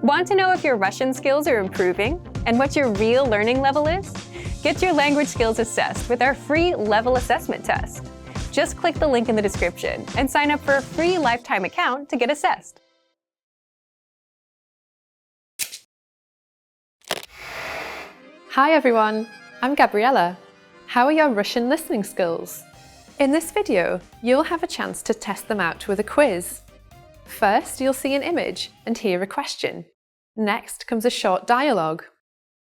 Want to know if your Russian skills are improving and what your real learning level is? Get your language skills assessed with our free level assessment test. Just click the link in the description and sign up for a free lifetime account to get assessed. Hi everyone, I'm Gabriella. How are your Russian listening skills? In this video, you'll have a chance to test them out with a quiz. First, you'll see an image and hear a question. Next comes a short dialogue.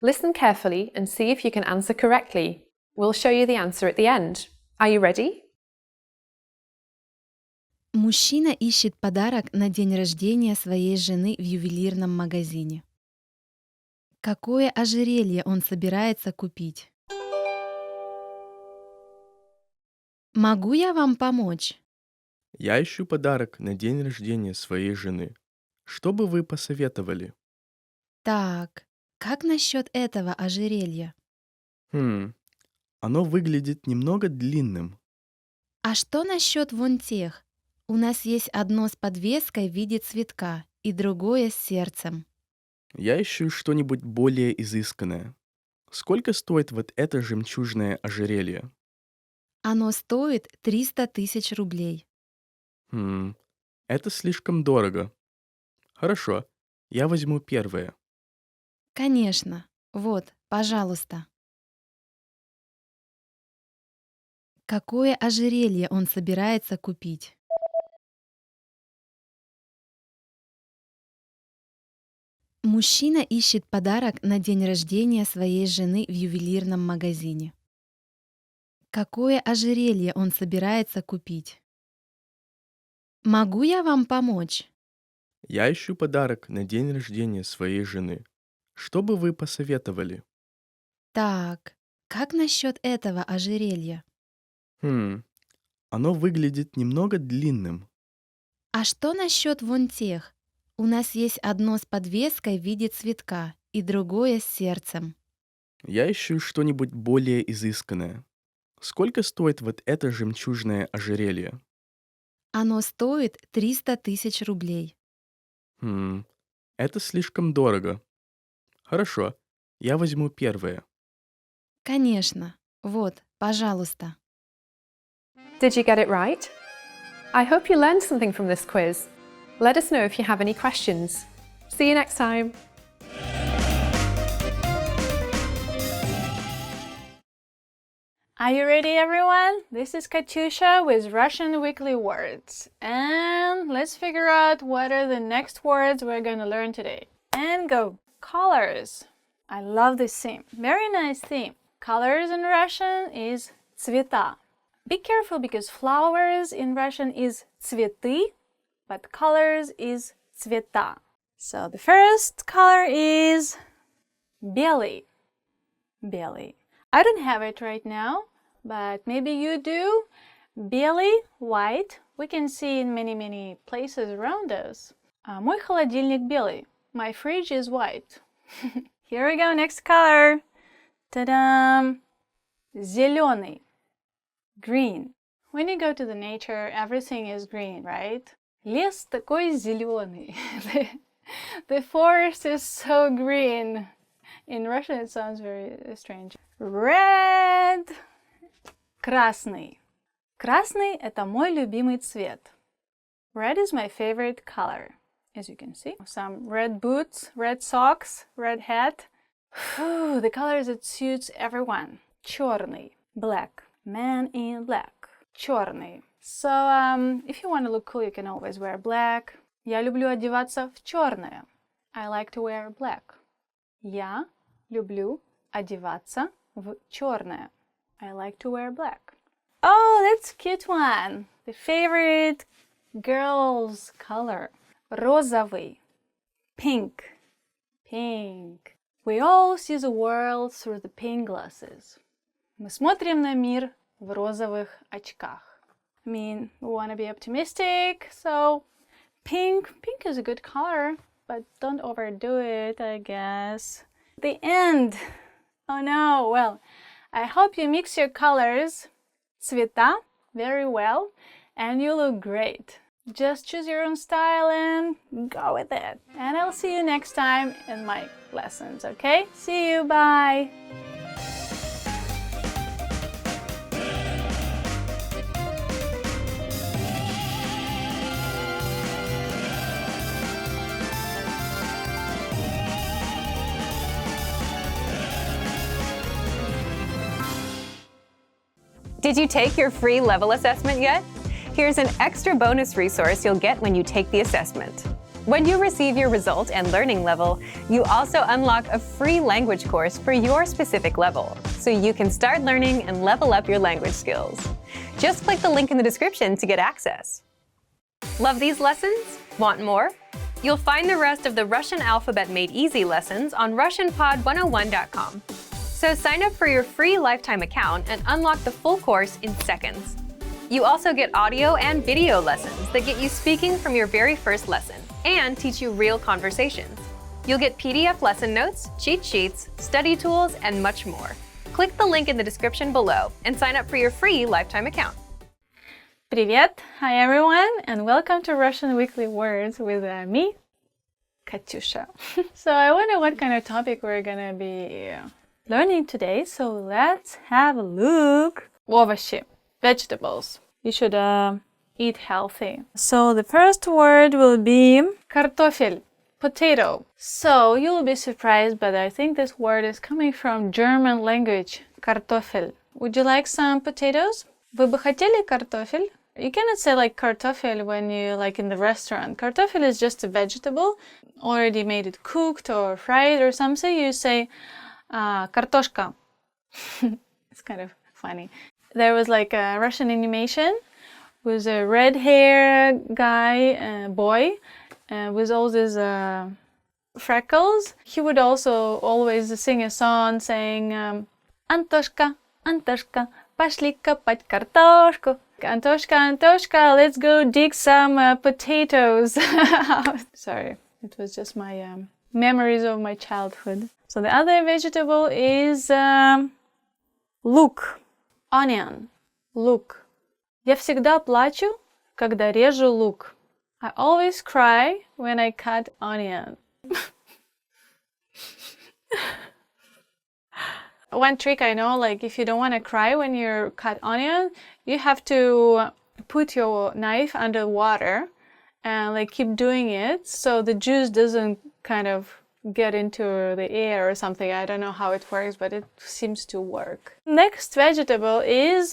Listen carefully and see if you can answer correctly. We'll show you the answer at the end. Are you ready? Мужчина ищет подарок на день рождения своей жены в ювелирном магазине. Какое ожерелье он собирается купить? Могу я вам помочь? Я ищу подарок на день рождения своей жены. Что бы вы посоветовали? Так, как насчет этого ожерелья? Оно выглядит немного длинным. А что насчет вон тех? У нас есть одно с подвеской в виде цветка и другое с сердцем. Я ищу что-нибудь более изысканное. Сколько стоит вот это жемчужное ожерелье? Оно стоит 300 тысяч рублей. Это слишком дорого. Хорошо, я возьму первое. Конечно. Вот, пожалуйста. Какое ожерелье он собирается купить? Мужчина ищет подарок на день рождения своей жены в ювелирном магазине. Какое ожерелье он собирается купить? Могу я вам помочь? Я ищу подарок на день рождения своей жены. Что бы вы посоветовали? Так, как насчет этого ожерелья? Оно выглядит немного длинным. А что насчет вон тех? У нас есть одно с подвеской в виде цветка и другое с сердцем. Я ищу что-нибудь более изысканное. Сколько стоит вот это жемчужное ожерелье? Оно стоит 300 тысяч рублей. Это слишком дорого. Хорошо, я возьму первое. Конечно. Вот, пожалуйста. Did you get it right? I hope you learned something from this quiz. Let us know if you have any questions. See you next time. Are you ready, everyone? This is Katyusha with Russian Weekly Words. And let's figure out what are the next words we're going to learn today. And go! Colors. I love this theme. Very nice theme. Colors in Russian is цвета. Be careful because flowers in Russian is цветы, but colors is цвета. So the first color is белый. Белый. I don't have it right now, but maybe you do. Белый, white, we can see in many places around us. Мой холодильник белый. My fridge is white. Here we go, next color. Ta-da! Зеленый. Green. When you go to the nature, everything is green, right? Лес такой зеленый. The forest is so green. In Russian, it sounds very strange. Red. Красный. Красный – это мой любимый цвет. Red is my favorite color. As you can see, some red boots, red socks, red hat. The colors that suits everyone. Черный. Black. Man in black. Черный. So, if you want to look cool, you can always wear black. Я люблю одеваться в черное. I like to wear black. Я люблю одеваться в черное. I like to wear black. Oh, that's a cute one. The favorite girl's color. Розовый. Pink. Pink. We all see the world through the pink glasses. Мы смотрим на мир в розовых очках. I mean, we want to be optimistic, so pink is a good color, but don't overdo it, I guess. The end. Oh no, well, I hope you mix your colors, цвета, very well, and you look great. Just choose your own style and go with it. And I'll see you next time in my lessons, okay? See you, bye! Did you take your free level assessment yet? Here's an extra bonus resource you'll get when you take the assessment. When you receive your result and learning level, you also unlock a free language course for your specific level, so you can start learning and level up your language skills. Just click the link in the description to get access. Love these lessons? Want more? You'll find the rest of the Russian alphabet made easy lessons on RussianPod101.com. So sign up for your free lifetime account and unlock the full course in seconds. You also get audio and video lessons that get you speaking from your very first lesson and teach you real conversations. You'll get PDF lesson notes, cheat sheets, study tools, and much more. Click the link in the description below and sign up for your free lifetime account. Привет! Hi everyone, and welcome to Russian Weekly Words with me, Katyusha. So I wonder what kind of topic we're gonna be learning today, so let's have a look. Овощи, vegetables. You should eat healthy. So the first word will be картофель, potato. So you'll be surprised, but I think this word is coming from German language, картофель. Would you like some potatoes? Вы бы хотели картофель? You cannot say like картофель when you like in the restaurant. Картофель is just a vegetable, already made it cooked or fried or something. You say картошка. It's kind of funny. There was like a Russian animation with a red hair guy, boy, with all these freckles. He would also always sing a song saying Антошка, Антошка, пошли копать картошку. Antoshka, Antoshka, let's go dig some potatoes. Sorry, it was just my memories of my childhood. So the other vegetable is лук, onion, лук. Я всегда плачу, когда режу лук. I always cry when I cut onion. One trick I know, like if you don't want to cry when you cut onion, you have to put your knife under water and like keep doing it so the juice doesn't kind of get into the air or something. I don't know how it works, but it seems to work. Next vegetable is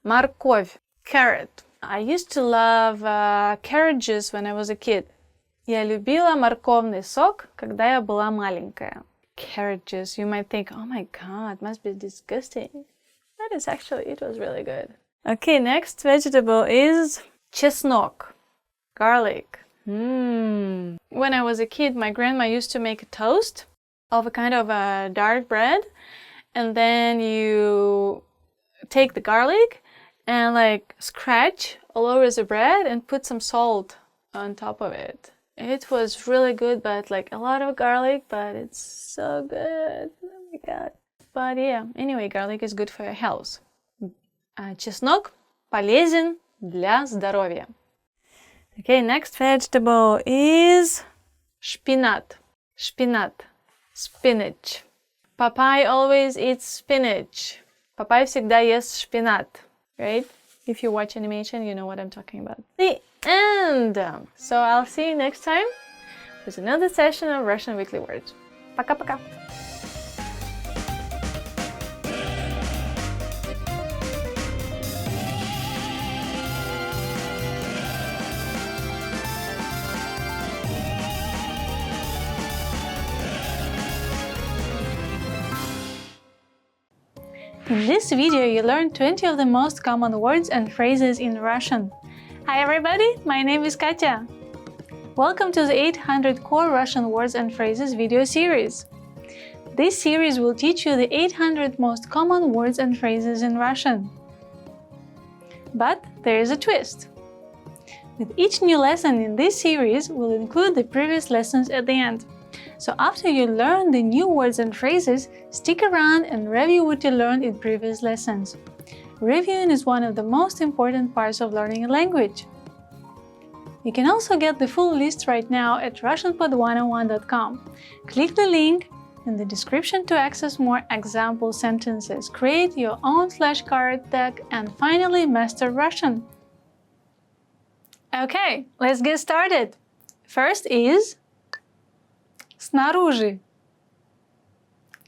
морковь, carrot. I used to love carrot juice when I was a kid. Я любила морковный сок, когда я была маленькая. Carrot juice, you might think, oh my god, must be disgusting. That is actually, it was really good. Okay, next vegetable is чеснок, garlic. When I was a kid, my grandma used to make a toast of a kind of a dark bread, and then you take the garlic and like scratch all over the bread and put some salt on top of it. It was really good, but like a lot of garlic, but it's so good. Oh my god. But yeah, anyway, garlic is good for your health. Чеснок полезен для здоровья. Okay, next vegetable is шпинат. Шпинат. Spinach. Popeye always eats spinach. Popeye всегда ест шпинат. Right? If you watch animation, you know what I'm talking about. The end! So I'll see you next time with another session of Russian Weekly Words. Пока-пока! In this video, you learned 20 of the most common words and phrases in Russian. Hi everybody, my name is Katya. Welcome to the 800 Core Russian Words and Phrases video series. This series will teach you the 800 most common words and phrases in Russian. But there is a twist. With each new lesson in this series, we'll include the previous lessons at the end. So after you learn the new words and phrases, stick around and review what you learned in previous lessons. Reviewing is one of the most important parts of learning a language. You can also get the full list right now at RussianPod101.com. Click the link in the description to access more example sentences, create your own flashcard deck, and finally master Russian. Okay, let's get started. First is снаружи,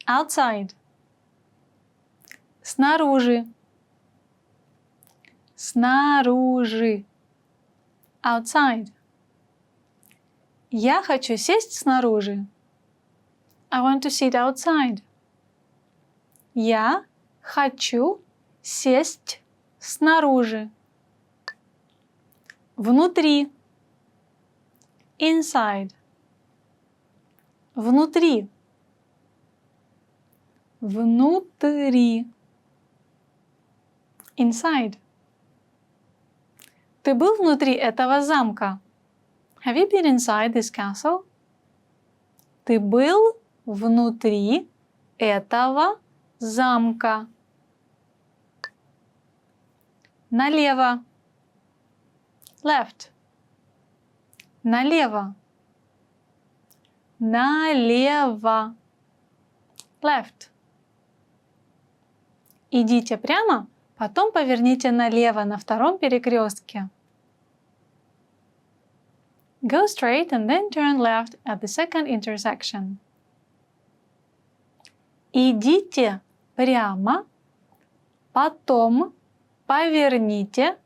outside. Снаружи, снаружи, outside. Я хочу сесть снаружи. I want to sit outside. Я хочу сесть снаружи. Внутри. Inside. Внутри. Внутри. Inside. Ты был внутри этого замка? Have you been inside this castle? Ты был внутри этого замка. Налево. Left. Налево. Налево. Left. Идите прямо, потом поверните налево на втором перекрестке. Go straight and then turn left at the second intersection. Идите прямо, потом поверните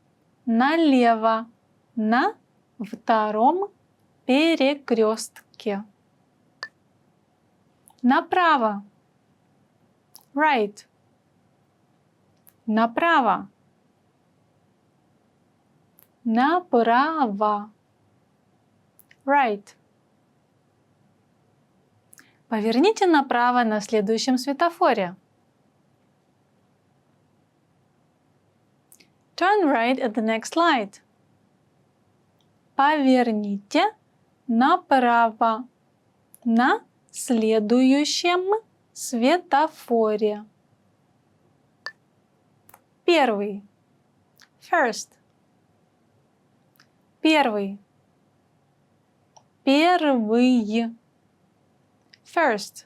налево на втором перекрестке. Направо. Right. Направо. Направо. Right. Поверните направо на следующем светофоре. Turn right at the next light. Поверните направо на следующем светофоре. Первый. First. Первый. Первый. First.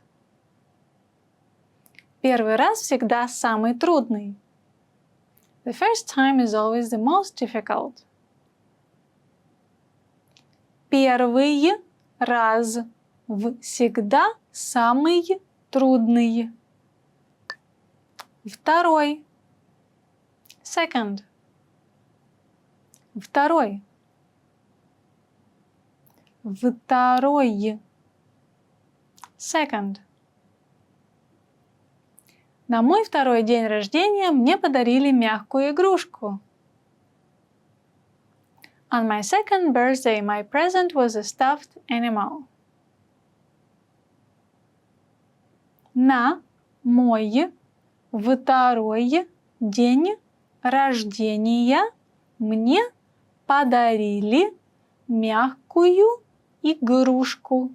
Первый раз всегда самый трудный. The first time is always the most difficult. Первый раз всегда самый трудный. Второй. Second. Второй. Второй. Second. На мой второй день рождения мне подарили мягкую игрушку. On my second birthday, my present was a stuffed animal. На мой второй день рождения мне подарили мягкую игрушку.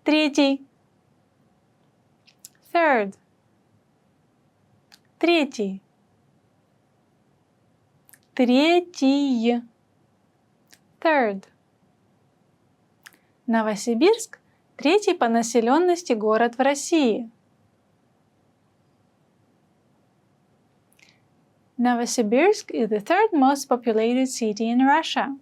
Третий. Third. Третий. Третий. Third. Новосибирск – третий по населенности город в России. Novosibirsk is the third most populated city in Russia.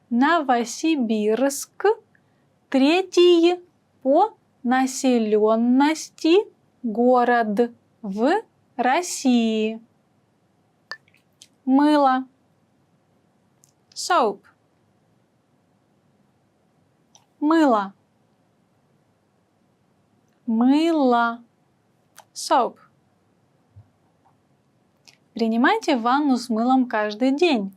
Новосибирск – третий по населенности город в России. Мыло. Soap. Мыло. Мыло. Soap. Принимайте ванну с мылом каждый день.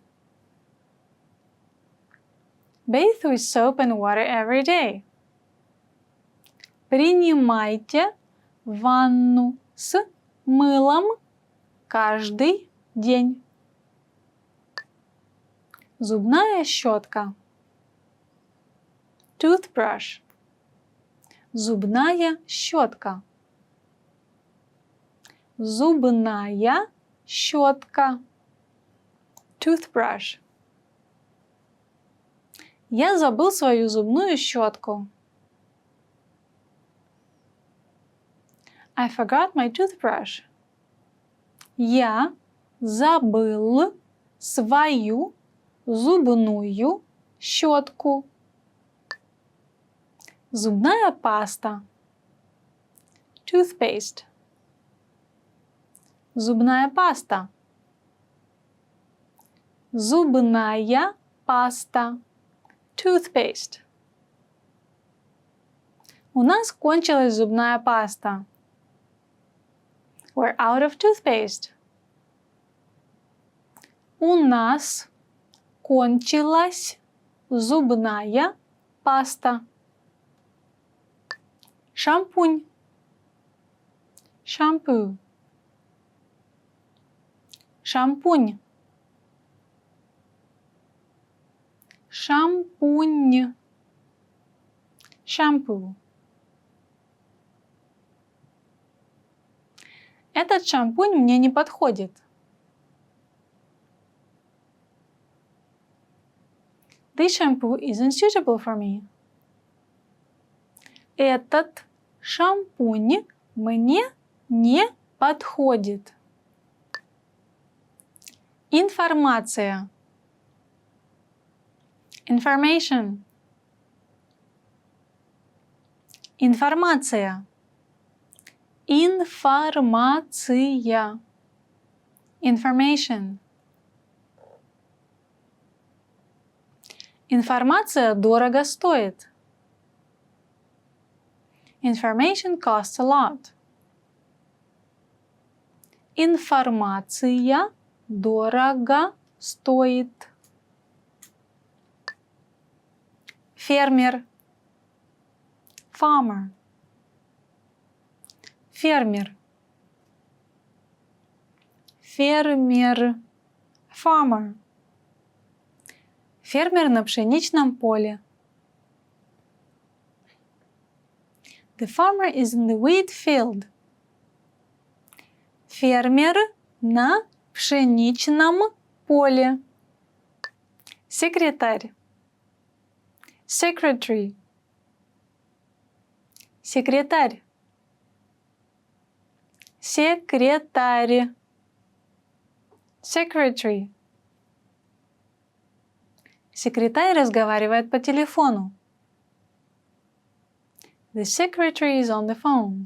Bathe with soap and water every day. Принимайте ванну с мылом каждый день. Зубная щетка. Toothbrush. Зубная щетка. Зубная щетка. Toothbrush. Я забыл свою зубную щетку. I forgot my toothbrush. Я забыл свою зубную щетку. Зубная паста. Toothpaste. Зубная паста. Зубная паста. Toothpaste. У нас кончилась зубная паста. We're out of toothpaste. У нас кончилась зубная паста. Шампунь. Shampoo. Шампунь. Шампунь. Shampoo. Этот шампунь мне не подходит. This shampoo isn't suitable for me. Этот шампунь мне не подходит. Информация. Information. Информация. Информация. Information. Информация дорого стоит. Information costs a lot. Информация дорого стоит. Фермер. Farmer. Фермер. Фермер. Farmer. Фермер на пшеничном поле. The farmer is in the wheat field. Фермер на пшеничном поле. Секретарь. Secretary. Секретарь. Секретарь. Secretary. Секретарь разговаривает по телефону. The secretary is on the phone.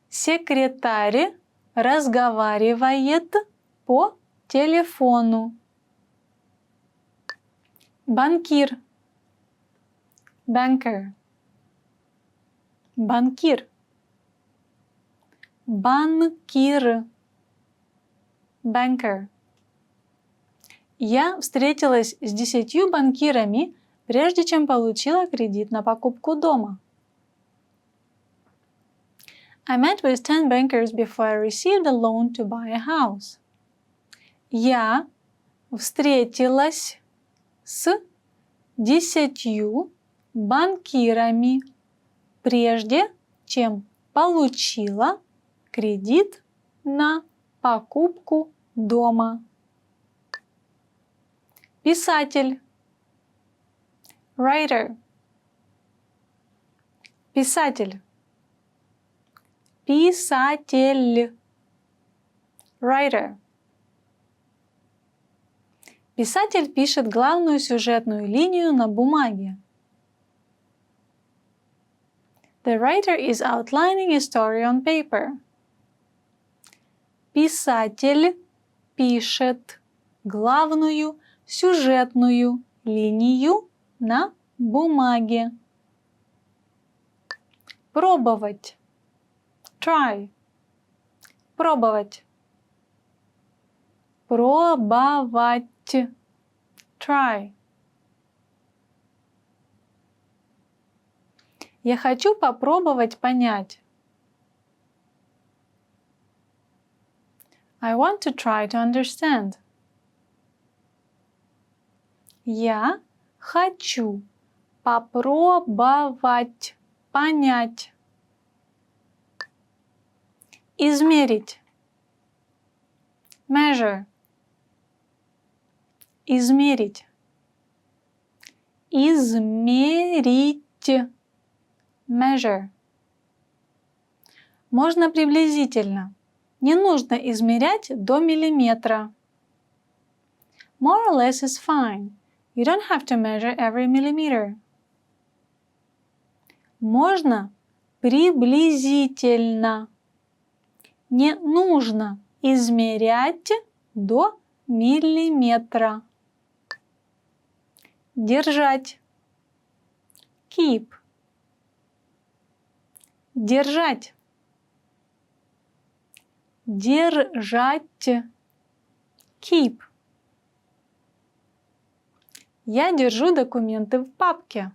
Секретарь разговаривает по телефону. Банкир. Banker. Банкир. Банкир. Banker. Я встретилась с 10 банкирами, прежде чем получила кредит на покупку дома. I met with 10 bankers before I received a loan to buy a house. Я встретилась с 10 банкирами, прежде чем получила кредит на покупку дома. Писатель. Writer. Писатель. Писатель. Writer. Писатель пишет главную сюжетную линию на бумаге. The writer is outlining a story on paper. Писатель пишет главную сюжетную линию на бумаге. Пробовать. Try. Пробовать. Пробовать. Try. Я хочу попробовать понять. I want to try to understand. Я хочу попробовать понять. Измерить. Measure. Измерить. Измерить. Measure. Можно приблизительно. Не нужно измерять до миллиметра. More or less is fine. You don't have to measure every millimeter. Можно приблизительно. Не нужно измерять до миллиметра. Держать. Keep. Держать. Держать. Keep. Я держу документы в папке.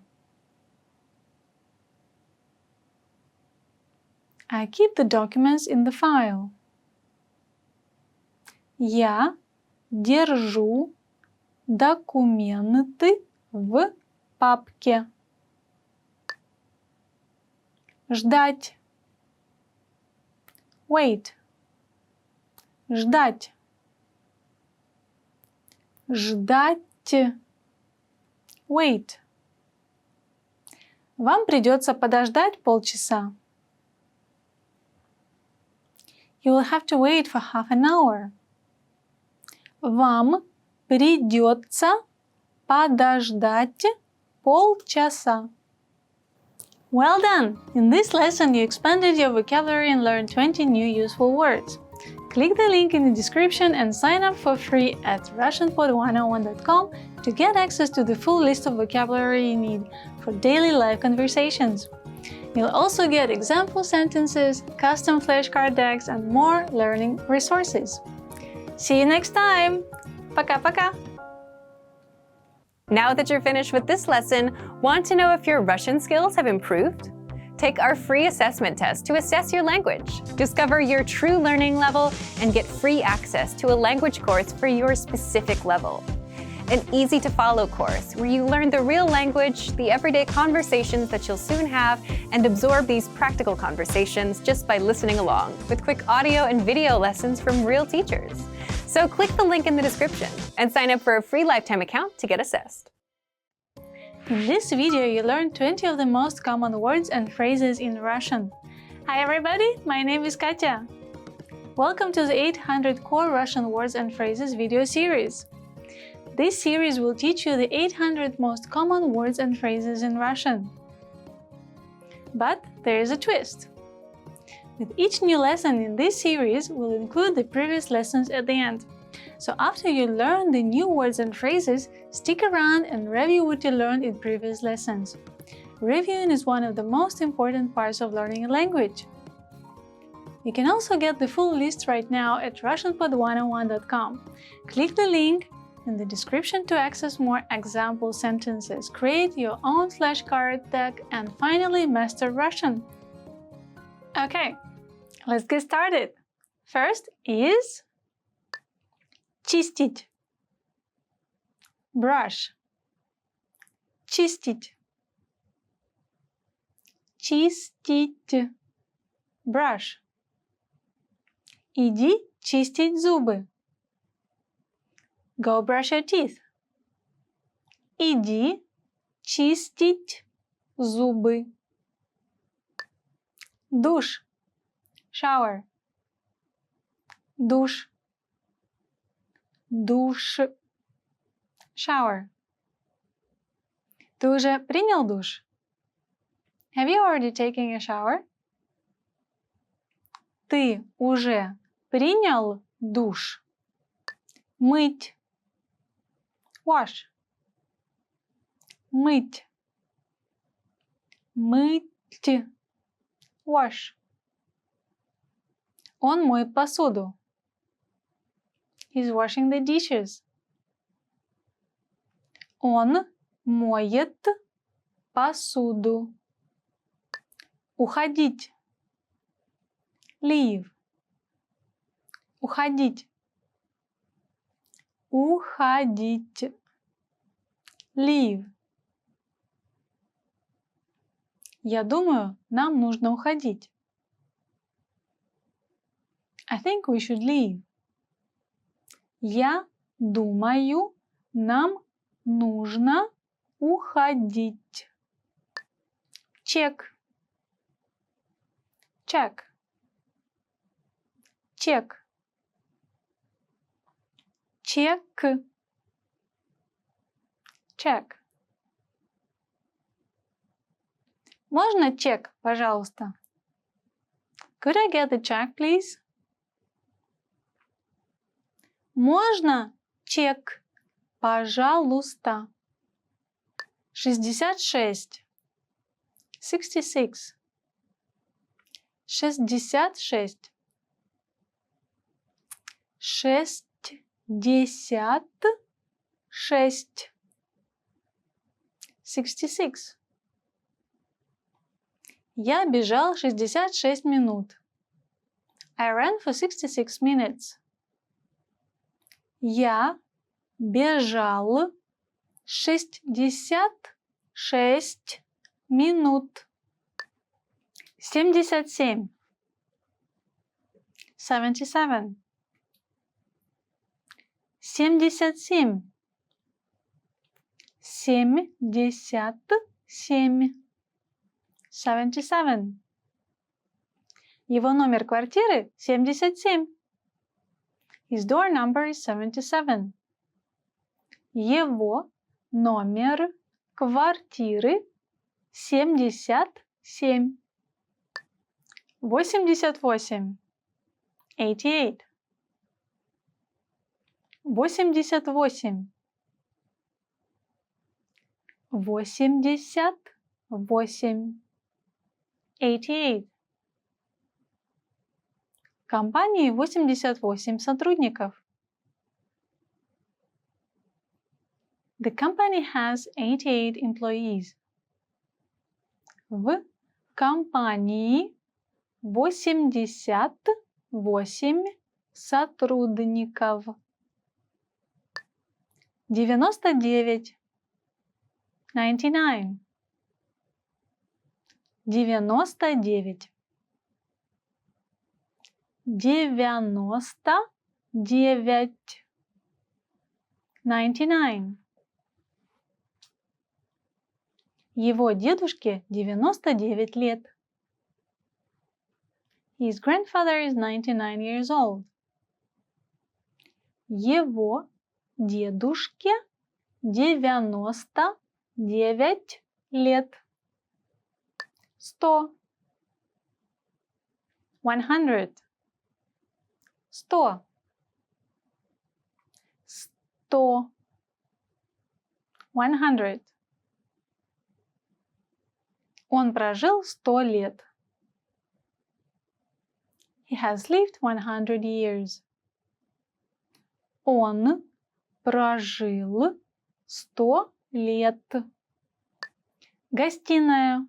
I keep the documents in the file. Я держу документы в папке. Ждать. Wait. Ждать. Ждать. Wait. Вам придется подождать полчаса. You will have to wait for half an hour. Вам придется подождать полчаса. Well done! In this lesson, you expanded your vocabulary and learned 20 new useful words. Click the link in the description and sign up for free at RussianPod101.com to get access to the full list of vocabulary you need for daily live conversations. You'll also get example sentences, custom flashcard decks, and more learning resources. See you next time! Пока-пока! Now that you're finished with this lesson, want to know if your Russian skills have improved? Take our free assessment test to assess your language. Discover your true learning level and get free access to a language course for your specific level. An easy-to-follow course where you learn the real language, the everyday conversations that you'll soon have, and absorb these practical conversations just by listening along, with quick audio and video lessons from real teachers. So click the link in the description and sign up for a free lifetime account to get assessed. In this video, you learned 20 of the most common words and phrases in Russian. Hi everybody, my name is Katya. Welcome to the 800 Core Russian Words and Phrases video series. This series will teach you the 800 most common words and phrases in Russian. But there is a twist. With each new lesson in this series, we'll include the previous lessons at the end. So after you learn the new words and phrases, stick around and review what you learned in previous lessons. Reviewing is one of the most important parts of learning a language. You can also get the full list right now at RussianPod101.com. Click the link in the description to access more example sentences, create your own flashcard deck, and finally master Russian. Okay, let's get started. First is чистить. Brush. Чистить. Чистить. Brush. Иди чистить зубы. Go brush your teeth. Иди чистить зубы. Душ. Shower. Душ. Душ. Shower. Ты уже принял душ? Have you already taken a shower? Ты уже принял душ? Мыть. Wash. Мыть. Мыть. Wash. Он моет посуду. He's washing the dishes. Он моет посуду. Уходить. Leave. Уходить. Уходить. Leave. Я думаю, нам нужно уходить. I think we should leave. Я думаю, нам нужно уходить. Чек. Check. Чек. Чек. Check. Можно чек, пожалуйста? Could I get the check, please? Можно чек, пожалуйста? 66. 66. 66. 66. 66. Я бежал 66 минут. I ran for 66 minutes. Я бежал 66 минут. 77. 77. 77. 77. 77. Его номер квартиры 77. His door number is 77. Его номер квартиры 77. 88. 88. 88. 88. 88. В компании 88 сотрудников. The company has 88 employees. В компании 88 сотрудников. 99. 99. 99. 99. 99. Его дедушке 99 лет. His grandfather is 99 years old. Его дедушке 99 лет. 100. 100. 100. 100. 100. Он прожил 100 лет. He has lived 100 years. Он прожил 100 лет. Гостиная.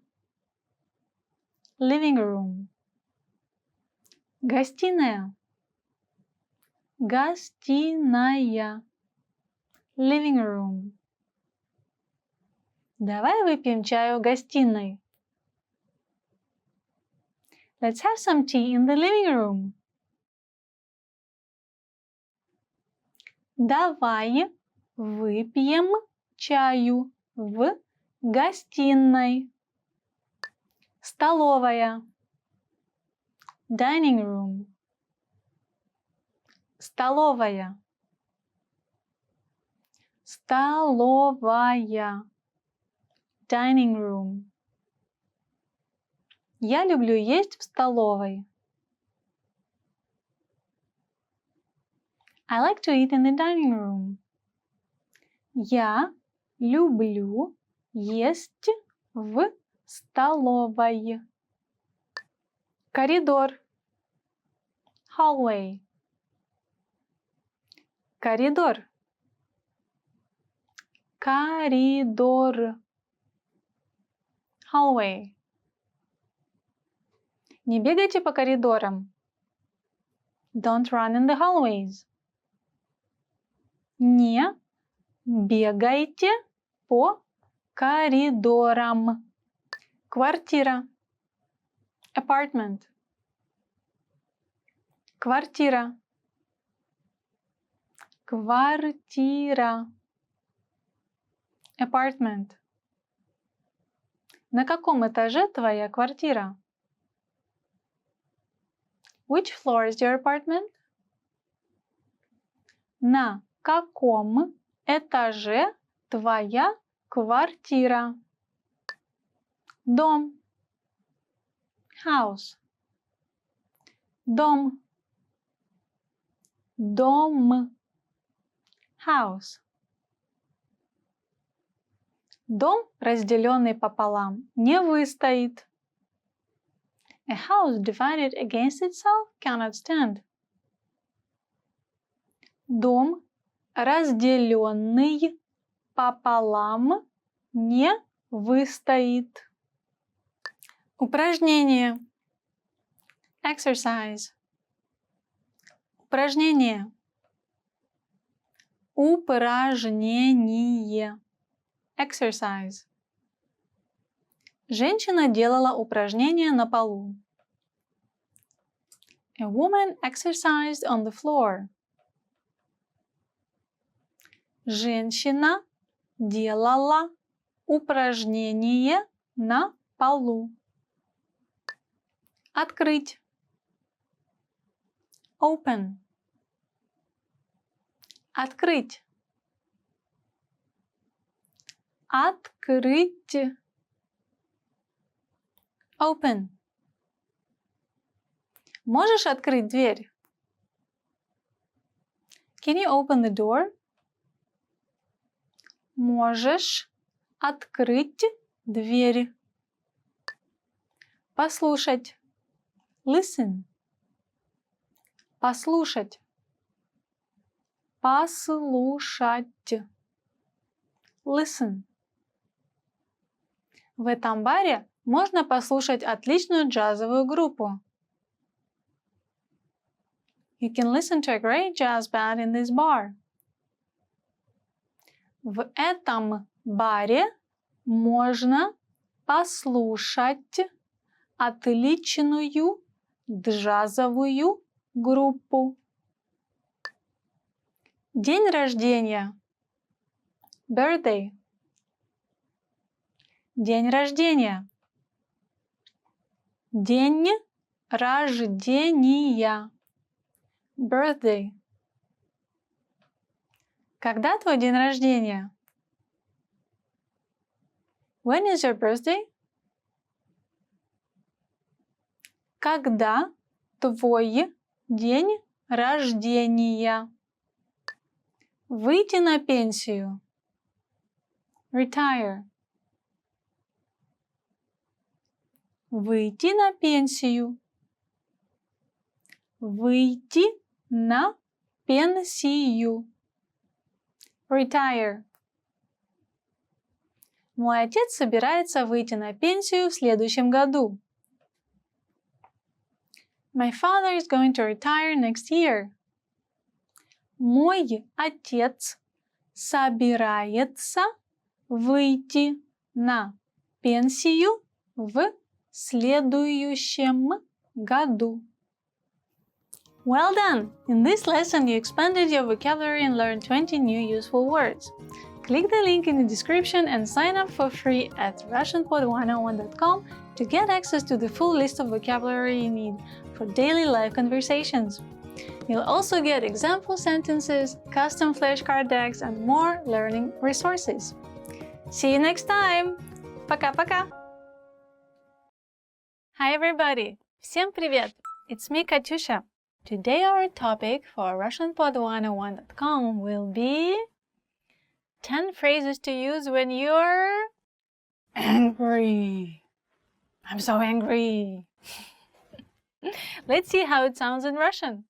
Living room. Гостиная. Гостиная. Living room. Давай выпьем чаю в гостиной. Let's have some tea in the living room. Давай выпьем чаю в гостиной. Столовая. Dining room. Столовая. Столовая. Dining room. Я люблю есть в столовой. I like to eat in the dining room. Я люблю есть в столовой. Коридор. Hallway. Коридор. Коридор. Hallway. Не бегайте по коридорам. Don't run in the hallways. Не бегайте по коридорам. Квартира. Apartment. Квартира. Квартира. Apartment. На каком этаже твоя квартира? Which floor is your apartment? На каком этаже твоя квартира? Дом. House. Дом. Дом. House. Дом, разделенный пополам, не выстоит. A house divided against itself cannot stand. Дом, разделенный пополам, не выстоит. Упражнение. Exercise. Упражнение. Упражнение. Exercise. Женщина делала упражнения на полу. A woman exercised on the floor. Женщина делала упражнение на полу. Открыть. Open. Открыть. Открыть. Open. Можешь открыть дверь? Can you open the door? Можешь открыть дверь. Послушать. Listen. Послушать. Послушать. Listen. В этом баре можно послушать отличную джазовую группу. You can listen to a great jazz band in this bar. В этом баре можно послушать отличную джазовую группу. День рождения. Birthday. День рождения. День рождения. Birthday. Когда твой день рождения? When is your birthday? Когда твой день рождения? Выйти на пенсию. Retire. Выйти на пенсию. Выйти на пенсию. Retire. Мой отец собирается выйти на пенсию в следующем году. My father is going to retire next year. Мой отец собирается выйти на пенсию в следующем году. Well done! In this lesson, you expanded your vocabulary and learned 20 new useful words. Click the link in the description and sign up for free at RussianPod101.com to get access to the full list of vocabulary you need for daily live conversations. You'll also get example sentences, custom flashcard decks, and more learning resources. See you next time! Пока-пока! Hi everybody! Всем привет! It's me, Katyusha. Today our topic for RussianPod101.com will be 10 phrases to use when you're angry. I'm so angry. Let's see how it sounds in Russian.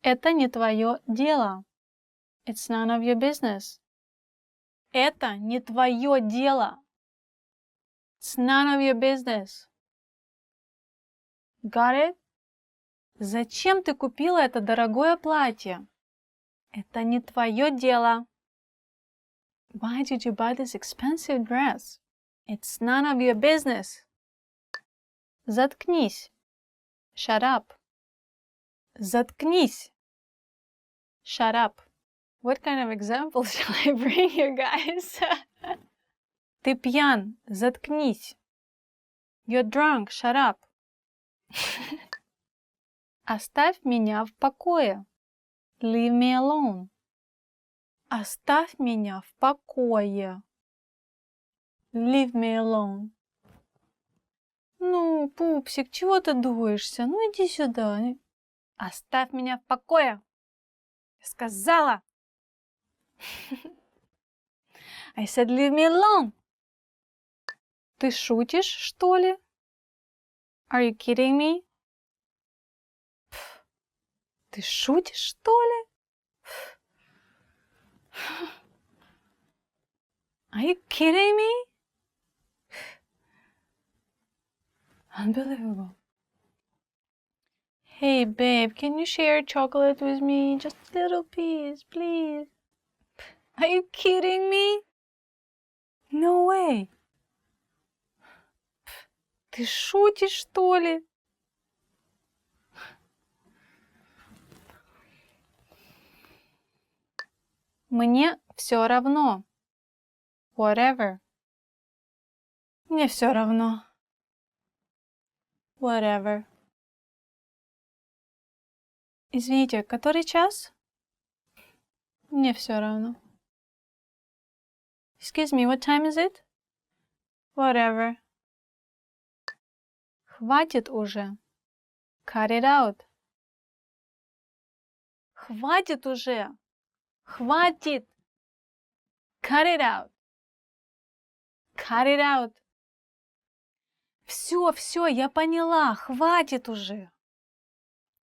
Это не твое дело. It's none of your business. Это не твое дело. It's none of your business. Got it? Зачем ты купила это дорогое платье? Это не твое дело. Why did you buy this expensive dress? It's none of your business. Заткнись. Shut up. Заткнись. Shut up. What kind of examples shall I bring you guys? Ты пьян, заткнись. You're drunk, shut up. Оставь меня в покое. Leave me alone. Оставь меня в покое. Leave me alone. Ну, пупсик, чего ты дуешься? Ну, иди сюда. Оставь меня в покое. Сказала. I said leave me alone. Ты шутишь, что ли? Are you kidding me? Ты шутишь, что ли? Are you kidding me? Unbelievable. Hey, babe, can you share chocolate with me? Just a little piece, please. Are you kidding me? No way. Ты шутишь, что ли? Мне все равно. Whatever. Мне все равно. Whatever. Извините, который час? Мне все равно. Excuse me, what time is it? Whatever. Хватит уже. Cut it out. Хватит уже. Хватит. Cut it out. Cut it out. Все, я поняла. Хватит уже.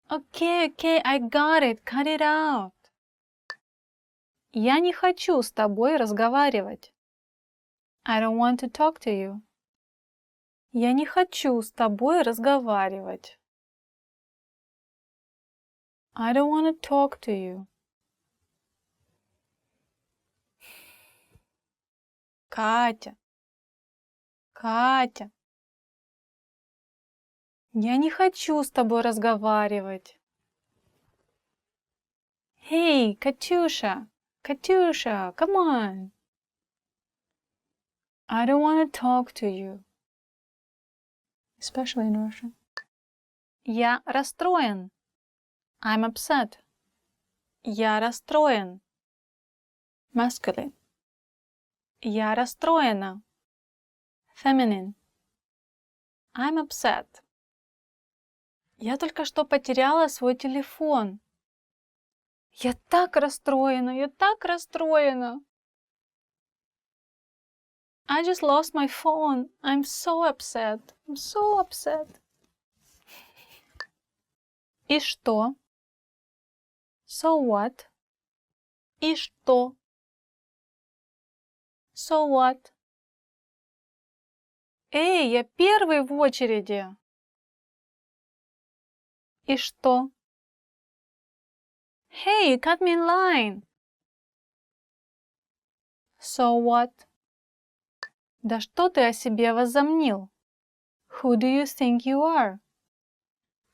Okay, I got it. Cut it out. Я не хочу с тобой разговаривать. I don't want to talk to you. Я не хочу с тобой разговаривать. I don't want to talk to you. Катя. Я не хочу с тобой разговаривать. Hey, Katyusha, come on. I don't want to talk to you. Especially in Russian. Я расстроен. I'm upset. Я расстроен. Masculine. Я расстроена. Feminine. I'm upset. Я только что потеряла свой телефон. Я так расстроена. I just lost my phone. I'm so upset. И что? So what? И что? So what? Эй, я первый в очереди. И что? Hey, you cut me in line. So what? Да что ты о себе возомнил? Who do you think you are?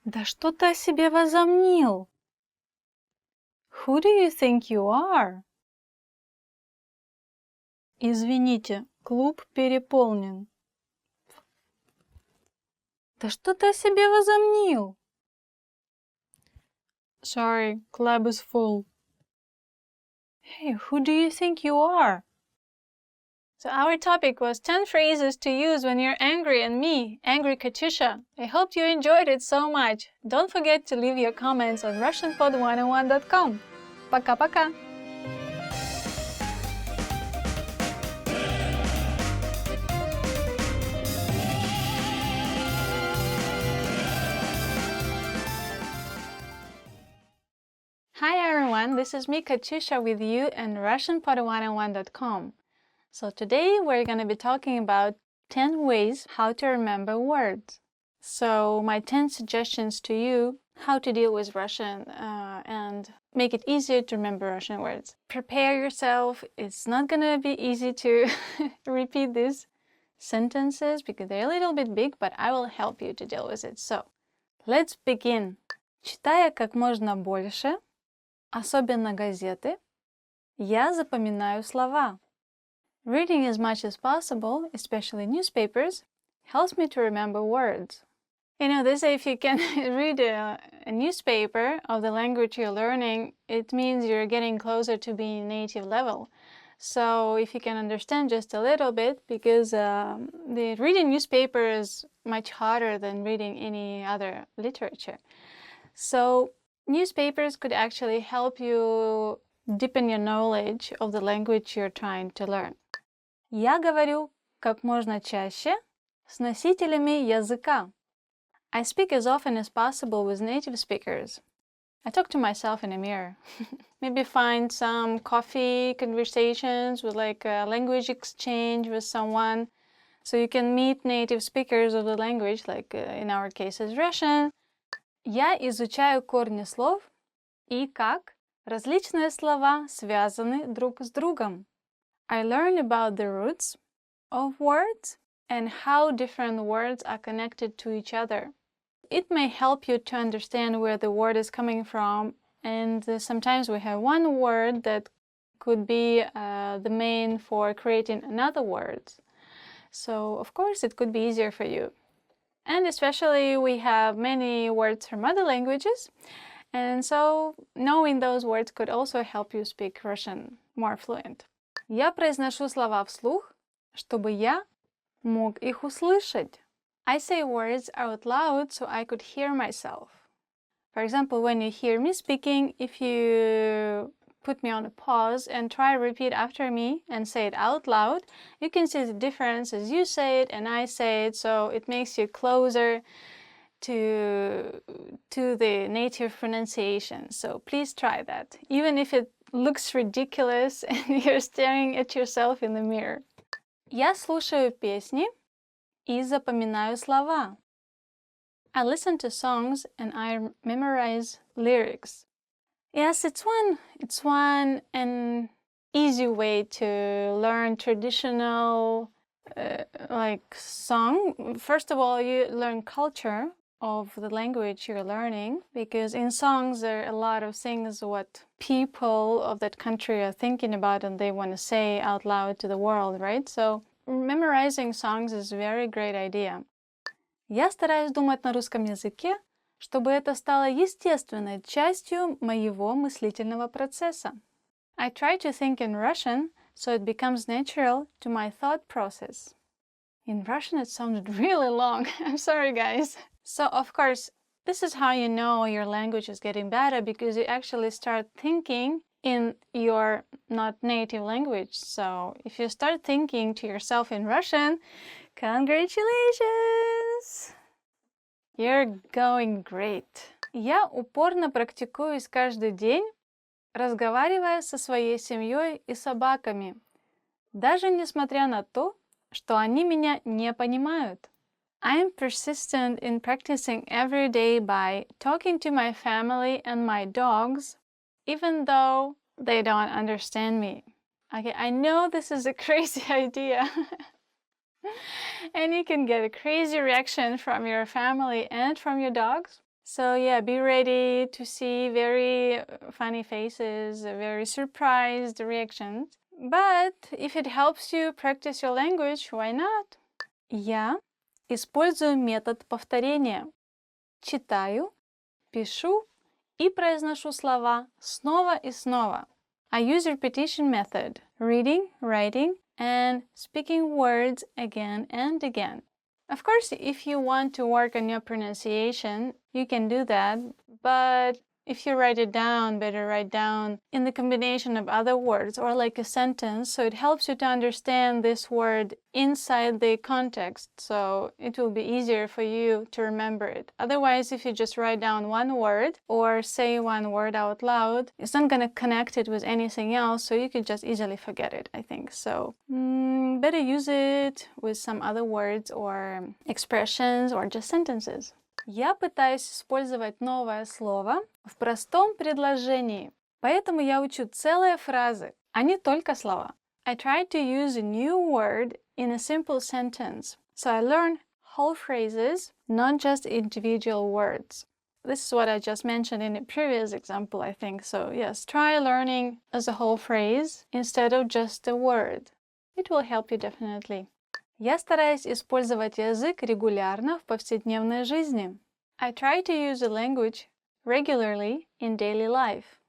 Да что ты о себе возомнил? Who do you think you are? Извините, клуб переполнен. Да что ты о себе возомнил? Sorry, club is full. Hey, who do you think you are? So our topic was 10 phrases to use when you're angry, and me, Angry Katyusha. I hope you enjoyed it so much. Don't forget to leave your comments on RussianPod101.com. Пока-пока! Hi everyone, this is me Katyusha with you and RussianPod101.com. So today we're going to be talking about 10 ways how to remember words. So my 10 suggestions to you how to deal with Russian and make it easier to remember Russian words. Prepare yourself. It's not going to be easy to repeat these sentences because they're a little bit big, but I will help you to deal with it. So let's begin. Читая как можно больше, особенно газеты, я запоминаю слова. Reading as much as possible, especially newspapers, helps me to remember words. You know, they say if you can read a newspaper of the language you're learning, it means you're getting closer to being native level. So if you can understand just a little bit, because the reading newspaper is much harder than reading any other literature. So newspapers could actually help you deepen your knowledge of the language you're trying to learn. Я говорю как можно чаще с носителями языка. I speak as often as possible with native speakers. I talk to myself in a mirror. Maybe find some coffee conversations with like a language exchange with someone. So you can meet native speakers of the language, like in our case is Russian. Я изучаю корни слов и как различные слова связаны друг с другом. I learn about the roots of words and how different words are connected to each other. It may help you to understand where the word is coming from, and sometimes we have one word that could be the main for creating another word. So of course it could be easier for you. And especially we have many words from other languages, and so knowing those words could also help you speak Russian more fluent. Я произношу слова вслух, чтобы я мог их услышать. I say words out loud so I could hear myself. For example, when you hear me speaking, if you put me on a pause and try to repeat after me and say it out loud, you can see the difference as you say it and I say it, so it makes you closer to the native pronunciation. So please try that, even if it looks ridiculous and you're staring at yourself in the mirror. Я слушаю песни и запоминаю слова. I listen to songs and I memorize lyrics. Yes, it's one an easy way to learn traditional like song. First of all, you learn culture of the language you're learning, because in songs there are a lot of things what people of that country are thinking about and they want to say out loud to the world, right? So memorizing songs is a very great idea. Я стараюсь думать на русском языке, чтобы это стало естественной частью моего мыслительного процесса. I try to think in Russian so it becomes natural to my thought process. In Russian it sounded really long. I'm sorry, guys. So, of course, this is how you know your language is getting better, because you actually start thinking in your not native language. So, if you start thinking to yourself in Russian, congratulations! You're going great. Я упорно практикуюсь каждый день, разговаривая со своей семьей и собаками, даже несмотря на то, что они меня не понимают. I am persistent in practicing every day by talking to my family and my dogs, even though they don't understand me. Okay, I know this is a crazy idea. And you can get a crazy reaction from your family and from your dogs. So yeah, be ready to see very funny faces, very surprised reactions. But if it helps you practice your language, why not? Я использую метод повторения. Читаю, пишу и произношу слова снова и снова. I use repetition method, reading, writing, and speaking words again and again. Of course, if you want to work on your pronunciation, you can do that, but if you write it down, better write down in the combination of other words or like a sentence, so it helps you to understand this word inside the context, so it will be easier for you to remember it. Otherwise, if you just write down one word or say one word out loud, it's not going to connect it with anything else, so you could just easily forget it, I think. So better use it with some other words or expressions or just sentences. Я пытаюсь использовать новое слово в простом предложении, поэтому я учу целые фразы, а не только слова. I try to use a new word in a simple sentence, so I learn whole phrases, not just individual words. This is what I just mentioned in the previous example, I think. So yes, try learning as a whole phrase instead of just a word. It will help you definitely. Я стараюсь использовать язык регулярно в повседневной жизни. I try to use the language regularly in daily life.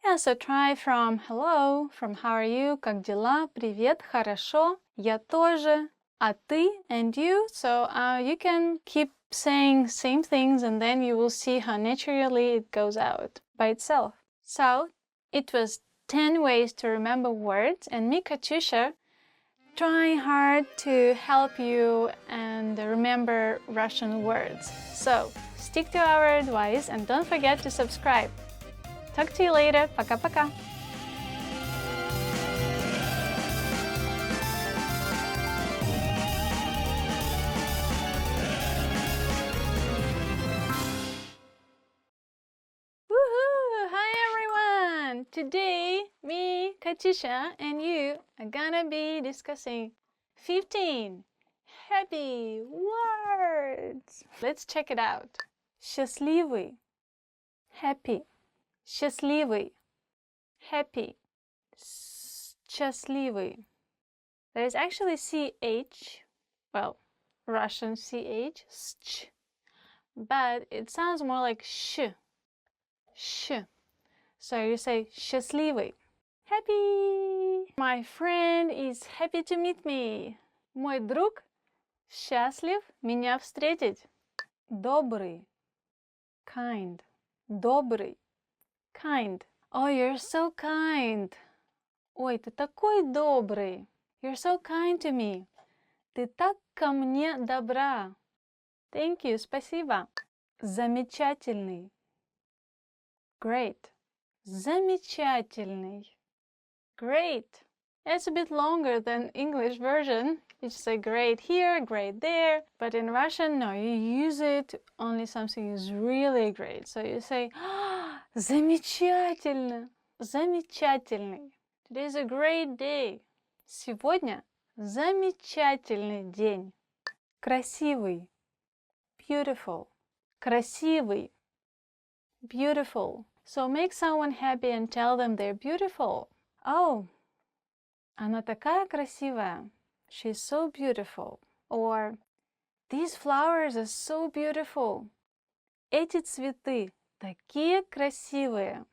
Yeah, so try from hello, from how are you, как дела, привет, хорошо, я тоже, а ты, and you. So you can keep saying same things and then you will see how naturally it goes out by itself. So it was 10 ways to remember words, and me, Katyusha, trying hard to help you and remember Russian words. So stick to our advice and don't forget to subscribe. Talk to you later. Пока-пока. Woohoo! Hi everyone! Today, me, Katyusha, and you are gonna be discussing 15 happy words. Let's check it out. Счастливый. Happy. Счастливый. Happy. Счастливый. There is actually CH, well, Russian CH, sch, but it sounds more like sh. Sh. So you say счастливый. Happy. My friend is happy to meet me. Мой друг счастлив меня встретить. Добрый. Kind. Добрый. Kind. Oh, you're so kind. Ой, ты такой добрый. You're so kind to me. Ты так ко мне добра. Thank you, спасибо. Замечательный. Great. Замечательный. Great. It's a bit longer than English version. You just say great here, great there. But in Russian, no, you use it only something is really great. So you say, замечательно. Замечательный. Today is a great day. Сегодня замечательный день. Красивый. Beautiful. Красивый. Beautiful. So make someone happy and tell them they're beautiful. Oh, она такая красивая. She's so beautiful. Or, these flowers are so beautiful. Эти цветы такие красивые.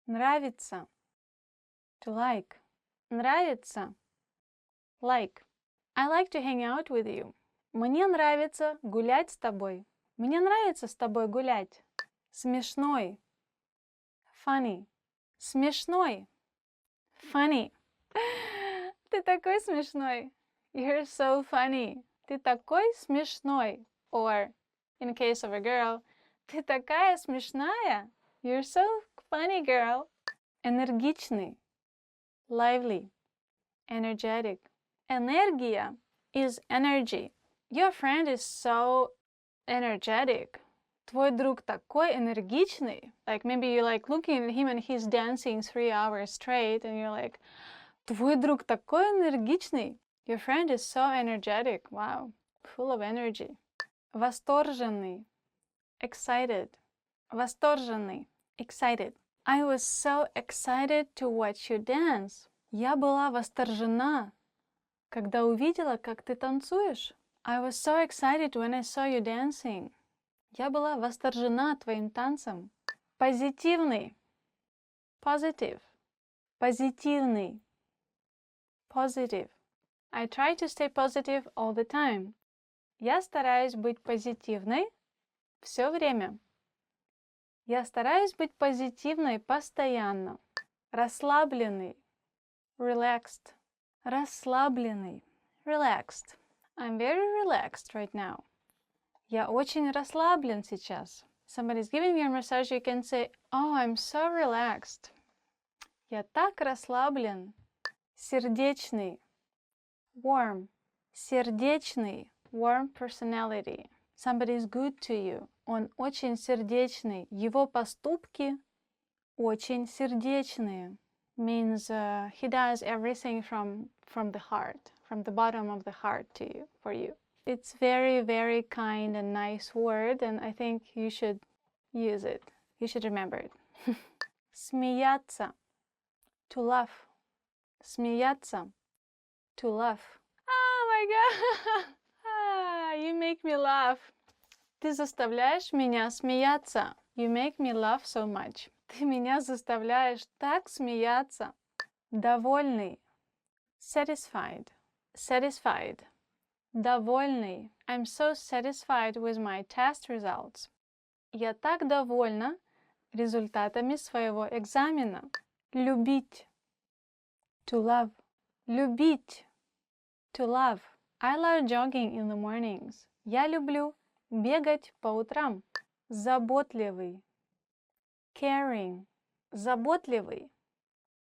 Нравится. To like. Нравится. Like. I like to hang out with you. Мне нравится гулять с тобой. Мне нравится с тобой гулять. Смешной. Funny. Смешной. Funny. Ты такой смешной. You're so funny. Ты такой смешной. Or, in case of a girl, ты такая смешная. You're so funny, girl. Энергичный. Lively. Energetic. Энергия is energy. Your friend is so energetic. Твой друг такой энергичный. Like maybe you're like looking at him and he's dancing 3 hours straight and you're like, твой друг такой энергичный. Your friend is so energetic. Wow. Full of energy. Восторженный. Excited. Восторженный. Excited. I was so excited to watch you dance. Я была восторжена, когда увидела, как ты танцуешь. I was so excited when I saw you dancing. Я была восторжена твоим танцем. Позитивный. Positive. Позитивный. Positive. I try to stay positive all the time. Я стараюсь быть позитивной все время. Я стараюсь быть позитивной постоянно. Расслабленный. Relaxed. Расслабленный. Relaxed. I'm very relaxed right now. Я очень расслаблен сейчас. Somebody's giving you a massage, you can say, oh, I'm so relaxed. Я так расслаблен. Сердечный. Warm. Сердечный. Warm personality. Somebody is good to you. Он очень сердечный. Его поступки очень сердечные. Means he does everything from the heart, from the bottom of the heart to you, for you. It's very, very kind and nice word, and I think you should use it. You should remember it. Смеяться. To laugh. Смеяться. To laugh. Oh my god! You make me laugh. Ты заставляешь меня смеяться. You make me laugh so much. Ты меня заставляешь так смеяться. Довольный. Satisfied. Satisfied. Довольный. I'm so satisfied with my test results. Я так довольна результатами своего экзамена. Любить. To love. Любить. To love. I love jogging in the mornings. Я люблю бегать по утрам. Заботливый. Caring. Заботливый.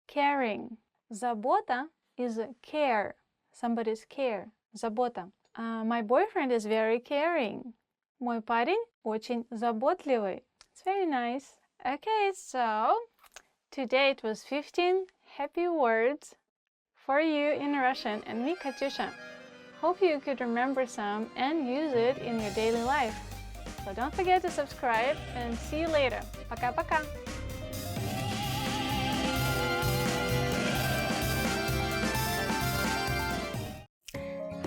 Caring. Забота is care. Somebody's care. Забота. My boyfriend is very caring. Мой парень очень заботливый. It's very nice. Okay, so today it was 15 happy words for you in Russian and me, Katyusha. Hope you could remember some and use it in your daily life. So don't forget to subscribe and see you later. Пока-пока!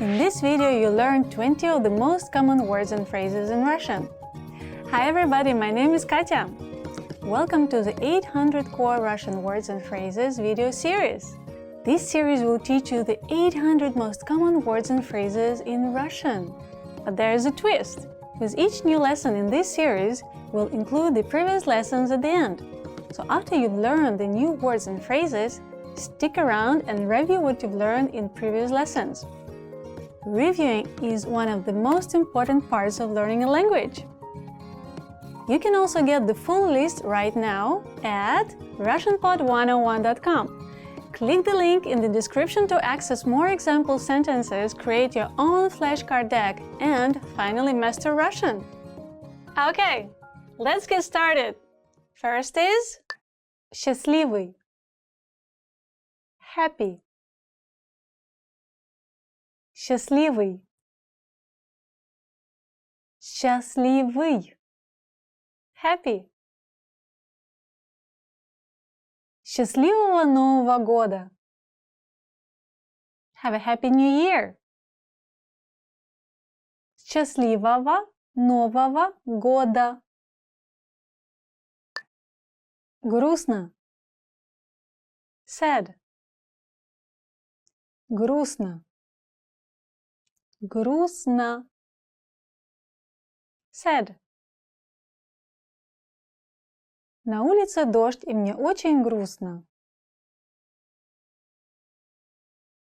In this video, you learned 20 of the most common words and phrases in Russian. Hi everybody, my name is Katya. Welcome to the 800 Core Russian Words and Phrases video series. This series will teach you the 800 most common words and phrases in Russian. But there is a twist. With each new lesson in this series, we'll include the previous lessons at the end. So after you've learned the new words and phrases, stick around and review what you've learned in previous lessons. Reviewing is one of the most important parts of learning a language. You can also get the full list right now at RussianPod101.com. Click the link in the description to access more example sentences, create your own flashcard deck, and finally master Russian. Okay, let's get started. First is счастливый. Happy. Счастливый. Счастливый. Happy. Счастливого Нового года. Have a happy new year. Счастливого Нового года. Грустно. Sad. Грустно. Грустно. Sad. На улице дождь, и мне очень грустно.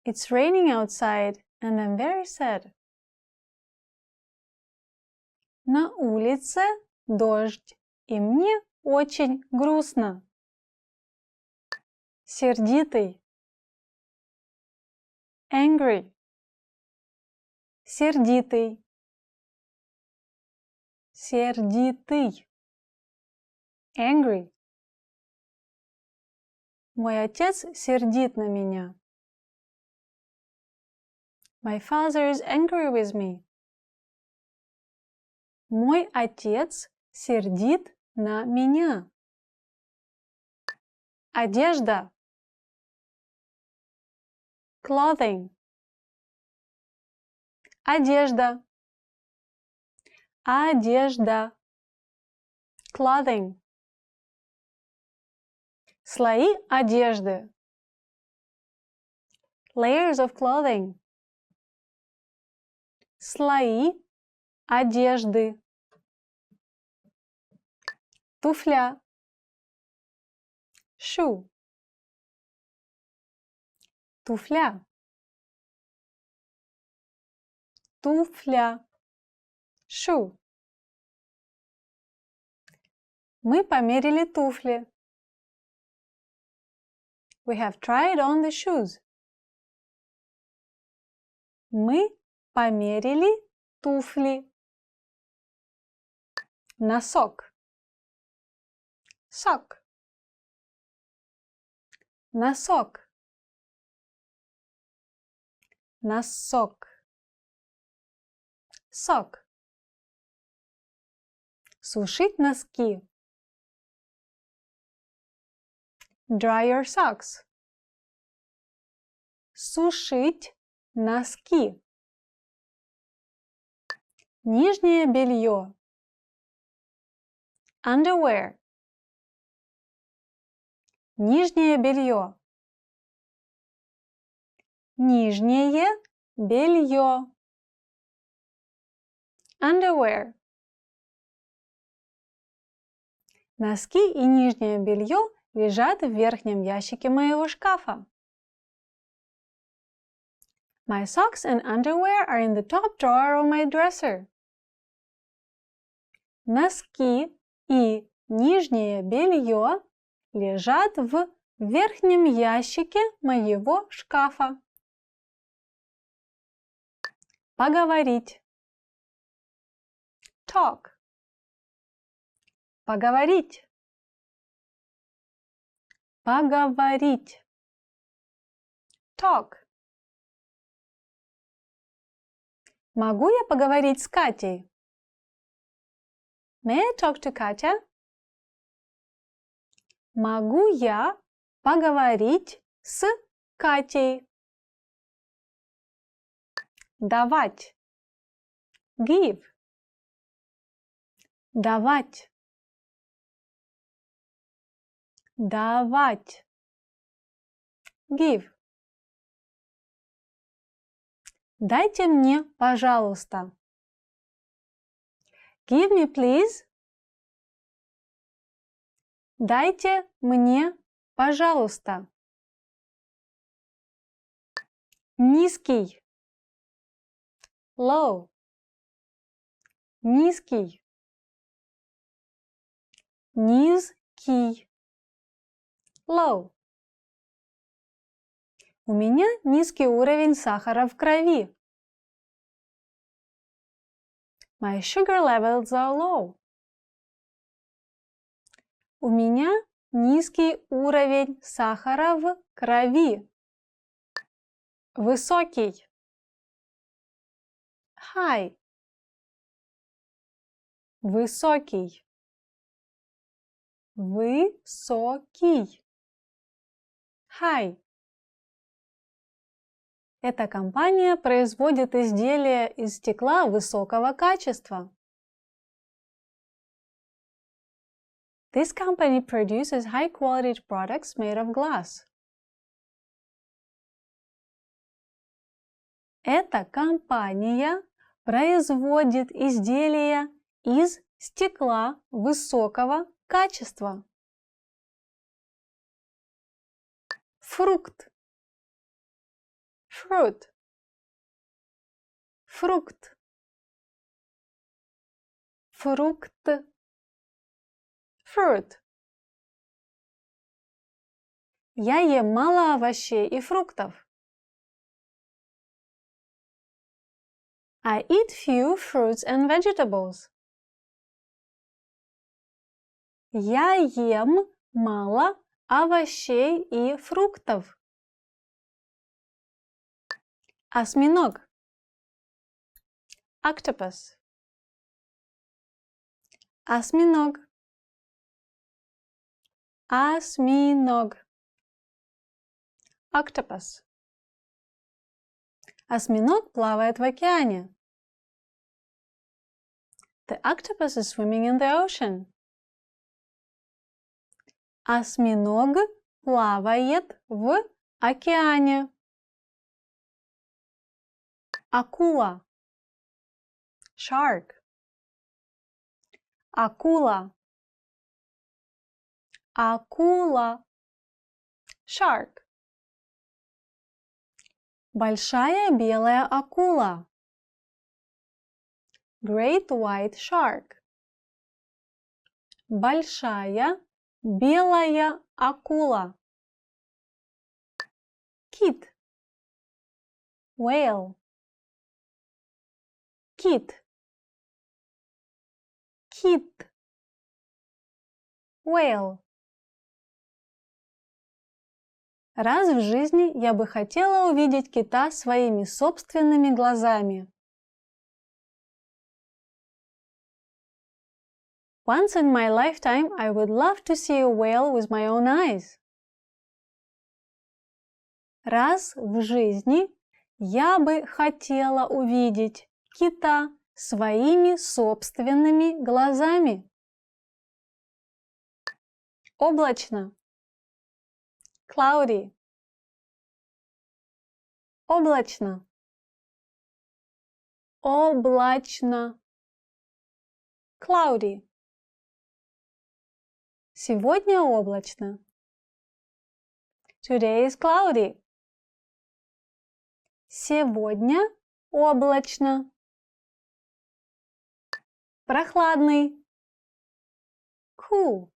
It's raining outside, and I'm very sad. На улице дождь, и мне очень грустно. Сердитый. Angry. Сердитый. Сердитый. Angry. Мой отец сердит на меня. My father is angry with me. Мой отец сердит на меня. Одежда. Clothing. Одежда. Одежда. Clothing. Слои одежды. Layers of clothing. Слои одежды. Туфля. Shoe. Туфля. Туфля. Shoe. Мы померили туфли. We have tried on the shoes. Мы померили туфли. Носок. Sock. Носок. Носок. Sock. Сушить носки. Dry your socks. Сушить носки. Нижнее белье. Underwear. Нижнее белье. Нижнее белье. Underwear. Носки и нижнее белье лежат в верхнем ящике моего шкафа. My socks and underwear are in the top drawer of my dresser. Носки и нижнее белье лежат в верхнем ящике моего шкафа. Поговорить. Talk. Поговорить. Поговорить. Talk. Могу я поговорить с Катей? May I talk to Katya? Могу я поговорить с Катей? Давать. Give. Давать. Давать. Give. Дайте мне, пожалуйста. Give me, please. Дайте мне, пожалуйста. Низкий. Low. Низкий. Низкий. Low. У меня низкий уровень сахара в крови. My sugar levels are low. У меня низкий уровень сахара в крови. Высокий. High. Высокий. Высокий. High. Эта компания производит изделия из стекла высокого качества. This company produces high-quality products made of glass. Эта компания производит изделия из стекла высокого качества. Фрукт. Fruit. Фрукт. Фрукт. Fruit. Я ем мало овощей и фруктов. I eat few fruits and vegetables. Я ем мало овощей и фруктов. Осьминог. Octopus. Осьминог. Осьминог. Octopus. Осьминог плавает в океане. The octopus is swimming in the ocean. Осьминог плавает в океане. Акула. Shark. Акула. Акула. Shark. Большая белая акула. Great white shark. Большая белая акула. Кит. Whale. Кит. Кит. Whale. Раз в жизни я бы хотела увидеть кита своими собственными глазами. Once in my lifetime, I would love to see a whale with my own eyes. Раз в жизни я бы хотела увидеть кита своими собственными глазами. Облачно. Cloudy. Облачно. Облачно. Cloudy. Сегодня облачно. Today is cloudy. Сегодня облачно. Прохладный. Cool.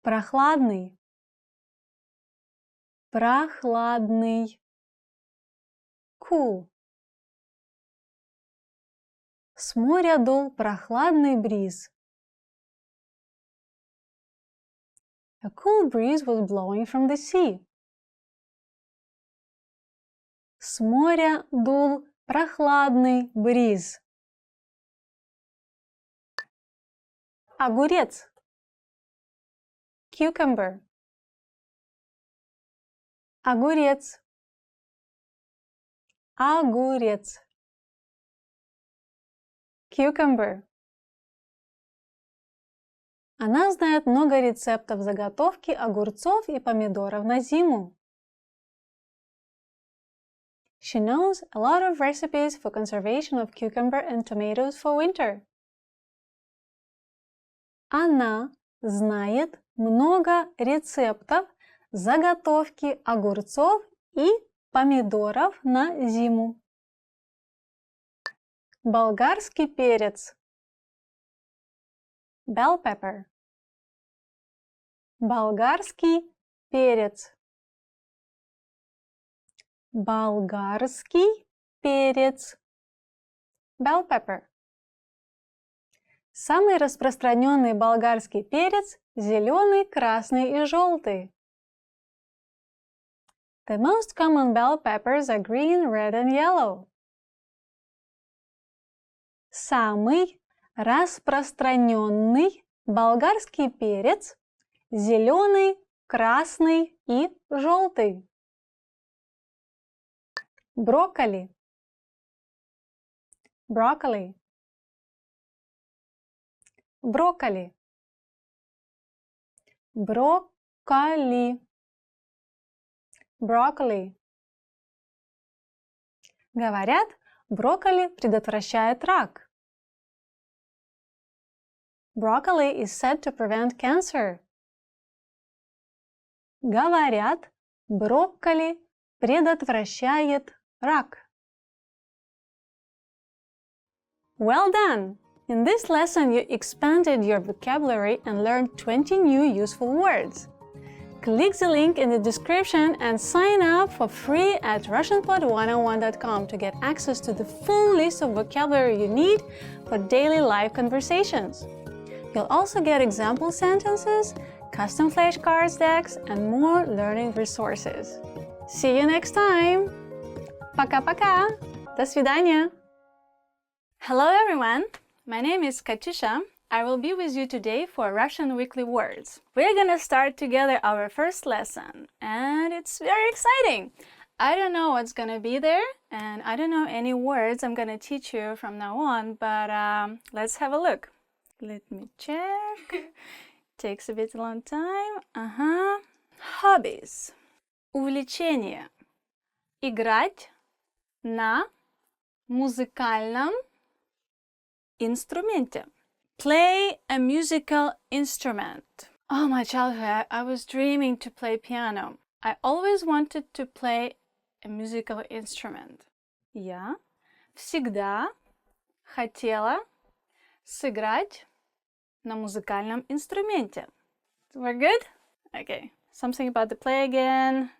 Прохладный. Прохладный. Cool. С моря дул прохладный бриз. A cool breeze was blowing from the sea. С моря дул прохладный бриз. Огурец. Cucumber. Огурец. Огурец. Cucumber. Она знает много рецептов заготовки огурцов и помидоров на зиму. She knows a lot of recipes for conservation of cucumber and tomatoes for winter. Она знает много рецептов заготовки огурцов и помидоров на зиму. Болгарский перец. Bell pepper. Болгарский перец. Болгарский перец. Bell pepper. Самый распространенный болгарский перец – зеленый, красный и желтый. The most common bell peppers are green, red and yellow. Самый распространенный болгарский перец – зеленый, красный и желтый. Брокколи. Broccoli. Брокколи. Брокколи. Broccoli. Говорят, брокколи предотвращает рак. Broccoli is said to prevent cancer. Говорят, брокколи предотвращает рак. Well done! In this lesson, you expanded your vocabulary and learned 20 new useful words. Click the link in the description and sign up for free at RussianPod101.com to get access to the full list of vocabulary you need for daily live conversations. You'll also get example sentences, custom flashcards decks, and more learning resources. See you next time! Пока-пока! До свидания! Hello everyone! My name is Katyusha. I will be with you today for Russian Weekly Words. We're gonna start together our first lesson, and it's very exciting! I don't know what's gonna be there, and I don't know any words I'm gonna teach you from now on, but let's have a look. Let me check. Takes a bit long time. Hobbies. Увлечение. Играть на музыкальном инструменте. Play a musical instrument. All my childhood, I was dreaming to play piano. I always wanted to play a musical instrument. Я всегда хотела сыграть на музыкальном инструменте. We're good? Okay. Something about the play again.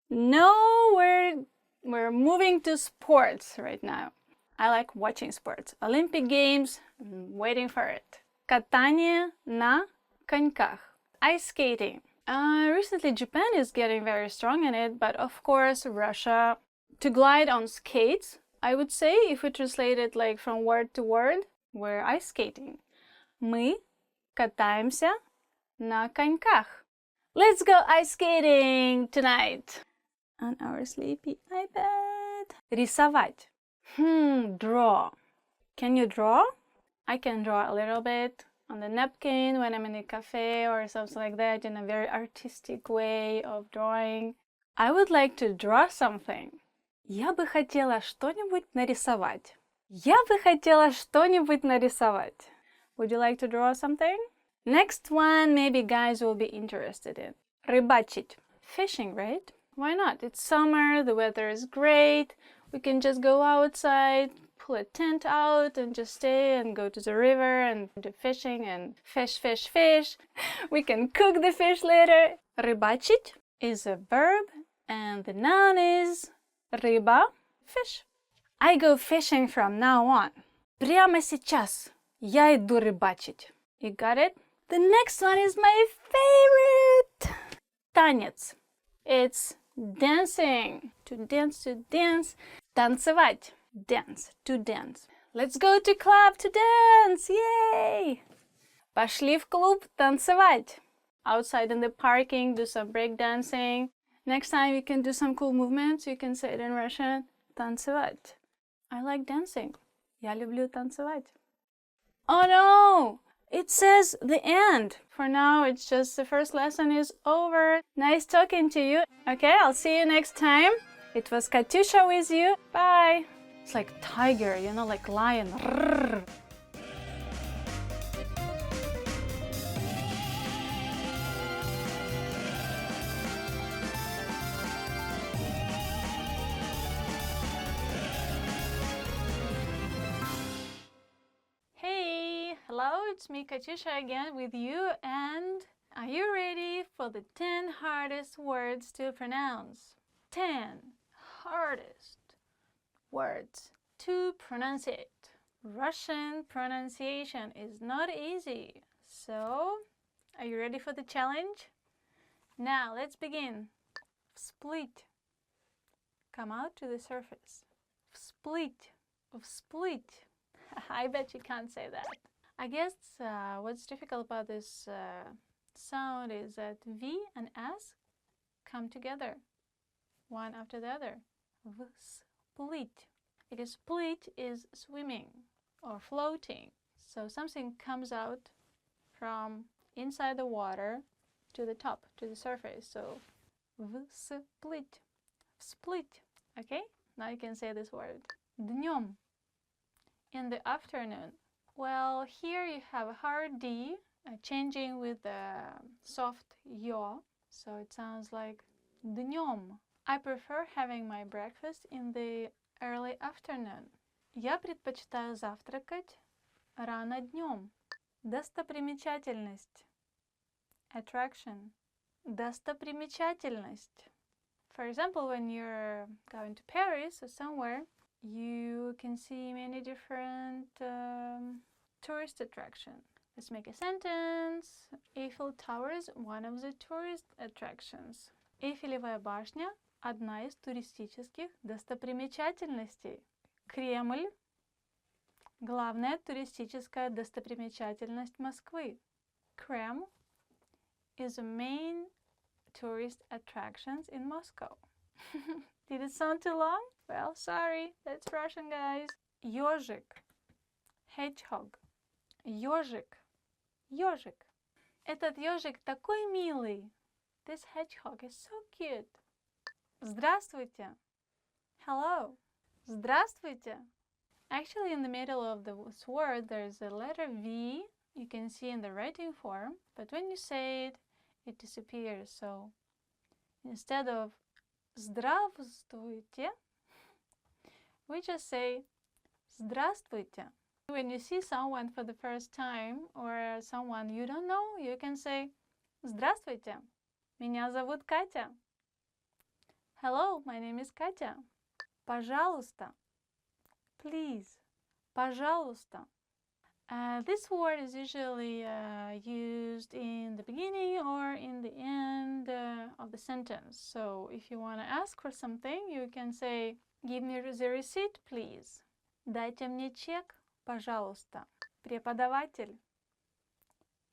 No, we're moving to sports right now. I like watching sports. Olympic Games, I'm waiting for it. Катание на коньках. Ice skating. Recently Japan is getting very strong in it, but of course Russia. To glide on skates, I would say, if we translate it like from word to word, we're ice skating. Мы катаемся на коньках. Let's go ice skating tonight on our sleepy iPad. Рисовать. Draw. Can you draw? I can draw a little bit on the napkin when I'm in a cafe or something like that, in a very artistic way of drawing. I would like to draw something. Я бы хотела что-нибудь нарисовать. Я бы хотела что-нибудь нарисовать. Would you like to draw something? Next one, maybe guys will be interested in. Рыбачить. Fishing, right? Why not? It's summer, the weather is great. We can just go outside, pull a tent out and just stay and go to the river and do fishing and fish. We can cook the fish later. Рыбачить is a verb and the noun is рыба, fish. I go fishing from now on. Прямо сейчас я иду рыбачить. You got it? The next one is my favorite. Танец. It's dancing. To dance. Танцевать. Dance. To dance. Let's go to club to dance. Yay! Пошли в клуб танцевать. Outside in the parking, do some break dancing. Next time you can do some cool movements. You can say it in Russian. Танцевать. I like dancing. Я люблю танцевать. Oh no! It says the end. For now, it's just the first lesson is over. Nice talking to you. Okay, I'll see you next time. It was Katyusha with you. Bye. It's like tiger, you know, like lion. Rrr. Hey, hello, it's me Katyusha again with you, and are you ready for the 10 hardest words to pronounce? 10 hardest words to pronounce it. Russian pronunciation is not easy, so are you ready for the challenge? Now let's begin. Split. Come out to the surface. Split. Split. I bet you can't say that. I guess what's difficult about this sound is that V and S come together, one after the other. Split. Because split is swimming or floating. So something comes out from inside the water to the top, to the surface. So split. Split. Okay? Now you can say this word. Днем. In the afternoon. Well, here you have a hard D changing with the soft yo, so it sounds like днем. I prefer having my breakfast in the early afternoon. Я предпочитаю завтракать рано днем. Достопримечательность. Attraction. Достопримечательность. For example, when you're going to Paris or somewhere, you can see many different tourist attractions. Let's make a sentence. Eiffel Tower is one of the tourist attractions. Эйфелевая башня – одна из туристических достопримечательностей. Кремль – главная туристическая достопримечательность Москвы. Kreml is a main tourist attractions in Moscow. Did it sound too long? Well, sorry, that's Russian, guys. Ёжик. Hedgehog. Ёжик. Ёжик. Этот ёжик такой милый. This hedgehog is so cute. Здравствуйте. Hello. Здравствуйте. Actually, in the middle of this word, there's a letter V. You can see in the writing form, but when you say it, it disappears. So instead of здравствуйте, we just say здравствуйте. When you see someone for the first time or someone you don't know, you can say здравствуйте. Меня зовут Катя. Hello, my name is Katya. Пожалуйста. Please. Пожалуйста. This word is usually used in the beginning or in the end of the sentence. So if you want to ask for something, you can say, give me the receipt, please. Дайте мне чек, пожалуйста. Преподаватель.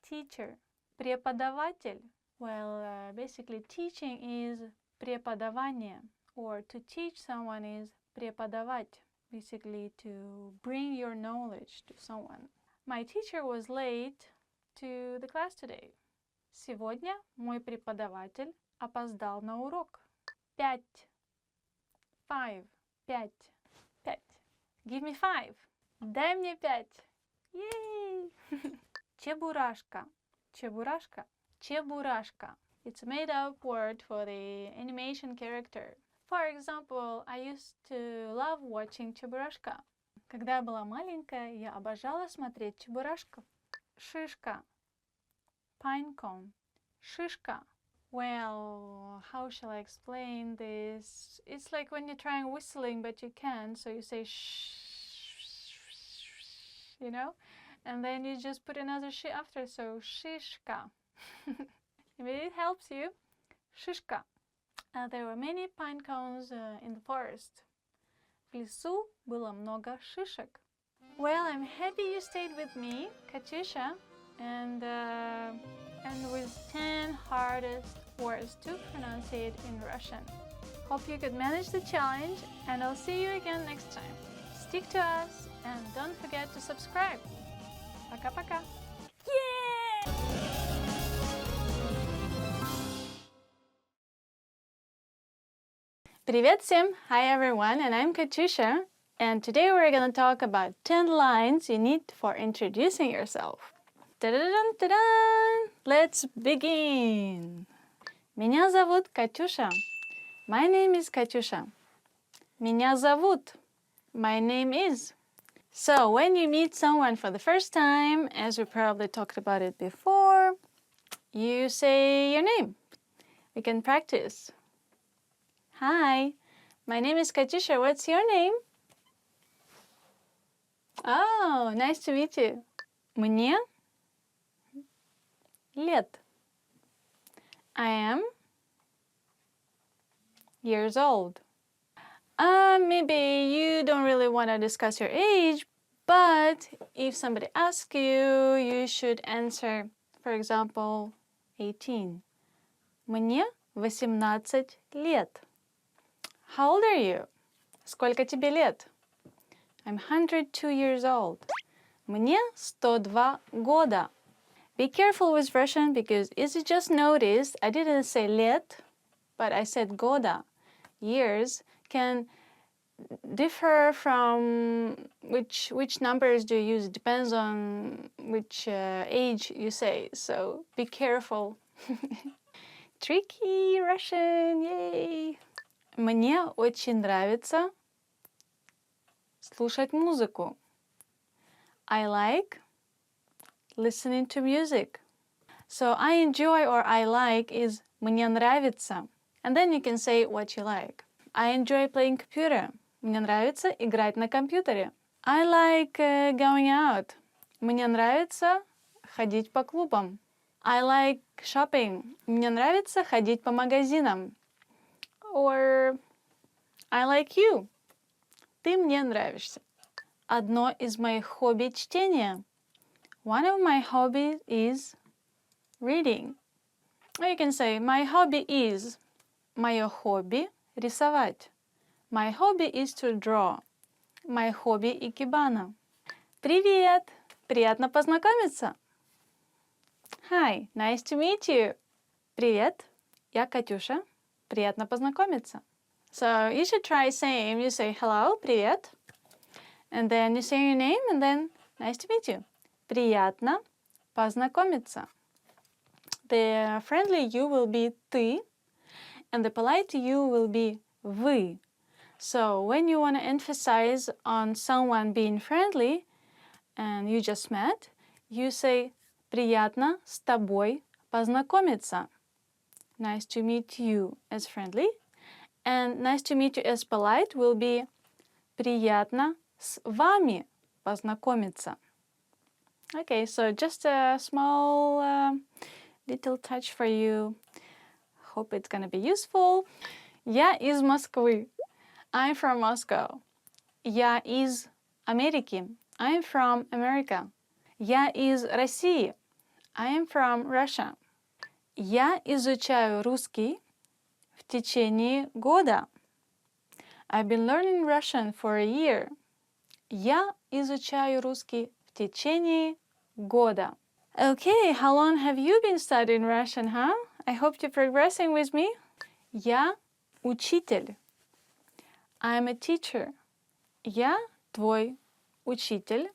Teacher. Преподаватель. Well, basically teaching is преподавание, or to teach someone is преподавать, basically to bring your knowledge to someone. My teacher was late to the class today. Сегодня мой преподаватель опоздал на урок. 5. 5. 5. 5. Give me 5. Дай мне 5. Yay! Чебурашка. Чебурашка. Чебурашка. It's a made-up word for the animation character. For example, I used to love watching Чебурашка. Когда я была маленькая, я обожала смотреть Чебурашку. Шишка. Pine cone. Шишка. Well, how shall I explain this? It's like when you're trying whistling but you can't, so you say shh, you know? And then you just put another sh after, so shishka. Maybe it helps you. Shishka. There were many pine cones in the forest. В лесу было много шишек. Well, I'm happy you stayed with me, Katyusha, and with 10 hardest words to pronounce it in Russian. Hope you could manage the challenge, and I'll see you again next time. Stick to us, and don't forget to subscribe. Пока-пока. Yeah! Привет всем! Hi everyone, and I'm Katyusha, and today we're going to talk about 10 lines you need for introducing yourself. Ta-da-da-dun-ta-dun! Let's begin! Меня зовут Катюша. My name is Katyusha. Меня зовут. My name is. So when you meet someone for the first time, as we probably talked about it before, you say your name. We can practice. Hi, my name is Katyusha. What's your name? Oh, nice to meet you. Мне лет. I am years old. Maybe you don't really want to discuss your age, but if somebody asks you, you should answer, for example, 18. Мне 18 лет. How old are you? Сколько тебе лет? I'm 102 years old. Мне 102 года. Be careful with Russian because, as you just noticed, I didn't say лет, but I said года. Years can differ from which numbers do you use. It depends on which age you say, so be careful. Tricky Russian, yay! Мне очень нравится слушать музыку. I like listening to music. So I enjoy or I like is мне нравится. And then you can say what you like. I enjoy playing computer. Мне нравится играть на компьютере. I like going out. Мне нравится ходить по клубам. I like shopping. Мне нравится ходить по магазинам. Or I like you. Ты мне нравишься. Одно из моих хобби чтение. One of my hobbies is reading. Or you can say my hobby is. Мое хобби рисовать. My hobby is to draw. My hobby икебана. Привет! Приятно познакомиться. Hi, nice to meet you. Привет, я Катюша. Приятно познакомиться. So you should try same. You say hello, привет. And then you say your name and then nice to meet you. Приятно познакомиться. The friendly you will be ты, and the polite you will be вы. So when you want to emphasize on someone being friendly and you just met, you say приятно с тобой познакомиться. Nice to meet you as friendly. And nice to meet you as polite will be приятно с вами познакомиться. Okay, so just a small little touch for you. Hope it's gonna be useful. Я из Москвы. I'm from Moscow. Я из Америки. I'm from America. Я из России. I am from Russia. Я изучаю русский в течение года. I've been learning Russian for a year. Я изучаю русский в течение года. Okay, how long have you been studying Russian, huh? I hope you're progressing with me. Я учитель. I'm a teacher. Я твой учитель.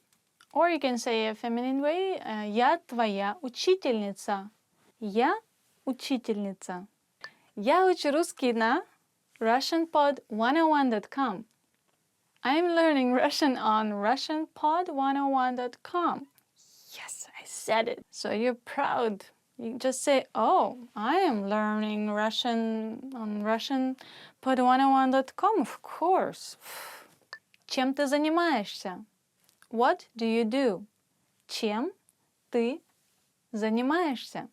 Or you can say a feminine way. Я твоя учительница. Я учительница. Я учу русский на RussianPod101.com. I'm learning Russian on RussianPod101.com. Yes, I said it. So you're proud. You just say, oh, I am learning Russian on RussianPod101.com. Of course. Чем ты занимаешься? What do you do? Чем ты занимаешься?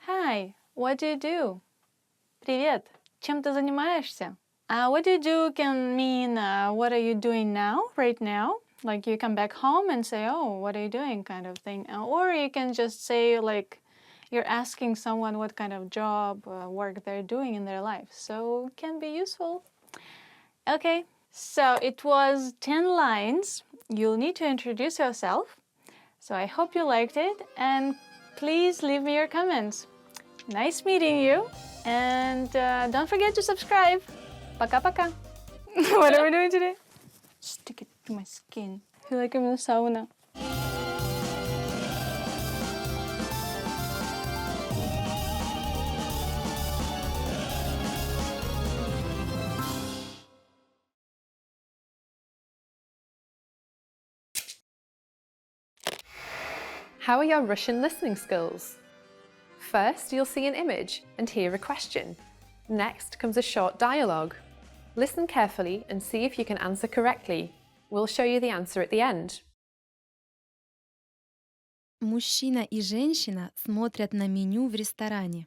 Hi, what do you do? Привет, чем ты занимаешься? What do you do can mean what are you doing now, right now? Like you come back home and say, oh, what are you doing kind of thing. Or you can just say like you're asking someone what kind of job, work they're doing in their life. So it can be useful. Okay, so it was 10 lines. You'll need to introduce yourself. So I hope you liked it and please leave me your comments. Nice meeting you and don't forget to subscribe. Пока-пока. What are we doing today? Stick it to my skin. I feel like I'm in a sauna. How are your Russian listening skills? First, you'll see an image and hear a question. Next comes a short dialogue. Listen carefully and see if you can answer correctly. We'll show you the answer at the end. Мужчина и женщина смотрят на меню в ресторане.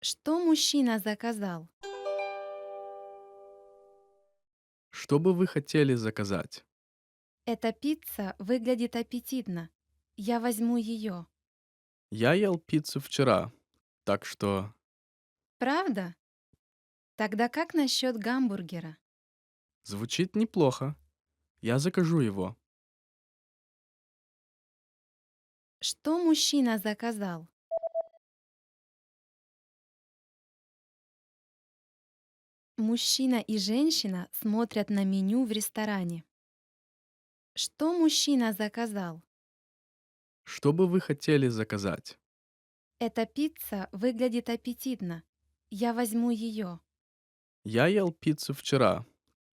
Что мужчина заказал? Что бы вы хотели заказать? Эта пицца выглядит аппетитно. Я возьму ее. Я ел пиццу вчера, так что... Правда? Тогда как насчет гамбургера? Звучит неплохо. Я закажу его. Что мужчина заказал? Мужчина и женщина смотрят на меню в ресторане. Что мужчина заказал? Что бы вы хотели заказать? Эта пицца выглядит аппетитно. Я возьму ее. Я ел пиццу вчера,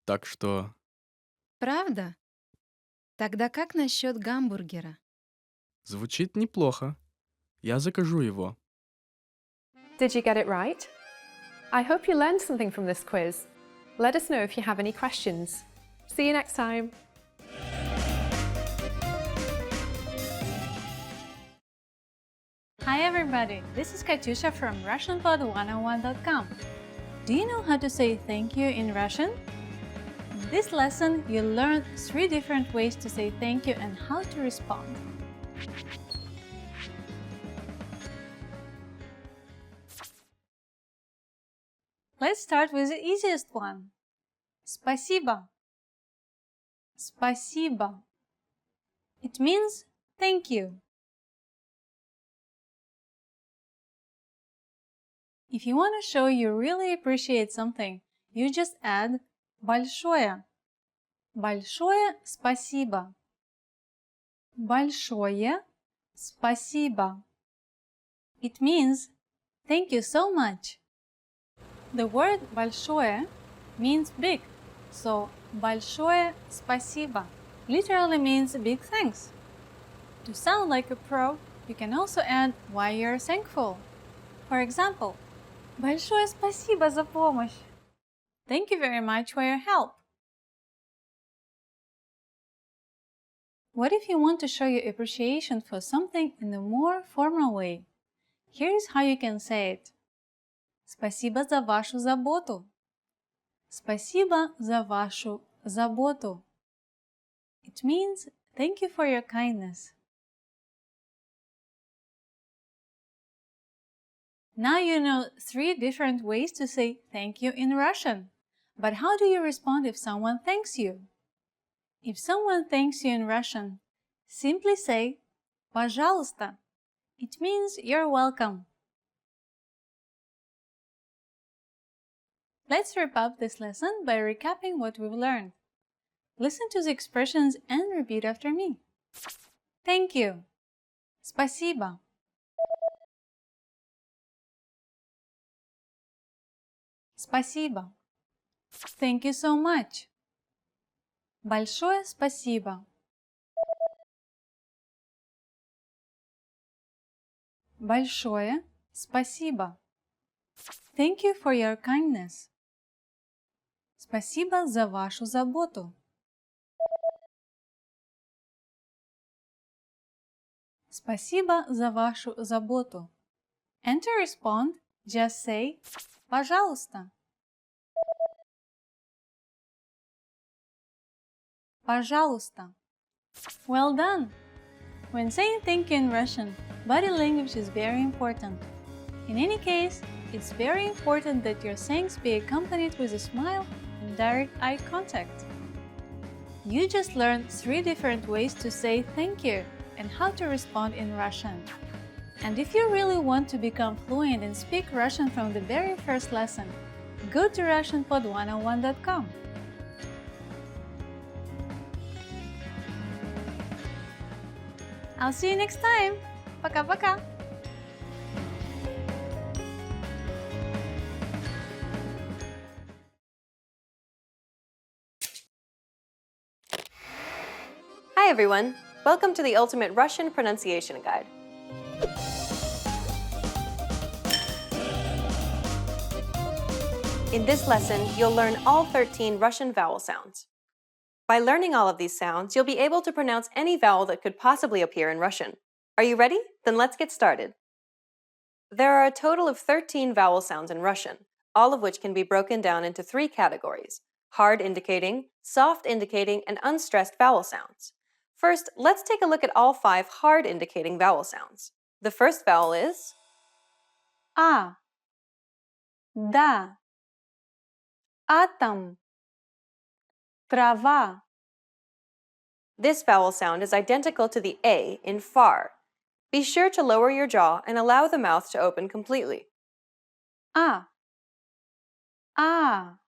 так что... Правда? Тогда как насчет гамбургера? Звучит неплохо. Я закажу его. Did you get it right? I hope you learned something from this quiz. Let us know if you have any questions. See you next time. Hi everybody, this is Katyusha from RussianPod101.com. Do you know how to say thank you in Russian? In this lesson, you'll learn 3 different ways to say thank you and how to respond. Let's start with the easiest one. Спасибо. Спасибо. It means thank you. If you want to show you really appreciate something, you just add большое. Большое спасибо. Большое спасибо. It means thank you so much. The word большое means big, so большое спасибо literally means big thanks. To sound like a pro, you can also add why you're thankful. For example, большое спасибо за помощь. Thank you very much for your help. What if you want to show your appreciation for something in a more formal way? Here's how you can say it. Спасибо за вашу заботу. Спасибо за вашу заботу. It means thank you for your kindness. Now you know 3 different ways to say thank you in Russian. But how do you respond if someone thanks you? If someone thanks you in Russian, simply say "пожалуйста." It means you're welcome. Let's wrap up this lesson by recapping what we've learned. Listen to the expressions and repeat after me. Thank you. Спасибо. Спасибо. Thank you so much. Большое спасибо. Большое спасибо. Thank you for your kindness. Спасибо за вашу заботу. Спасибо за вашу заботу. And to respond, just say пожалуйста. Пожалуйста. Well done! When saying thank you in Russian, body language is very important. In any case, it's very important that your sayings be accompanied with a smile and direct eye contact. You just learned 3 different ways to say thank you and how to respond in Russian. And if you really want to become fluent and speak Russian from the very first lesson, go to RussianPod101.com. I'll see you next time. Пока-пока. Hi everyone! Welcome to the Ultimate Russian Pronunciation Guide. In this lesson, you'll learn all 13 Russian vowel sounds. By learning all of these sounds, you'll be able to pronounce any vowel that could possibly appear in Russian. Are you ready? Then let's get started. There are a total of 13 vowel sounds in Russian, all of which can be broken down into 3 categories: hard indicating, soft indicating, and unstressed vowel sounds. First, let's take a look at all 5 hard indicating vowel sounds. The first vowel is А. Да. Атом. Трава. This vowel sound is identical to the A in far. Be sure to lower your jaw and allow the mouth to open completely. А. А.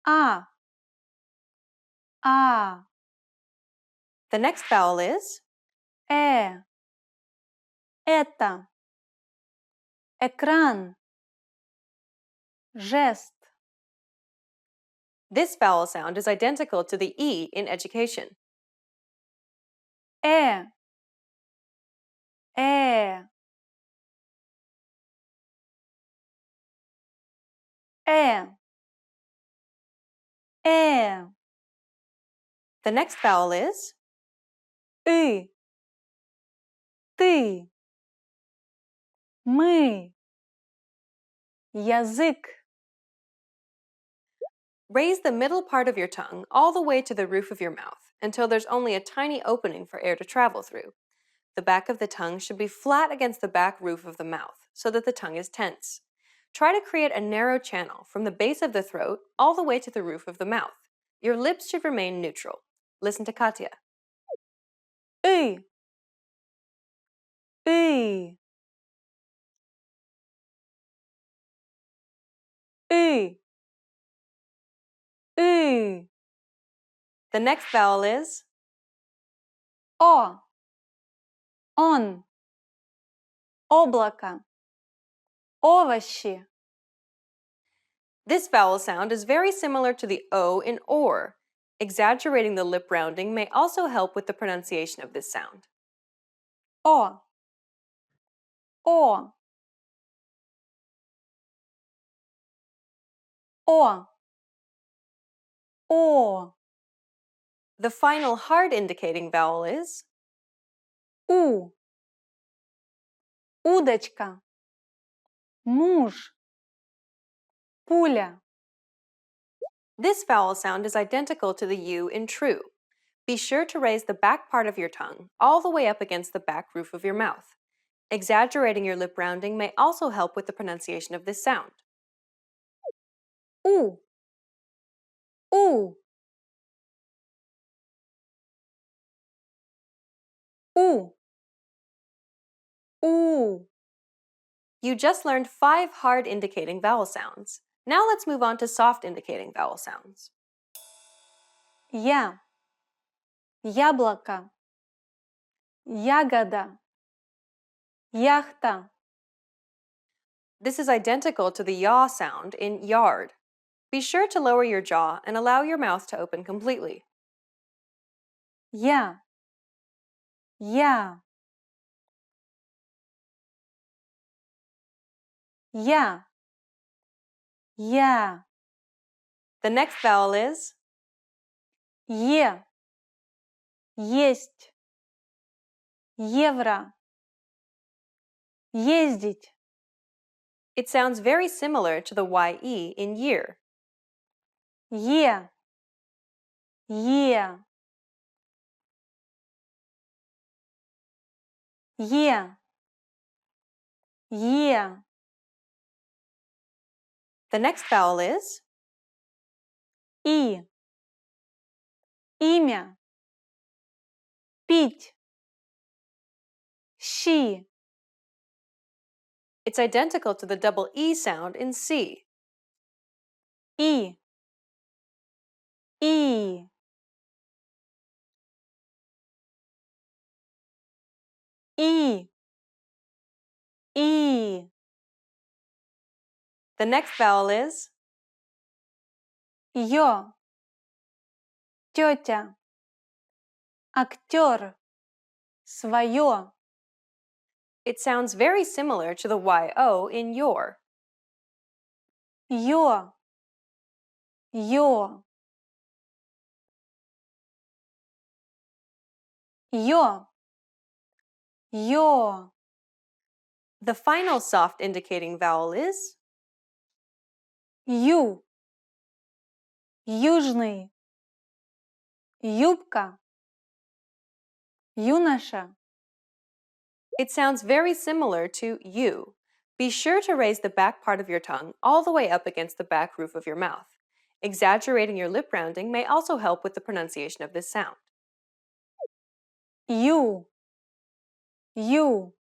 А. А. The next vowel is Это. Экран. Жест. This vowel sound is identical to the E in education. Э. Э. Э. Э. The next vowel is Ты. Ты. Мы. Язык. raise the middle part of your tongue all the way to the roof of your mouth until there's only a tiny opening for air to travel through. The back of the tongue should be flat against the back roof of the mouth so that the tongue is tense. Try to create a narrow channel from the base of the throat all the way to the roof of the mouth. Your lips should remain neutral. Listen to Katya. И. И. И. И. The next vowel is О. Он. Облако. Овощи. This vowel sound is very similar to the O in or. Exaggerating the lip rounding may also help with the pronunciation of this sound. О. О. О. О. The final hard indicating vowel is У. Удочка. Муж. Пуля. This vowel sound is identical to the U in true. Be sure to raise the back part of your tongue all the way up against the back roof of your mouth. Exaggerating your lip rounding may also help with the pronunciation of this sound. U. U. U. U. You just learned 5 hard indicating vowel sounds. Now let's move on to soft indicating vowel sounds. Я. Яблоко. Ягода. Яхта. This is identical to the yaw sound in yard. Be sure to lower your jaw and allow your mouth to open completely. Я. Я. Я. Я. The next vowel is Е. Есть. Евро. Ездить. It sounds very similar to the ye in year. Е. Е. Е. Е. The next vowel is И. Имя. Пить. Щи. It's identical to the double E sound in C. И. И. И. И. The next vowel is Ё. Тётя. Актер. Своё. It sounds very similar to the yo in your. Ё. Ё. Ё. Ё. The final soft indicating vowel is Ю. Южный. Юбка. Юноша. It sounds very similar to you. Be sure to raise the back part of your tongue all the way up against the back roof of your mouth. Exaggerating your lip rounding may also help with the pronunciation of this sound. Ю. Ю.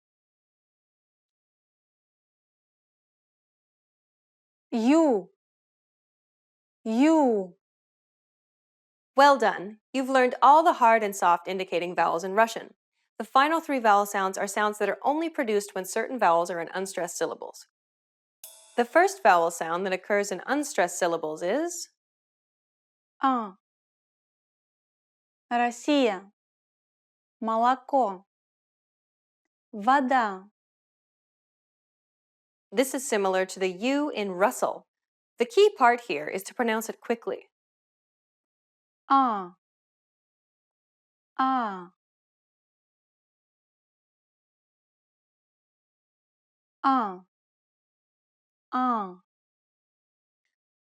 Ю. Ю. Well done! You've learned all the hard and soft indicating vowels in Russian. The final 3 vowel sounds are sounds that are only produced when certain vowels are in unstressed syllables. The first vowel sound that occurs in unstressed syllables is А. Россия. Молоко. Вода. This is similar to the U in Russell. The key part here is to pronounce it quickly. А. А. А. А.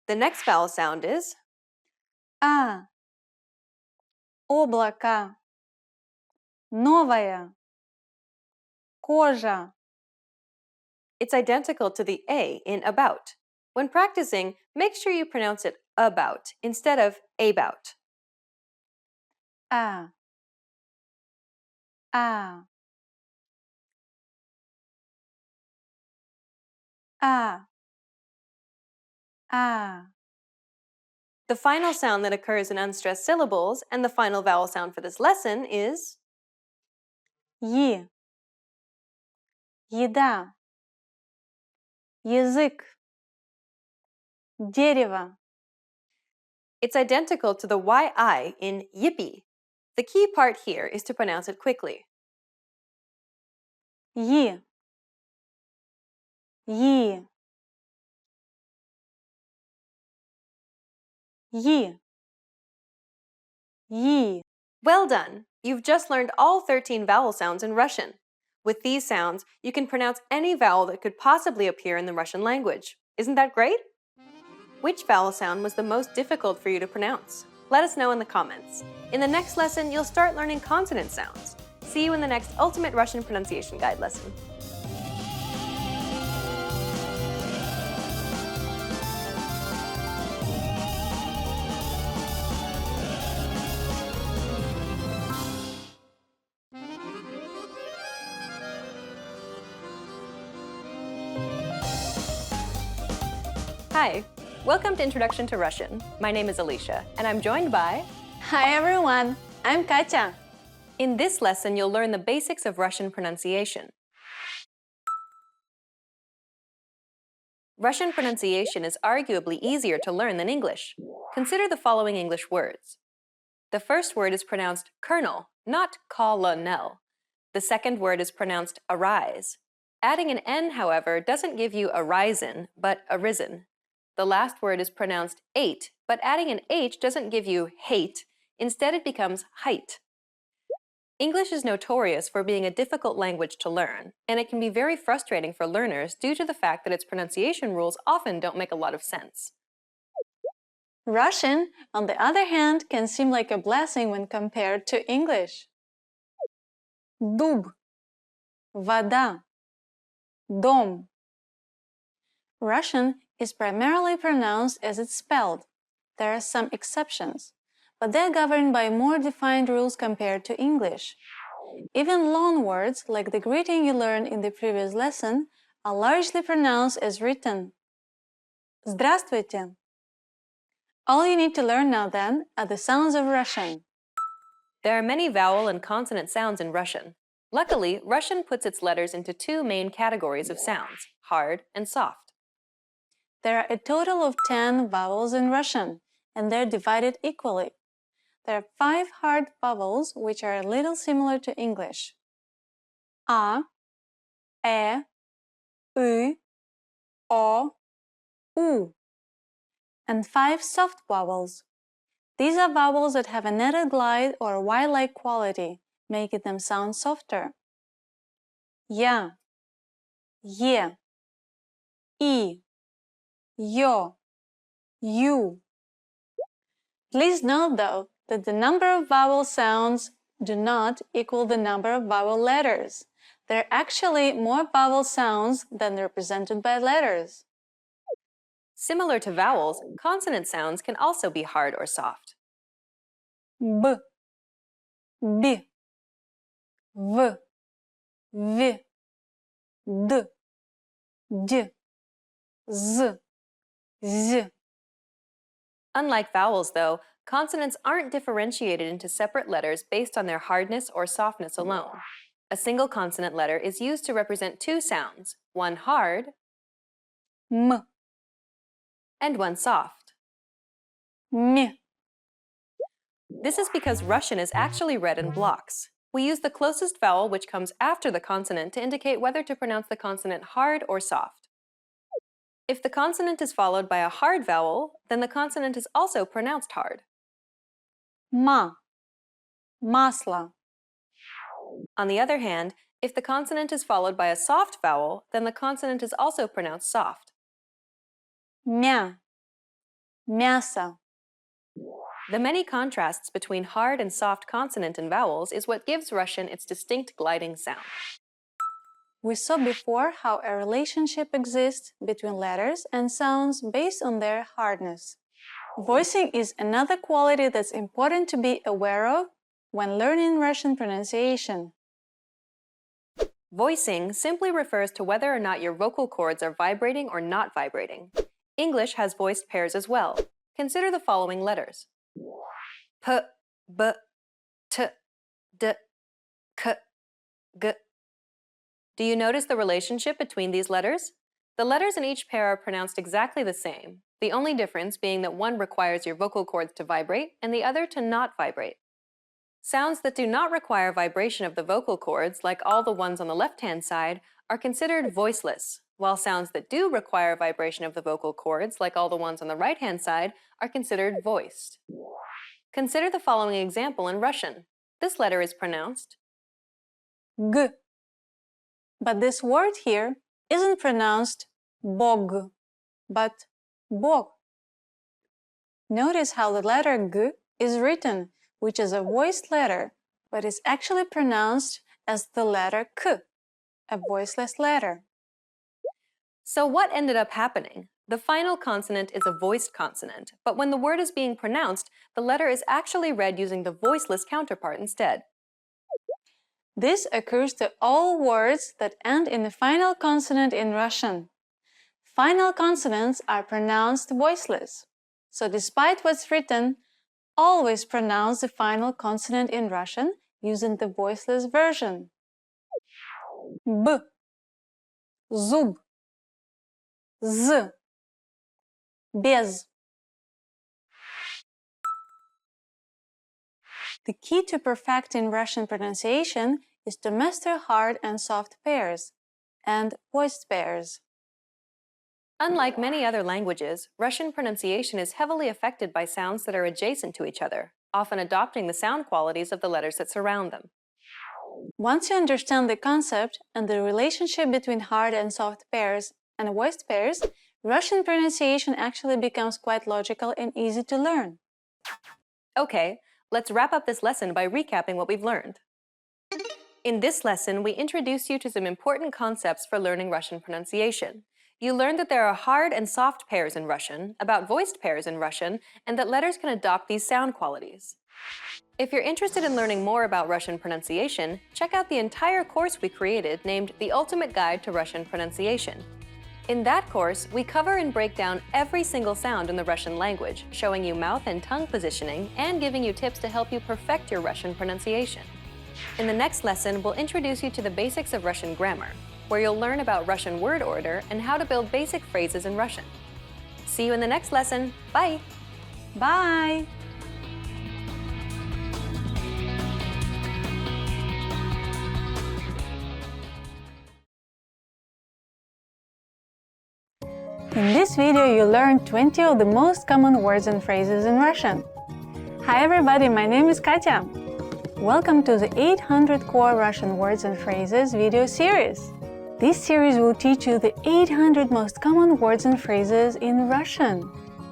The next vowel sound is А. Облако. Новая. Кожа. it's identical to the A in about. When practicing, make sure you pronounce it about instead of about. А. А. А. А. The final sound that occurs in unstressed syllables and the final vowel sound for this lesson is Е. Еда. Язык. Дерево. it's identical to the YI in yippee. The key part here is to pronounce it quickly. Е. Е. Е. Е. Well done! You've just learned all 13 vowel sounds in Russian. With these sounds, you can pronounce any vowel that could possibly appear in the Russian language. Isn't that great? Which vowel sound was the most difficult for you to pronounce? Let us know in the comments. In the next lesson, you'll start learning consonant sounds. See you in the next Ultimate Russian Pronunciation Guide lesson. Hi, welcome to Introduction to Russian. My name is Alicia, and I'm joined by... Hi everyone, I'm Katya. In this lesson, you'll learn the basics of Russian pronunciation. Russian pronunciation is arguably easier to learn than English. Consider the following English words. The first word is pronounced colonel, not colonel. The second word is pronounced arise. Adding an N, however, doesn't give you arisen, but arisen. The last word is pronounced eight, but adding an H doesn't give you hate. Instead, it becomes height. English is notorious for being a difficult language to learn, and it can be very frustrating for learners due to the fact that its pronunciation rules often don't make a lot of sense. Russian, on the other hand, can seem like a blessing when compared to English. Дуб, вода, дом. Russian is primarily pronounced as it's spelled. There are some exceptions, but they're governed by more defined rules compared to English. Even loan words, like the greeting you learned in the previous lesson, are largely pronounced as written. Здравствуйте. All you need to learn now then are the sounds of Russian. There are many vowel and consonant sounds in Russian. Luckily, Russian puts its letters into two main categories of sounds, hard and soft. There are a total of 10 vowels in Russian, and they're divided equally. There are 5 hard vowels, which are a little similar to English. A, E, U, O, U. And 5 soft vowels. These are vowels that have a netted glide or Y-like quality, making them sound softer. Ya, Ye, I, Yo, You. Please note, though, that the number of vowel sounds do not equal the number of vowel letters. There are actually more vowel sounds than represented by letters. Similar to vowels, consonant sounds can also be hard or soft. B, B, V, V, D, D, Z, Z. Unlike vowels, though, consonants aren't differentiated into separate letters based on their hardness or softness alone. A single consonant letter is used to represent two sounds, one hard M, and one soft. M. This is because Russian is actually read in blocks. We use the closest vowel which comes after the consonant to indicate whether to pronounce the consonant hard or soft. If the consonant is followed by a hard vowel, then the consonant is also pronounced hard. Ma, масло. On the other hand, if the consonant is followed by a soft vowel, then the consonant is also pronounced soft. Мя, мясо. The many contrasts between hard and soft consonant and vowels is what gives Russian its distinct gliding sound. We saw before how a relationship exists between letters and sounds based on their hardness. Voicing is another quality that's important to be aware of when learning Russian pronunciation. Voicing simply refers to whether or not your vocal cords are vibrating or not vibrating. English has voiced pairs as well. Consider the following letters. P, B, T, D, K, G. Do you notice the relationship between these letters? The letters in each pair are pronounced exactly the same, the only difference being that one requires your vocal cords to vibrate and the other to not vibrate. Sounds that do not require vibration of the vocal cords, like all the ones on the left-hand side, are considered voiceless, while sounds that do require vibration of the vocal cords, like all the ones on the right-hand side, are considered voiced. Consider the following example in Russian. This letter is pronounced G. But this word here isn't pronounced Bog, but Bog. Notice how the letter G is written, which is a voiced letter, but is actually pronounced as the letter K, a voiceless letter. So what ended up happening? The final consonant is a voiced consonant, but when the word is being pronounced, the letter is actually read using the voiceless counterpart instead. This occurs to all words that end in the final consonant in Russian. Final consonants are pronounced voiceless. So despite what's written, always pronounce the final consonant in Russian using the voiceless version. B, zub, z, без. The key to perfecting Russian pronunciation is to master hard and soft pairs and voiced pairs. Unlike many other languages, Russian pronunciation is heavily affected by sounds that are adjacent to each other, often adopting the sound qualities of the letters that surround them. Once you understand the concept and the relationship between hard and soft pairs and voiced pairs, Russian pronunciation actually becomes quite logical and easy to learn. Okay, let's wrap up this lesson by recapping what we've learned. In this lesson, we introduced you to some important concepts for learning Russian pronunciation. You learned that there are hard and soft pairs in Russian, about voiced pairs in Russian, and that letters can adopt these sound qualities. If you're interested in learning more about Russian pronunciation, check out the entire course we created named The Ultimate Guide to Russian Pronunciation. In that course, we cover and break down every single sound in the Russian language, showing you mouth and tongue positioning and giving you tips to help you perfect your Russian pronunciation. In the next lesson, we'll introduce you to the basics of Russian grammar, where you'll learn about Russian word order and how to build basic phrases in Russian. See you in the next lesson. Bye! Bye! In this video, you learned 20 of the most common words and phrases in Russian. Hi everybody, my name is Katya. Welcome to the 800 Core Russian Words and Phrases video series. This series will teach you the 800 most common words and phrases in Russian.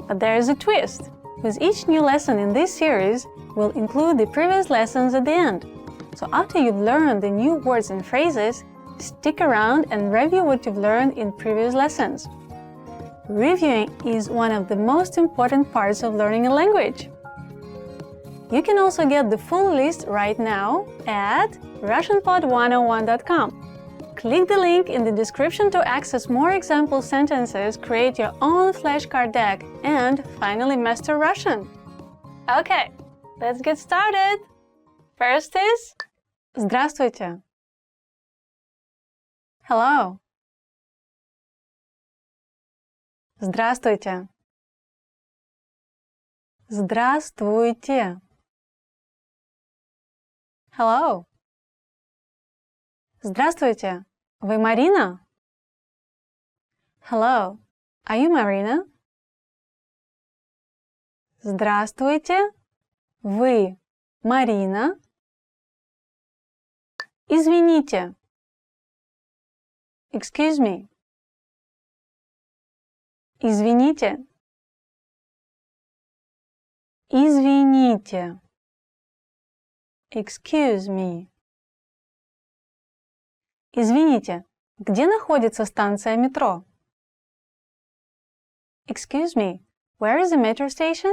But there is a twist. With each new lesson in this series, we'll include the previous lessons at the end. So after you've learned the new words and phrases, stick around and review what you've learned in previous lessons. Reviewing is one of the most important parts of learning a language. You can also get the full list right now at RussianPod101.com. Click the link in the description to access more example sentences, create your own flashcard deck, and finally master Russian. Okay, let's get started. First is Здравствуйте. Hello. Здравствуйте. Здравствуйте. Hello. Здравствуйте. Вы Марина? Hello. Are you Marina? Здравствуйте. Вы Марина? Извините. Excuse me. Извините. Извините. Excuse me. Извините, где находится станция метро? Excuse me, where is the metro station?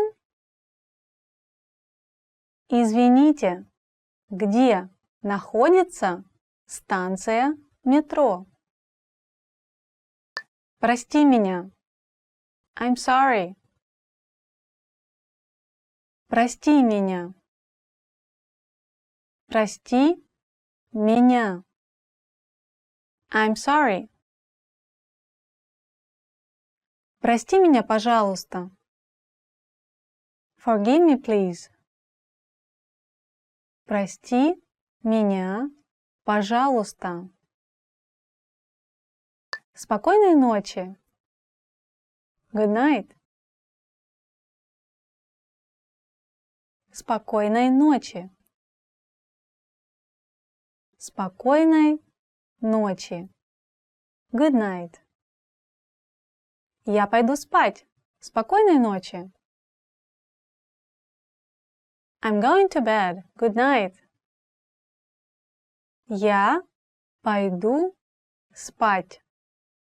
Извините, где находится станция метро? Прости меня. I'm sorry. Прости меня. Прости меня. I'm sorry. Прости меня, пожалуйста. Forgive me, please. Прости меня, пожалуйста. Спокойной ночи. Good night. Спокойной ночи. Спокойной ночи. Good night. Я пойду спать. Спокойной ночи. I'm going to bed. Good night. Я пойду спать.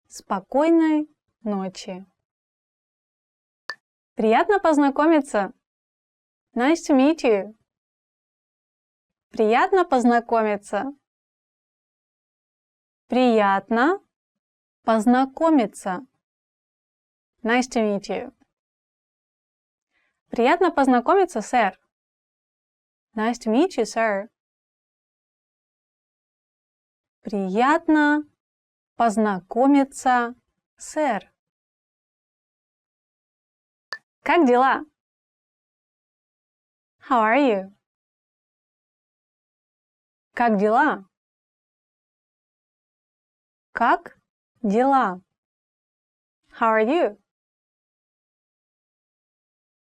Спокойной ночи. Приятно познакомиться. Nice to meet you. Приятно познакомиться. Приятно познакомиться. Nice to meet you. Приятно познакомиться, сэр. Nice to meet you, sir. Приятно познакомиться, сэр. Как дела? How are you? Как дела? Как дела? How are you?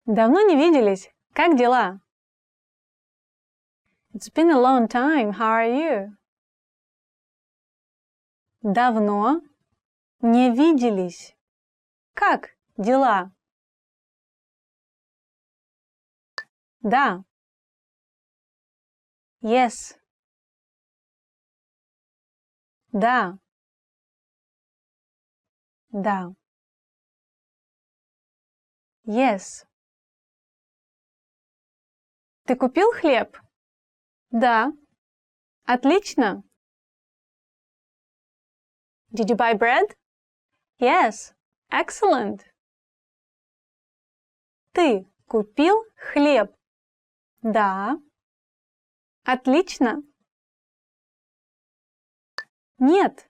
Давно не виделись. Как дела? It's been a long time. How are you? Давно не виделись. Как дела? Да. Yes. Да. Да. Yes. Ты купил хлеб? Да. Отлично. Did you buy bread? Yes. Excellent. Ты купил хлеб? Да. Отлично. Нет.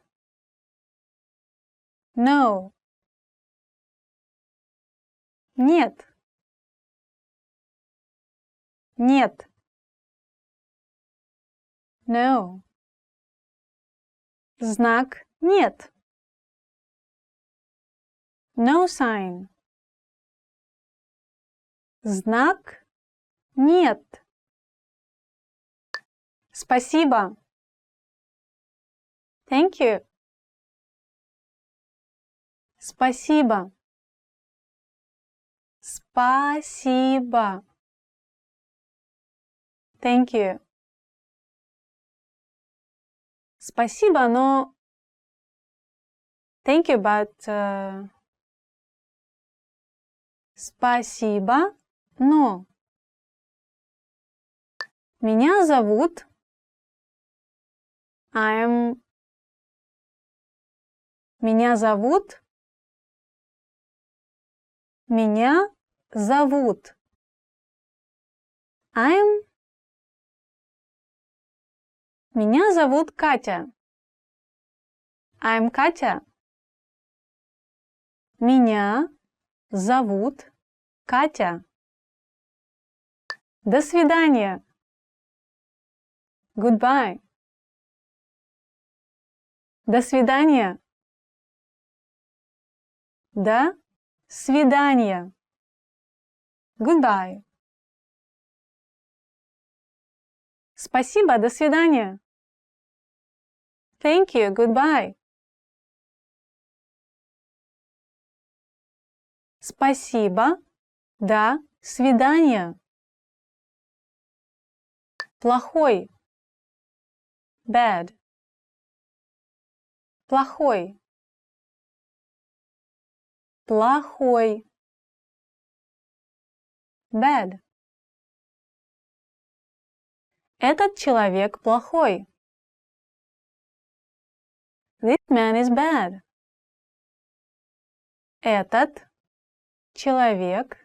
No. Нет. Нет. No. Знак нет. No sign. Знак нет. Спасибо. Thank you. Спасибо. Спасибо. Thank you. Спасибо, но... Thank you, but... Спасибо, но... Меня зовут... Меня зовут... Меня зовут... Меня зовут Катя. I'm Катя. Меня зовут Катя. До свидания. Goodbye. До свидания. До свидания. Goodbye. Спасибо, до свидания. Thank you, goodbye. Спасибо, до свидания. Плохой. Bad. Плохой. Плохой. Bad. Этот человек плохой. This man is bad. Этот человек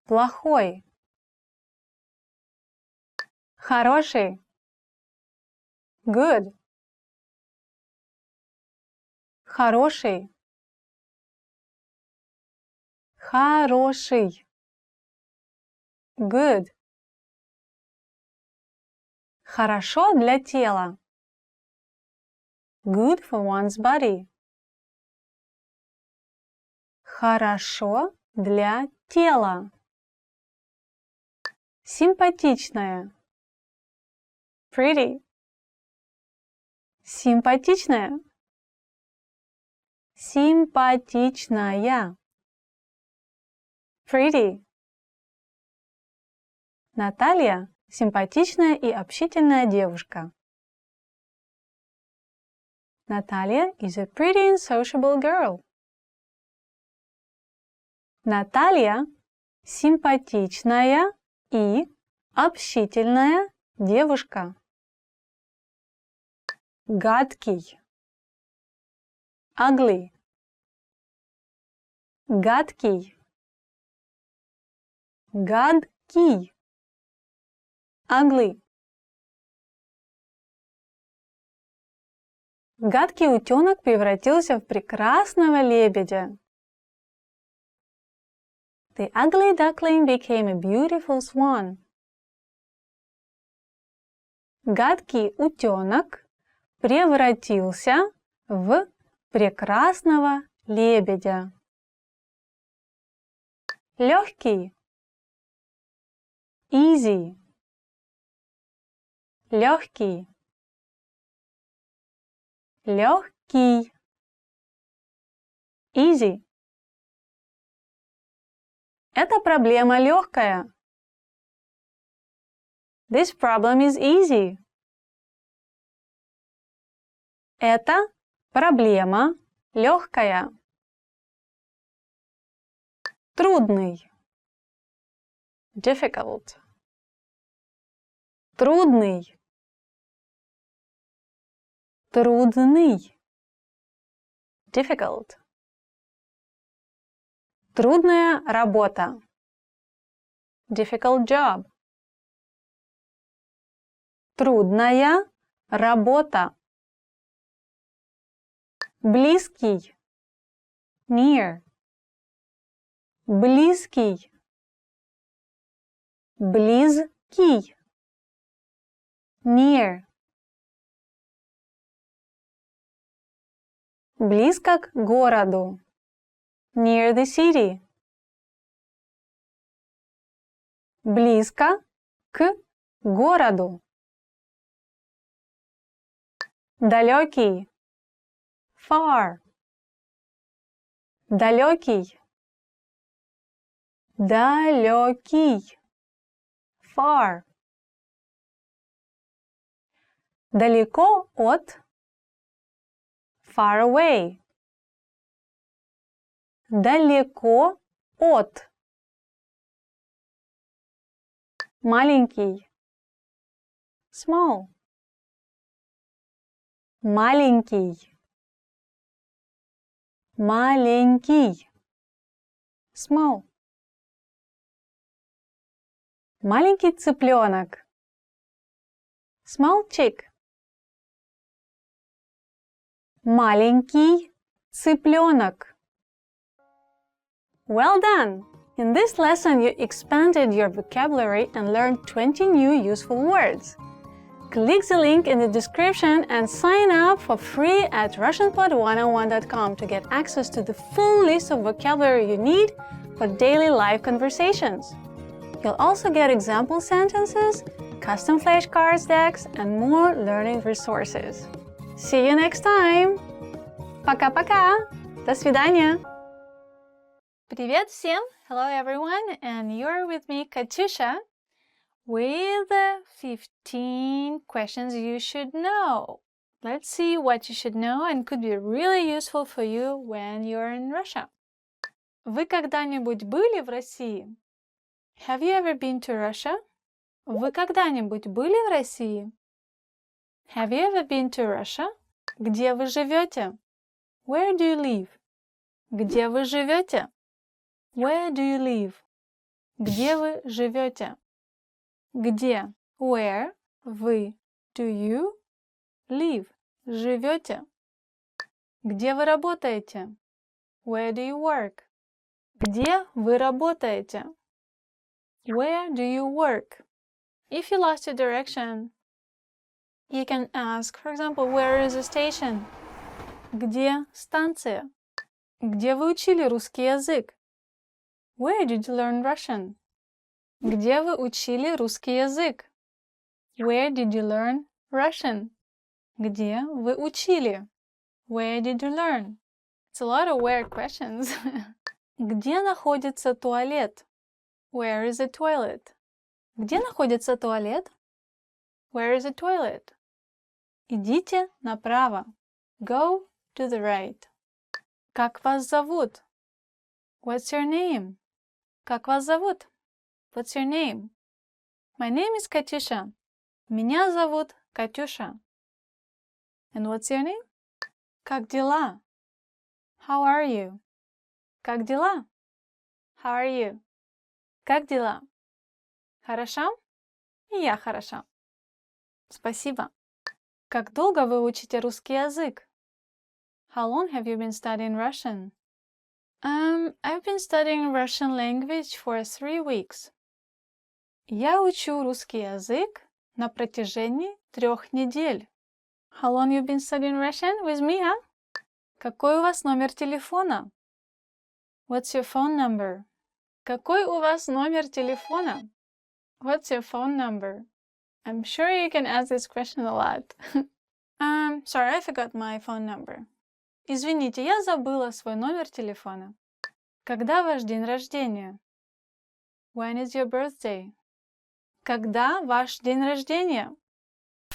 плохой. Хороший. Good. Хороший. Хороший. Good. Хорошо для тела. Good for one's body. Хорошо для тела. Симпатичная. Pretty. Симпатичная. Симпатичная. Pretty. Наталья – симпатичная и общительная девушка. Наталья is a pretty and sociable girl. Наталья – симпатичная и общительная девушка. Гадкий. Ugly. Гадкий. Гадкий. Ugly. Гадкий утенок превратился в прекрасного лебедя. The ugly duckling became a beautiful swan. Гадкий утенок превратился в прекрасного лебедя. Легкий. Easy. Легкий. Легкий. Easy. Эта проблема легкая. This problem is easy. Это проблема легкая. Трудный. Difficult. Трудный. Трудный. Difficult. Трудная работа. Difficult job. Трудная работа. Близкий. Near. Близкий. Близкий. Near. Близко к городу. Near the city. Близко к городу. Далекий. Far. Далекий. Далекий. Far. Далеко от. Far away. Далеко от. Маленький. Small. Маленький. Маленький. Small. Маленький цыпленок. Small chick. Маленький цыпленок. Well done! In this lesson, you expanded your vocabulary and learned 20 new useful words. Click the link in the description and sign up for free at RussianPod101.com to get access to the full list of vocabulary you need for daily live conversations. You'll also get example sentences, custom flashcards decks, and more learning resources. See you next time! Пока-пока! До свидания! Привет всем! Hello everyone! And you're with me, Katyusha, with 15 questions you should know. Let's see what you should know and could be really useful for you when you're in Russia. Вы когда-нибудь были в России? Have you ever been to Russia? Вы когда-нибудь были в России? Have you ever been to Russia? Где вы живете? Where do you live? Где вы живете? Where do you live? Где вы живете? Где? Where? Вы. Do you? Live. Живете. Где вы работаете? Where do you work? Где вы работаете? Where do you work? If you lost your direction, you can ask, for example, where is the station? Где станция? Где вы учили русский язык? Where did you learn Russian? Где вы учили русский язык? Where did you learn Russian? Где вы учили? Where did you learn? It's a lot of where questions. Где находится туалет? Where is the toilet? Где находится туалет? Where is the toilet? Идите направо. Go to the right. Как вас зовут? What's your name? Как вас зовут? What's your name? My name is Katyusha. Меня зовут Катюша. And what's your name? Как дела? How are you? Как дела? How are you? Как дела? Хорошо? И я хороша. Спасибо. Как долго вы учите русский язык? How long have you been studying Russian? I've been studying Russian language for 3 weeks. Я учу русский язык на протяжении 3 недель. How long you been studying Russian with me, huh? Какой у вас номер телефона? What's your phone number? Какой у вас номер телефона? What's your phone number? I'm sure you can ask this question a lot. Sorry, I forgot my phone number. Извините, я забыла свой номер телефона. Когда ваш день рождения? When is your birthday? Когда ваш день рождения?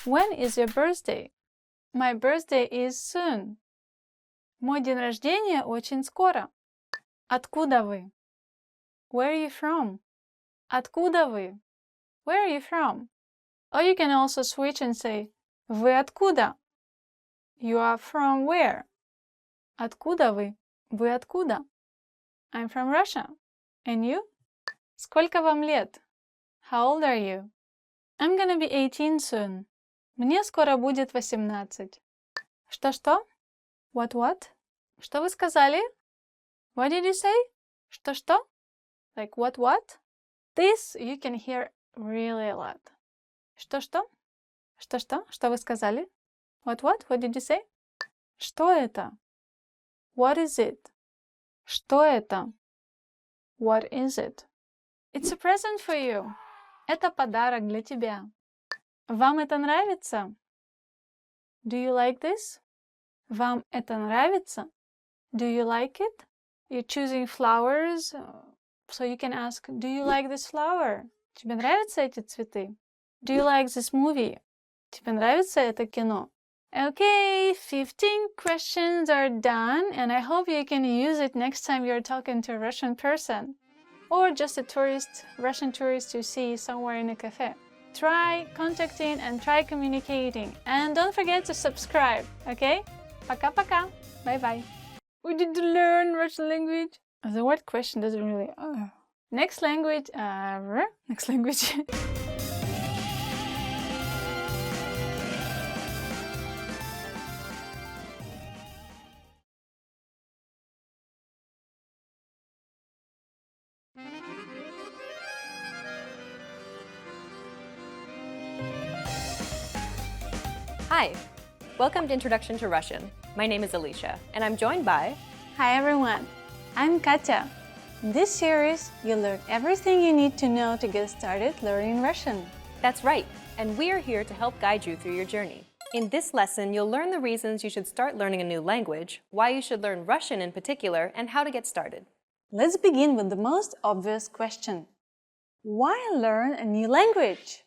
When is your birthday? My birthday is soon. Мой день рождения очень скоро. Откуда вы? Where are you from? Откуда вы? Where are you from? Or you can also switch and say, вы откуда? You are from where? Откуда вы? Вы откуда? I'm from Russia. And you? Сколько вам лет? How old are you? I'm gonna be 18 soon. Мне скоро будет 18. Что-что? What? Что вы сказали? What did you say? Что-что? Like what? This you can hear really a lot. Что-что? Что-что? Что вы сказали? What? What did you say? Что это? What is it? Что это? What is it? It's a present for you. Это подарок для тебя. Вам это нравится? Do you like this? Вам это нравится? Do you like it? You're choosing flowers, so you can ask, do you like this flower? Тебе нравятся эти цветы? Do you like this movie? Тебе нравится это кино? Okay, 15 questions are done, and I hope you can use it next time you're talking to a Russian person or just a Russian tourist you see somewhere in a cafe. Try contacting and try communicating, and don't forget to subscribe, okay? Пока-пока, bye-bye. We did learn Russian language. The word question doesn't really... Next language. Hi, welcome to Introduction to Russian. My name is Alicia, and I'm joined by... Hi everyone, I'm Katya. In this series, you'll learn everything you need to know to get started learning Russian. That's right, and we're here to help guide you through your journey. In this lesson, you'll learn the reasons you should start learning a new language, why you should learn Russian in particular, and how to get started. Let's begin with the most obvious question. Why learn a new language?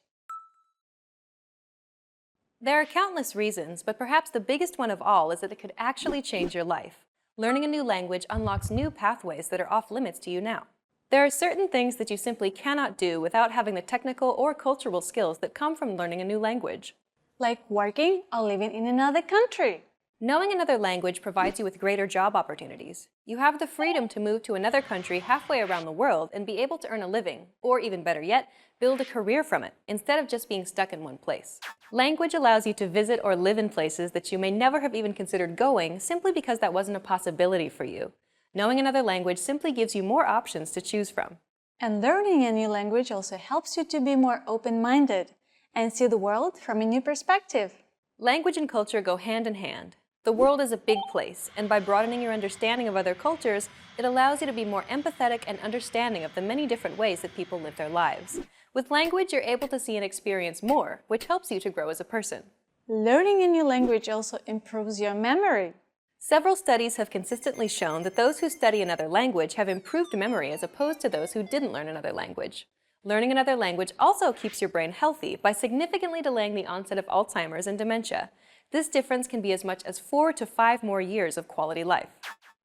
There are countless reasons, but perhaps the biggest one of all is that it could actually change your life. Learning a new language unlocks new pathways that are off limits to you now. There are certain things that you simply cannot do without having the technical or cultural skills that come from learning a new language. Like working or living in another country. Knowing another language provides you with greater job opportunities. You have the freedom to move to another country halfway around the world and be able to earn a living, or even better yet, build a career from it, instead of just being stuck in one place. Language allows you to visit or live in places that you may never have even considered going simply because that wasn't a possibility for you. Knowing another language simply gives you more options to choose from. And learning a new language also helps you to be more open-minded and see the world from a new perspective. Language and culture go hand in hand. The world is a big place, and by broadening your understanding of other cultures, it allows you to be more empathetic and understanding of the many different ways that people live their lives. With language, you're able to see and experience more, which helps you to grow as a person. Learning a new language also improves your memory. Several studies have consistently shown that those who study another language have improved memory as opposed to those who didn't learn another language. Learning another language also keeps your brain healthy by significantly delaying the onset of Alzheimer's and dementia. This difference can be as much as 4 to 5 more years of quality life.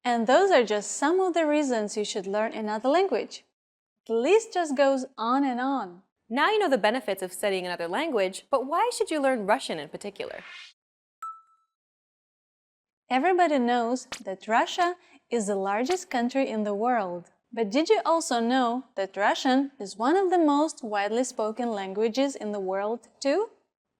And those are just some of the reasons you should learn another language. The list just goes on and on. Now you know the benefits of studying another language, but why should you learn Russian in particular? Everybody knows that Russia is the largest country in the world. But did you also know that Russian is one of the most widely spoken languages in the world too?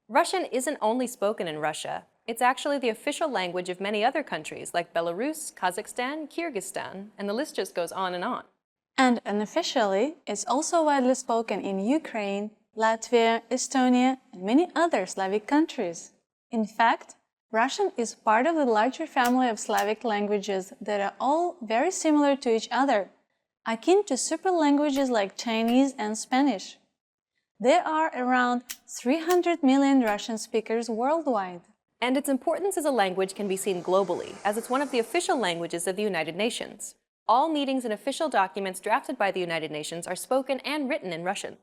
Russian isn't only spoken in Russia. It's actually the official language of many other countries like Belarus, Kazakhstan, Kyrgyzstan, and the list just goes on and on. And unofficially, it's also widely spoken in Ukraine, Latvia, Estonia, and many other Slavic countries. In fact, Russian is part of the larger family of Slavic languages that are all very similar to each other, akin to super languages like Chinese and Spanish. There are around 300 million Russian speakers worldwide. And its importance as a language can be seen globally, as it's one of the official languages of the United Nations. All meetings and official documents drafted by the United Nations are spoken and written in Russian.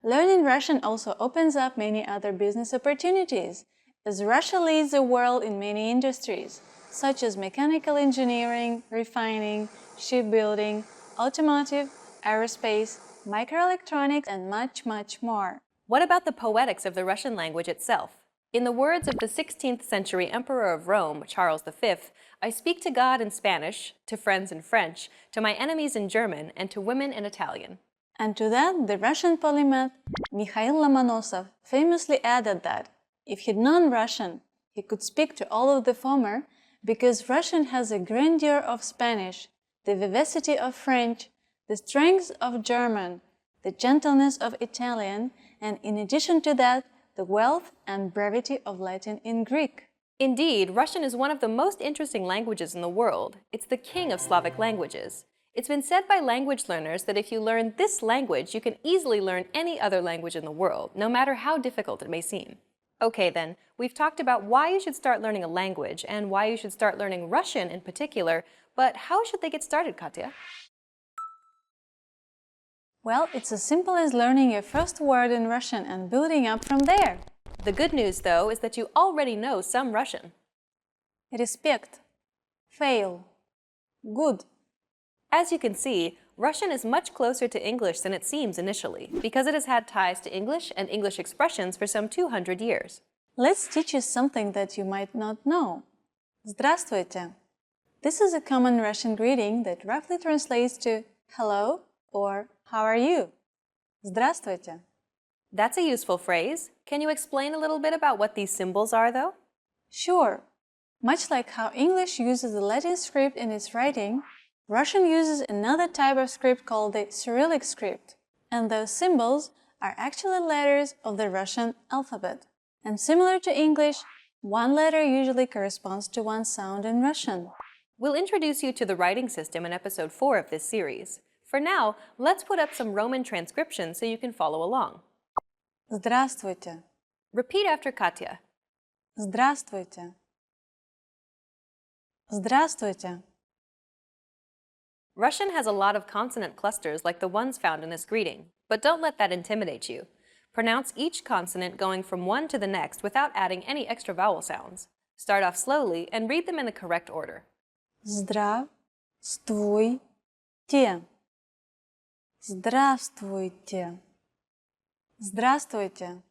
Learning Russian also opens up many other business opportunities, as Russia leads the world in many industries, such as mechanical engineering, refining, shipbuilding, automotive, aerospace, microelectronics, and much, much more. What about the poetics of the Russian language itself? In the words of the 16th century Emperor of Rome, Charles V, I speak to God in Spanish, to friends in French, to my enemies in German, and to women in Italian. And to that, the Russian polymath Mikhail Lomonosov famously added that if he'd known Russian, he could speak to all of the former, because Russian has the grandeur of Spanish, the vivacity of French, the strength of German, the gentleness of Italian, and in addition to that, the wealth and brevity of Latin in Greek. Indeed, Russian is one of the most interesting languages in the world. It's the king of Slavic languages. It's been said by language learners that if you learn this language, you can easily learn any other language in the world, no matter how difficult it may seem. Okay then, we've talked about why you should start learning a language and why you should start learning Russian in particular, but how should they get started, Katya? Well, it's as simple as learning your first word in Russian and building up from there. The good news, though, is that you already know some Russian. Respect, fail, good. As you can see, Russian is much closer to English than it seems initially, because it has had ties to English and English expressions for some 200 years. Let's teach you something that you might not know. Здравствуйте. This is a common Russian greeting that roughly translates to hello or how are you? Здравствуйте. That's a useful phrase. Can you explain a little bit about what these symbols are, though? Sure. Much like how English uses the Latin script in its writing, Russian uses another type of script called the Cyrillic script. And those symbols are actually letters of the Russian alphabet. And similar to English, one letter usually corresponds to one sound in Russian. We'll introduce you to the writing system in episode 4 of this series. For now, let's put up some Roman transcription so you can follow along. Здравствуйте. Repeat after Katya. Здравствуйте. Здравствуйте. Russian has a lot of consonant clusters like the ones found in this greeting, but don't let that intimidate you. Pronounce each consonant going from one to the next without adding any extra vowel sounds. Start off slowly and read them in the correct order. Здравствуйте. Здравствуйте. Здравствуйте.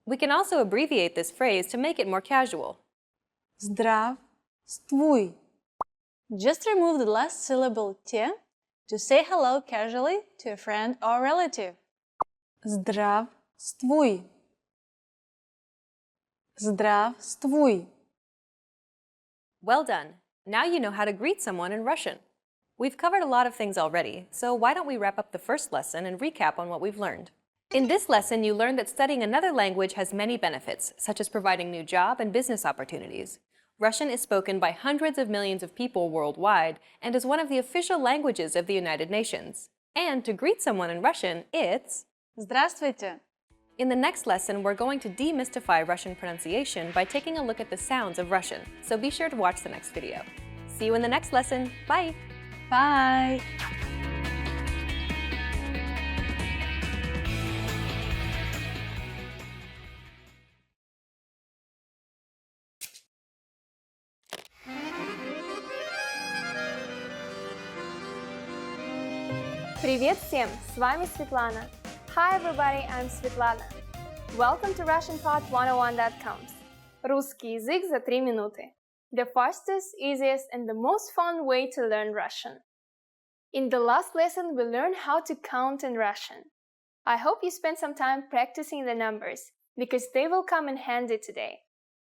We can also abbreviate this phrase to make it more casual. Здравствуй. Just remove the last syllable te to say hello casually to a friend or relative. Здравствуй. Здравствуй. Well done. Now you know how to greet someone in Russian. We've covered a lot of things already, so why don't we wrap up the first lesson and recap on what we've learned. In this lesson, you learned that studying another language has many benefits, such as providing new job and business opportunities. Russian is spoken by hundreds of millions of people worldwide and is one of the official languages of the United Nations. And to greet someone in Russian, it's Здравствуйте. In the next lesson, we're going to demystify Russian pronunciation by taking a look at the sounds of Russian, so be sure to watch the next video. See you in the next lesson. Bye! Bye. Привет всем! С вами Светлана. Hi everybody, I'm Svetlana. Welcome to RussianPod101.coms. Русский язык за 3 минуты. The fastest, easiest, and the most fun way to learn Russian. In the last lesson, we learned how to count in Russian. I hope you spent some time practicing the numbers, because they will come in handy today.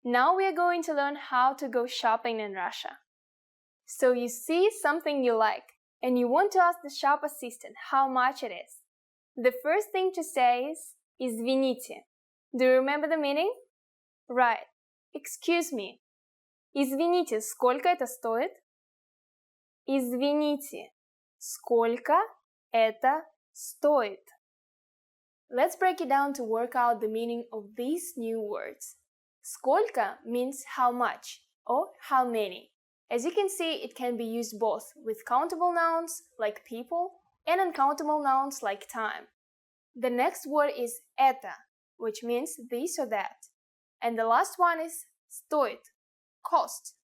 Now we are going to learn how to go shopping in Russia. So you see something you like, and you want to ask the shop assistant how much it is. The first thing to say is «Извините». Do you remember the meaning? Right. Excuse me. Извините, сколько это стоит? Извините, сколько это стоит? Let's break it down to work out the meaning of these new words. Сколько means how much or how many. As you can see, it can be used both with countable nouns like people and uncountable nouns like time. The next word is это, which means this or that. And the last one is стоит, cost.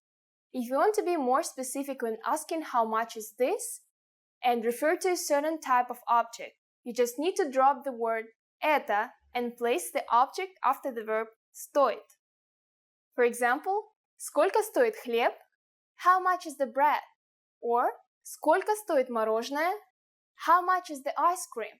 If you want to be more specific when asking how much is this and refer to a certain type of object, you just need to drop the word это and place the object after the verb стоит. For example, сколько стоит хлеб? How much is the bread? Or сколько стоит мороженое? How much is the ice cream?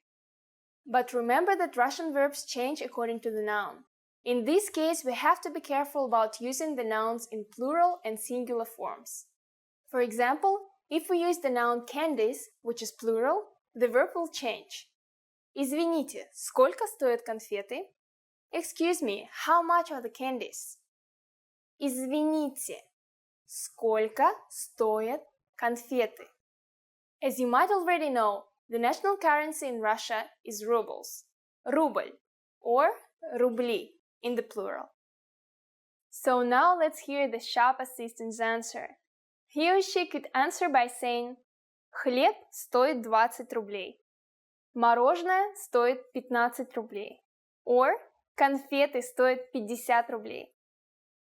But remember that Russian verbs change according to the noun. In this case, we have to be careful about using the nouns in plural and singular forms. For example, if we use the noun candies, which is plural, the verb will change. Извините, сколько стоят конфеты? Excuse me, how much are the candies? Извините, сколько стоят конфеты? As you might already know, the national currency in Russia is rubles, рубль, or рубли in the plural. So now let's hear the shop assistant's answer. He or she could answer by saying хлеб стоит 20 рублей, мороженое стоит 15 рублей, or конфеты стоят 50 рублей.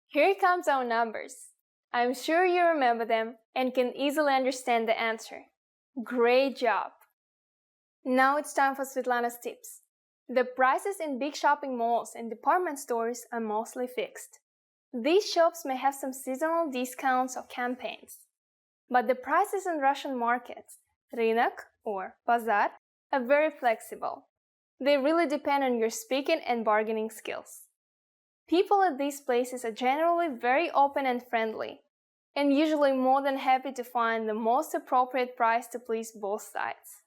Here comes our numbers. I'm sure you remember them and can easily understand the answer. Great job! Now it's time for Svetlana's tips. The prices in big shopping malls and department stores are mostly fixed. These shops may have some seasonal discounts or campaigns. But the prices in Russian markets, рынок or bazar, are very flexible. They really depend on your speaking and bargaining skills. People at these places are generally very open and friendly, and usually more than happy to find the most appropriate price to please both sides.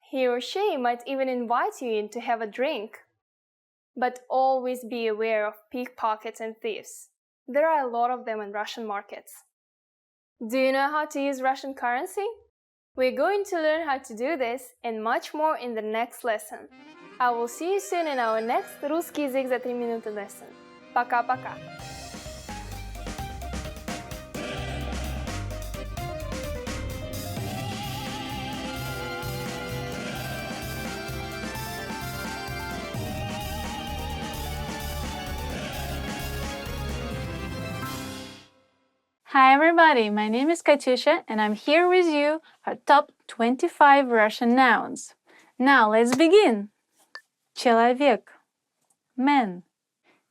He or she might even invite you in to have a drink. But always be aware of pickpockets and thieves. There are a lot of them in Russian markets. Do you know how to use Russian currency? We're going to learn how to do this and much more in the next lesson. I will see you soon in our next русский язык за 3 минуты lesson. Пока-пока! Hi everybody, my name is Katyusha and I'm here with you for top 25 Russian nouns. Now let's begin. Человек, man.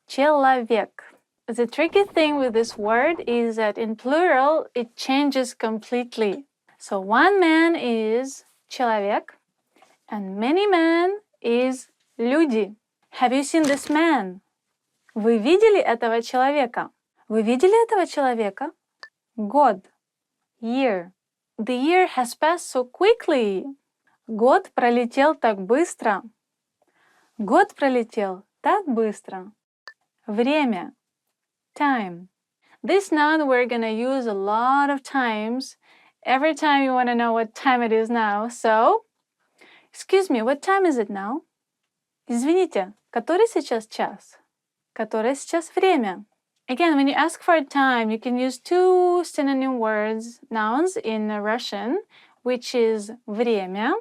Человек. The tricky thing with this word is that in plural it changes completely. So one man is человек and many men is люди. Have you seen this man? Вы видели этого человека? Вы видели этого человека? Год. Year. The year has passed so quickly. Год пролетел так быстро. Год пролетел так быстро. Время. Time. This noun we're gonna use a lot of times. Every time you want to know what time it is now. So, excuse me, what time is it now? Извините, который сейчас час? Которое сейчас время? Again, when you ask for time, you can use two synonym words, nouns in Russian, which is время,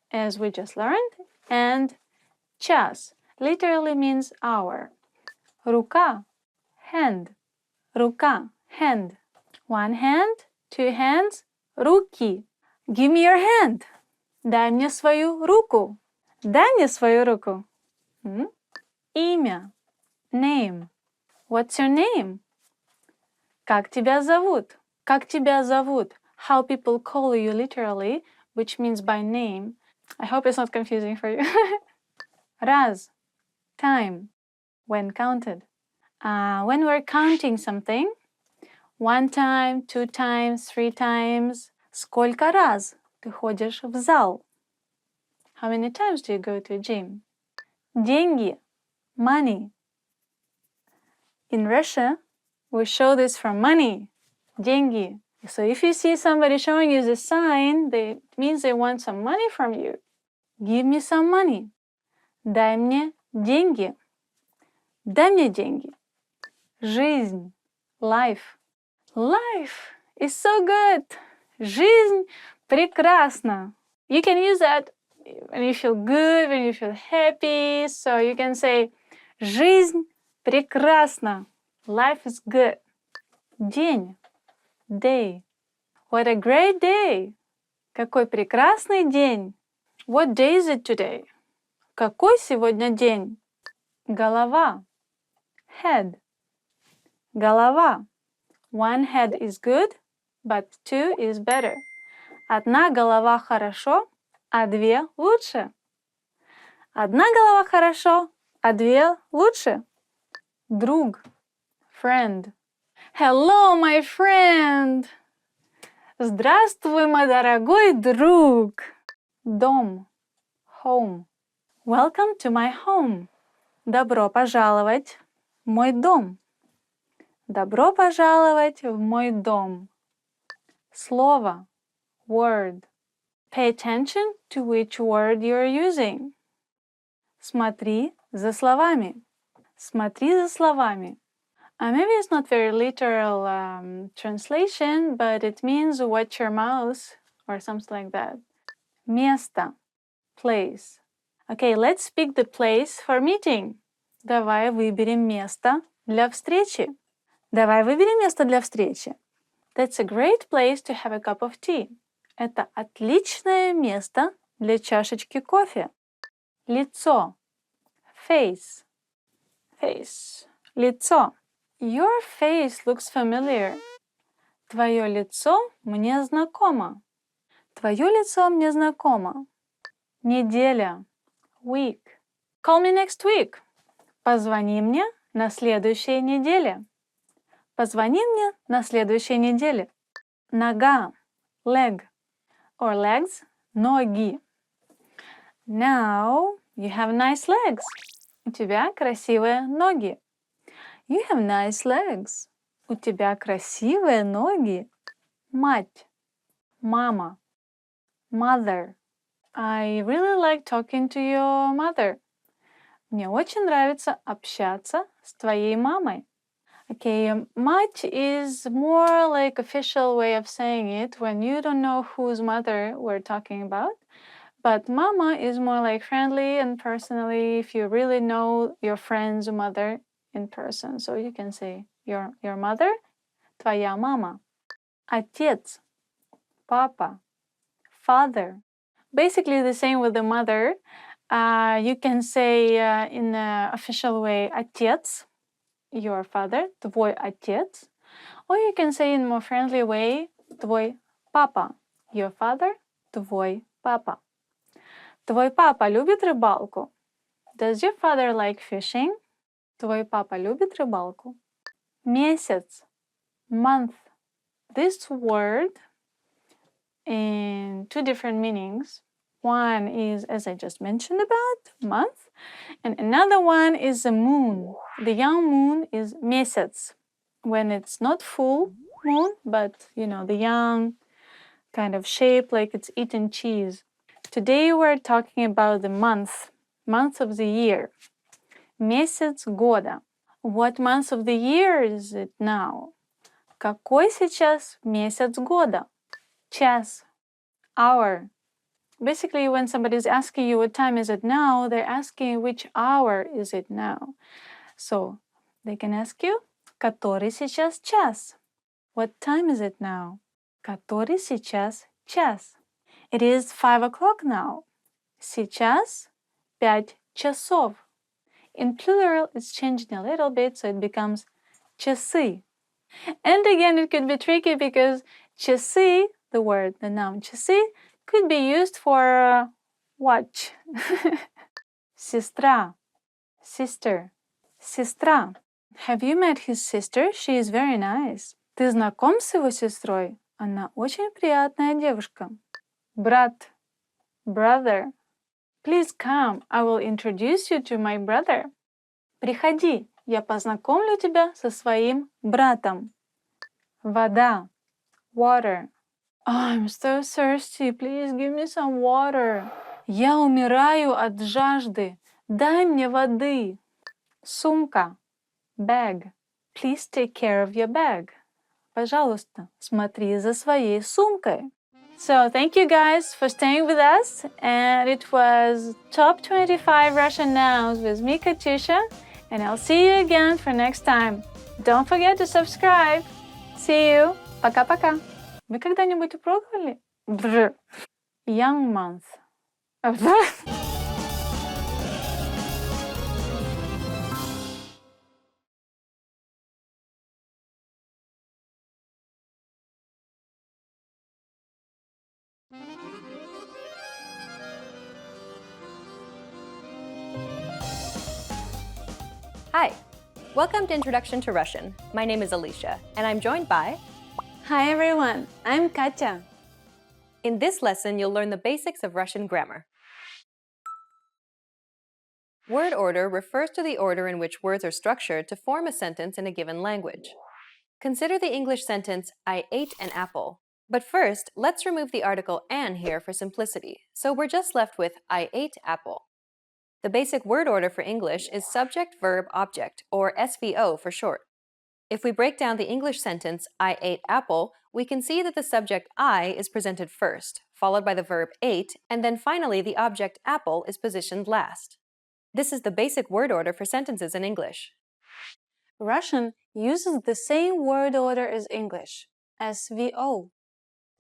as we just learned, and час, literally means hour. Рука, hand. Рука, hand. One hand, two hands, руки. Give me your hand. Дай мне свою руку. Дай мне свою руку. Имя. Name. What's your name? Как тебя зовут? Как тебя зовут? How people call you literally, which means by name. I hope it's not confusing for you. Раз. Time. When counted. When we're counting something, 1 time, 2 times, 3 times. Сколько раз ты ходишь в зал? How many times do you go to a gym? Деньги. Money. In Russia, we show this for money. Деньги. So if you see somebody showing you the sign, it means they want some money from you. Give me some money. Дай мне деньги. Дай мне деньги. Жизнь. Life. Life is so good. Жизнь прекрасна. You can use that when you feel good, when you feel happy. So you can say, жизнь прекрасна. Life is good. День. Day. What a great day. Какой прекрасный день. What day is it today? Какой сегодня день? Голова. Head. Голова. One head is good, but 2 is better. Одна голова хорошо, а 2 лучше. Одна голова хорошо, а 2 лучше. Друг. Friend. Hello, my friend. Здравствуй, мой дорогой друг. Дом. Home. Welcome to my home. Добро пожаловать в мой дом. Добро пожаловать в мой дом. Слово. Word. Pay attention to which word you're using. Смотри за словами. Смотри за словами. Maybe it's not very literal translation, but it means watch your mouse or something like that. Место. Place. Okay, let's pick the place for meeting. Давай выберем место для встречи. Давай выберем место для встречи. That's a great place to have a cup of tea. Это отличное место для чашечки кофе. Лицо. Face. Face. Лицо. Your face looks familiar. Твое лицо мне знакомо. Твое лицо мне знакомо. Неделя. Week. Call me next week. Позвони мне на следующей неделе. Позвони мне на следующей неделе. Нога. Leg. Or legs. Ноги. Now you have nice legs. У тебя красивые ноги. You have nice legs. У тебя красивые ноги. Мать. Мама. Mother. I really like talking to your mother. Мне очень нравится общаться с твоей мамой. Okay, мать is more like official way of saying it when you don't know whose mother we're talking about. But mama is more like friendly and personally if you really know your friend's mother in person. So you can say your mother, твоя мама. Отец, папа, father. Basically the same with the mother. You can say in the official way отец, your father, твой отец. Or you can say in more friendly way твой папа, your father, твой папа. Твой папа любит рыбалку? Does your father like fishing? Твой папа любит рыбалку? Месяц, month. This word in 2 different meanings. One is, as I just mentioned about, month, and another one is the moon. The young moon is месяц. When it's not full moon, but the young kind of shape like it's eaten cheese. Today we're talking about the month of the year. Месяц года. What month of the year is it now? Какой сейчас месяц года? Час. Hour. Basically, when somebody is asking you what time is it now, they're asking which hour is it now. So they can ask you, который сейчас час? What time is it now? Который сейчас час? It is 5 o'clock now. Сейчас 5 часов. In plural, it's changing a little bit, so it becomes часы. And again, it could be tricky because часы, the word, the noun часы, could be used for watch. Сестра, sister, сестра. Have you met his sister? She is very nice. Ты знаком с его сестрой? Она очень приятная девушка. Брат, brother. Please come, I will introduce you to my brother. Приходи, я познакомлю тебя со своим братом. Вода, water. I'm so thirsty, please give me some water. Я умираю от жажды, дай мне воды. Сумка, bag. Please take care of your bag. Пожалуйста, смотри за своей сумкой. So thank you guys for staying with us, and it was Top 25 Russian Nouns with me, Katusha, and I'll see you again for next time. Don't forget to subscribe. See you. Пока-пока. Вы когда-нибудь пробовали? Young month. Hi! Welcome to Introduction to Russian. My name is Alicia, and I'm joined by... Hi everyone, I'm Katya. In this lesson, you'll learn the basics of Russian grammar. Word order refers to the order in which words are structured to form a sentence in a given language. Consider the English sentence, I ate an apple. But first, let's remove the article an here for simplicity, so we're just left with I ate apple. The basic word order for English is subject, verb, object, or SVO for short. If we break down the English sentence, I ate apple, we can see that the subject I is presented first, followed by the verb ate, and then finally the object apple is positioned last. This is the basic word order for sentences in English. Russian uses the same word order as English, SVO.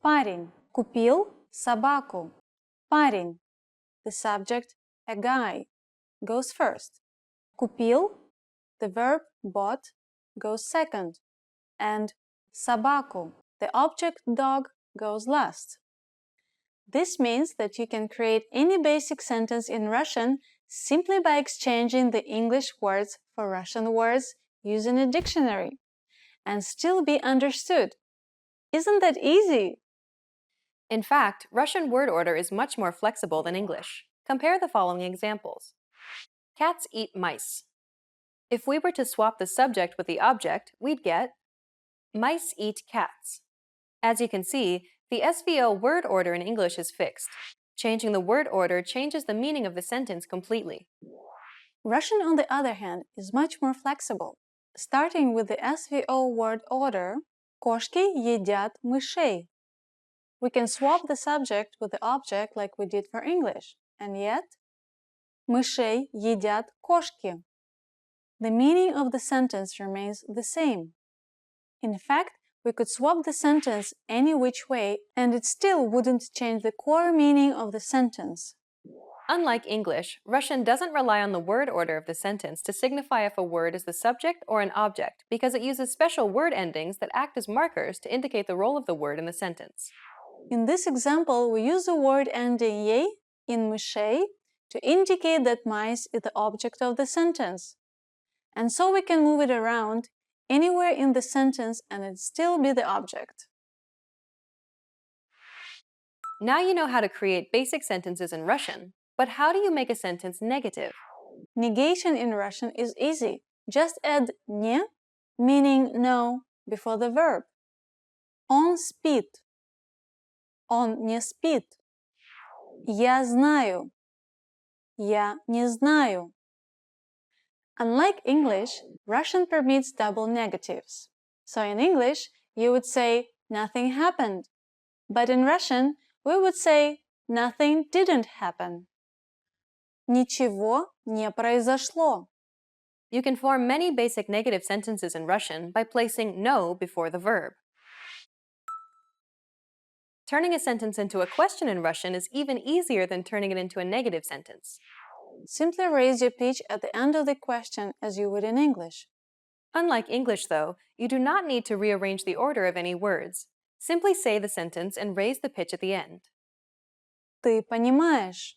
Парень купил собаку. Парень, the subject, a guy, goes first. Купил, the verb bought, goes second. And собаку, the object dog, goes last. This means that you can create any basic sentence in Russian simply by exchanging the English words for Russian words using a dictionary and still be understood. Isn't that easy? In fact, Russian word order is much more flexible than English. Compare the following examples. Cats eat mice. If we were to swap the subject with the object, we'd get mice eat cats. As you can see, the SVO word order in English is fixed. Changing the word order changes the meaning of the sentence completely. Russian, on the other hand, is much more flexible. Starting with the SVO word order, кошки едят мышей. We can swap the subject with the object like we did for English, and yet, мышей едят кошки. The meaning of the sentence remains the same. In fact, we could swap the sentence any which way, and it still wouldn't change the core meaning of the sentence. Unlike English, Russian doesn't rely on the word order of the sentence to signify if a word is the subject or an object, because it uses special word endings that act as markers to indicate the role of the word in the sentence. In this example, we use the word ending "ей" in мышей to indicate that mice is the object of the sentence. And so we can move it around anywhere in the sentence and it still be the object. Now you know how to create basic sentences in Russian, but how do you make a sentence negative? Negation in Russian is easy. Just add "не", meaning no, before the verb. Он спит. Он не спит. Я знаю. Я не знаю. Unlike English, Russian permits double negatives. So in English, you would say nothing happened. But in Russian, we would say nothing didn't happen. Ничего не произошло. You can form many basic negative sentences in Russian by placing no before the verb. Turning a sentence into a question in Russian is even easier than turning it into a negative sentence. Simply raise your pitch at the end of the question as you would in English. Unlike English, though, you do not need to rearrange the order of any words. Simply say the sentence and raise the pitch at the end. Ты понимаешь?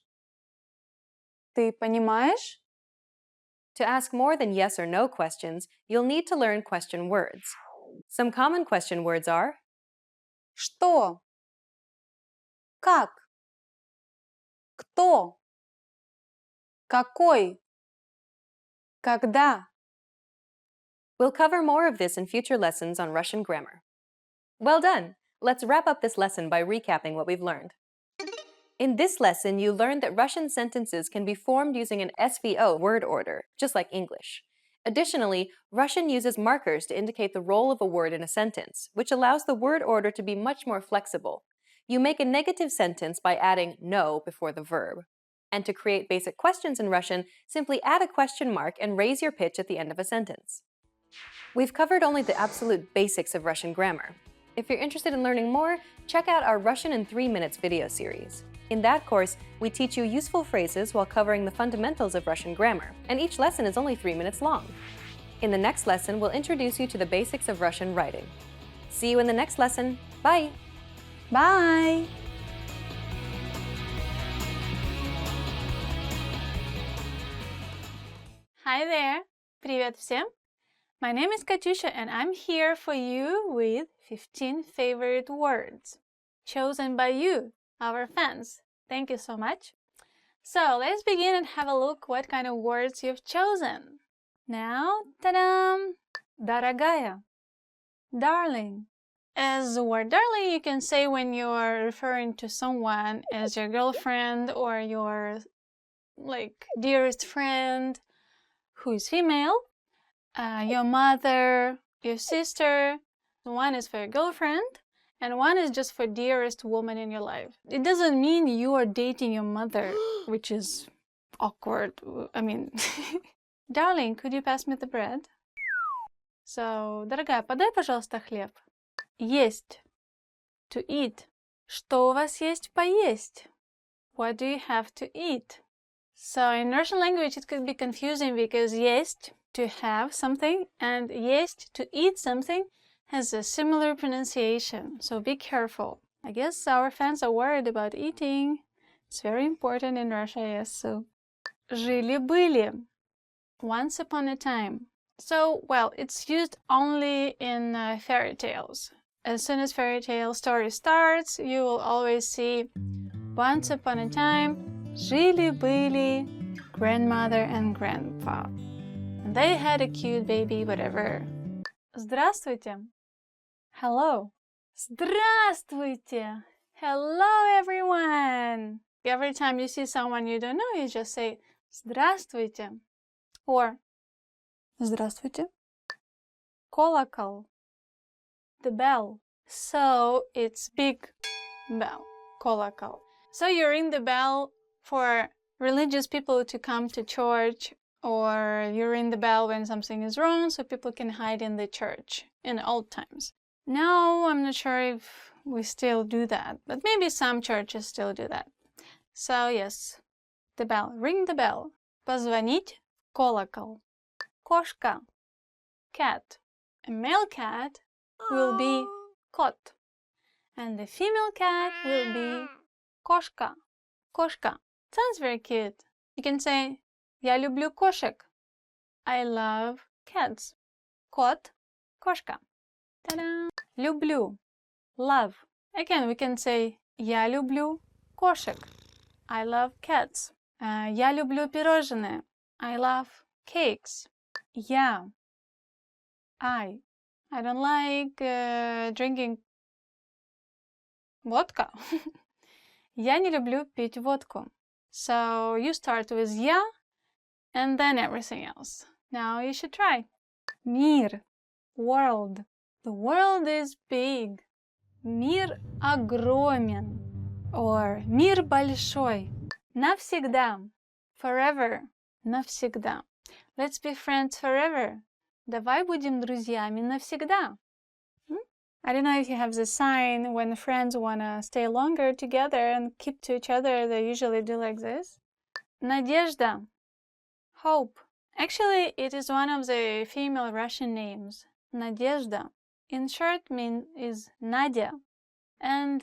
Ты понимаешь? To ask more than yes or no questions, you'll need to learn question words. Some common question words are Что? Как? Кто? Какой? Когда? We'll cover more of this in future lessons on Russian grammar. Well done! Let's wrap up this lesson by recapping what we've learned. In this lesson, you learned that Russian sentences can be formed using an SVO word order, just like English. Additionally, Russian uses markers to indicate the role of a word in a sentence, which allows the word order to be much more flexible. You make a negative sentence by adding no before the verb. And to create basic questions in Russian, simply add a question mark and raise your pitch at the end of a sentence. We've covered only the absolute basics of Russian grammar. If you're interested in learning more, check out our Russian in 3 Minutes video series. In that course, we teach you useful phrases while covering the fundamentals of Russian grammar, and each lesson is only 3 minutes long. In the next lesson, we'll introduce you to the basics of Russian writing. See you in the next lesson. Bye! Bye! Hi there! Привет всем! My name is Katyusha and I'm here for you with 15 favorite words chosen by you, our fans. Thank you so much. So let's begin and have a look what kind of words you've chosen. Now, ta-da! Дорогая, darling. As the word darling, you can say when you are referring to someone as your girlfriend or your dearest friend who is female, your mother, your sister. One is for your girlfriend and one is just for dearest woman in your life. It doesn't mean you are dating your mother, which is awkward. I mean, darling, could you pass me the bread? So, дорогая, подай, пожалуйста, хлеб. Есть. To eat. Что у вас есть поесть? What do you have to eat? So in Russian language it could be confusing because есть, to have something, and есть, to eat something, has a similar pronunciation. So be careful. I guess our fans are worried about eating. It's very important in Russia, yes. So жили-были. Once upon a time. So, well, it's used only in fairy tales. As soon as fairy tale story starts, you will always see once upon a time, жили-были grandmother and grandpa. And they had a cute baby, whatever. Здравствуйте. Hello. Здравствуйте. Hello, everyone. Every time you see someone you don't know, you just say здравствуйте. Or здравствуйте. Колокол. The bell. So it's big bell. Колокол. So you ring the bell for religious people to come to church, or you ring the bell when something is wrong so people can hide in the church in old times. Now I'm not sure if we still do that, but maybe some churches still do that. So yes, the bell. Ring the bell. Позвонить в колокол. Кошка. Cat. A male cat will be кот. And the female cat will be кошка. Кошка. Sounds very cute. You can say Я люблю кошек. I love cats. Кот. Кошка. Ta-da! Люблю. Love. Again, we can say Я люблю кошек. I love cats. Я люблю пирожные. I love cakes. Я. I don't like drinking vodka. Я не люблю пить водку. So you start with я and then everything else. Now you should try. Мир. World. The world is big. Мир огромен. Or мир большой. Навсегда. Forever. Навсегда. Let's be friends forever. Давай будем друзьями навсегда. I don't know if you have the sign when friends want to stay longer together and keep to each other, they usually do like this. Надежда, hope. Actually, it is one of the female Russian names. Nadezhda, in short, is Nadia. And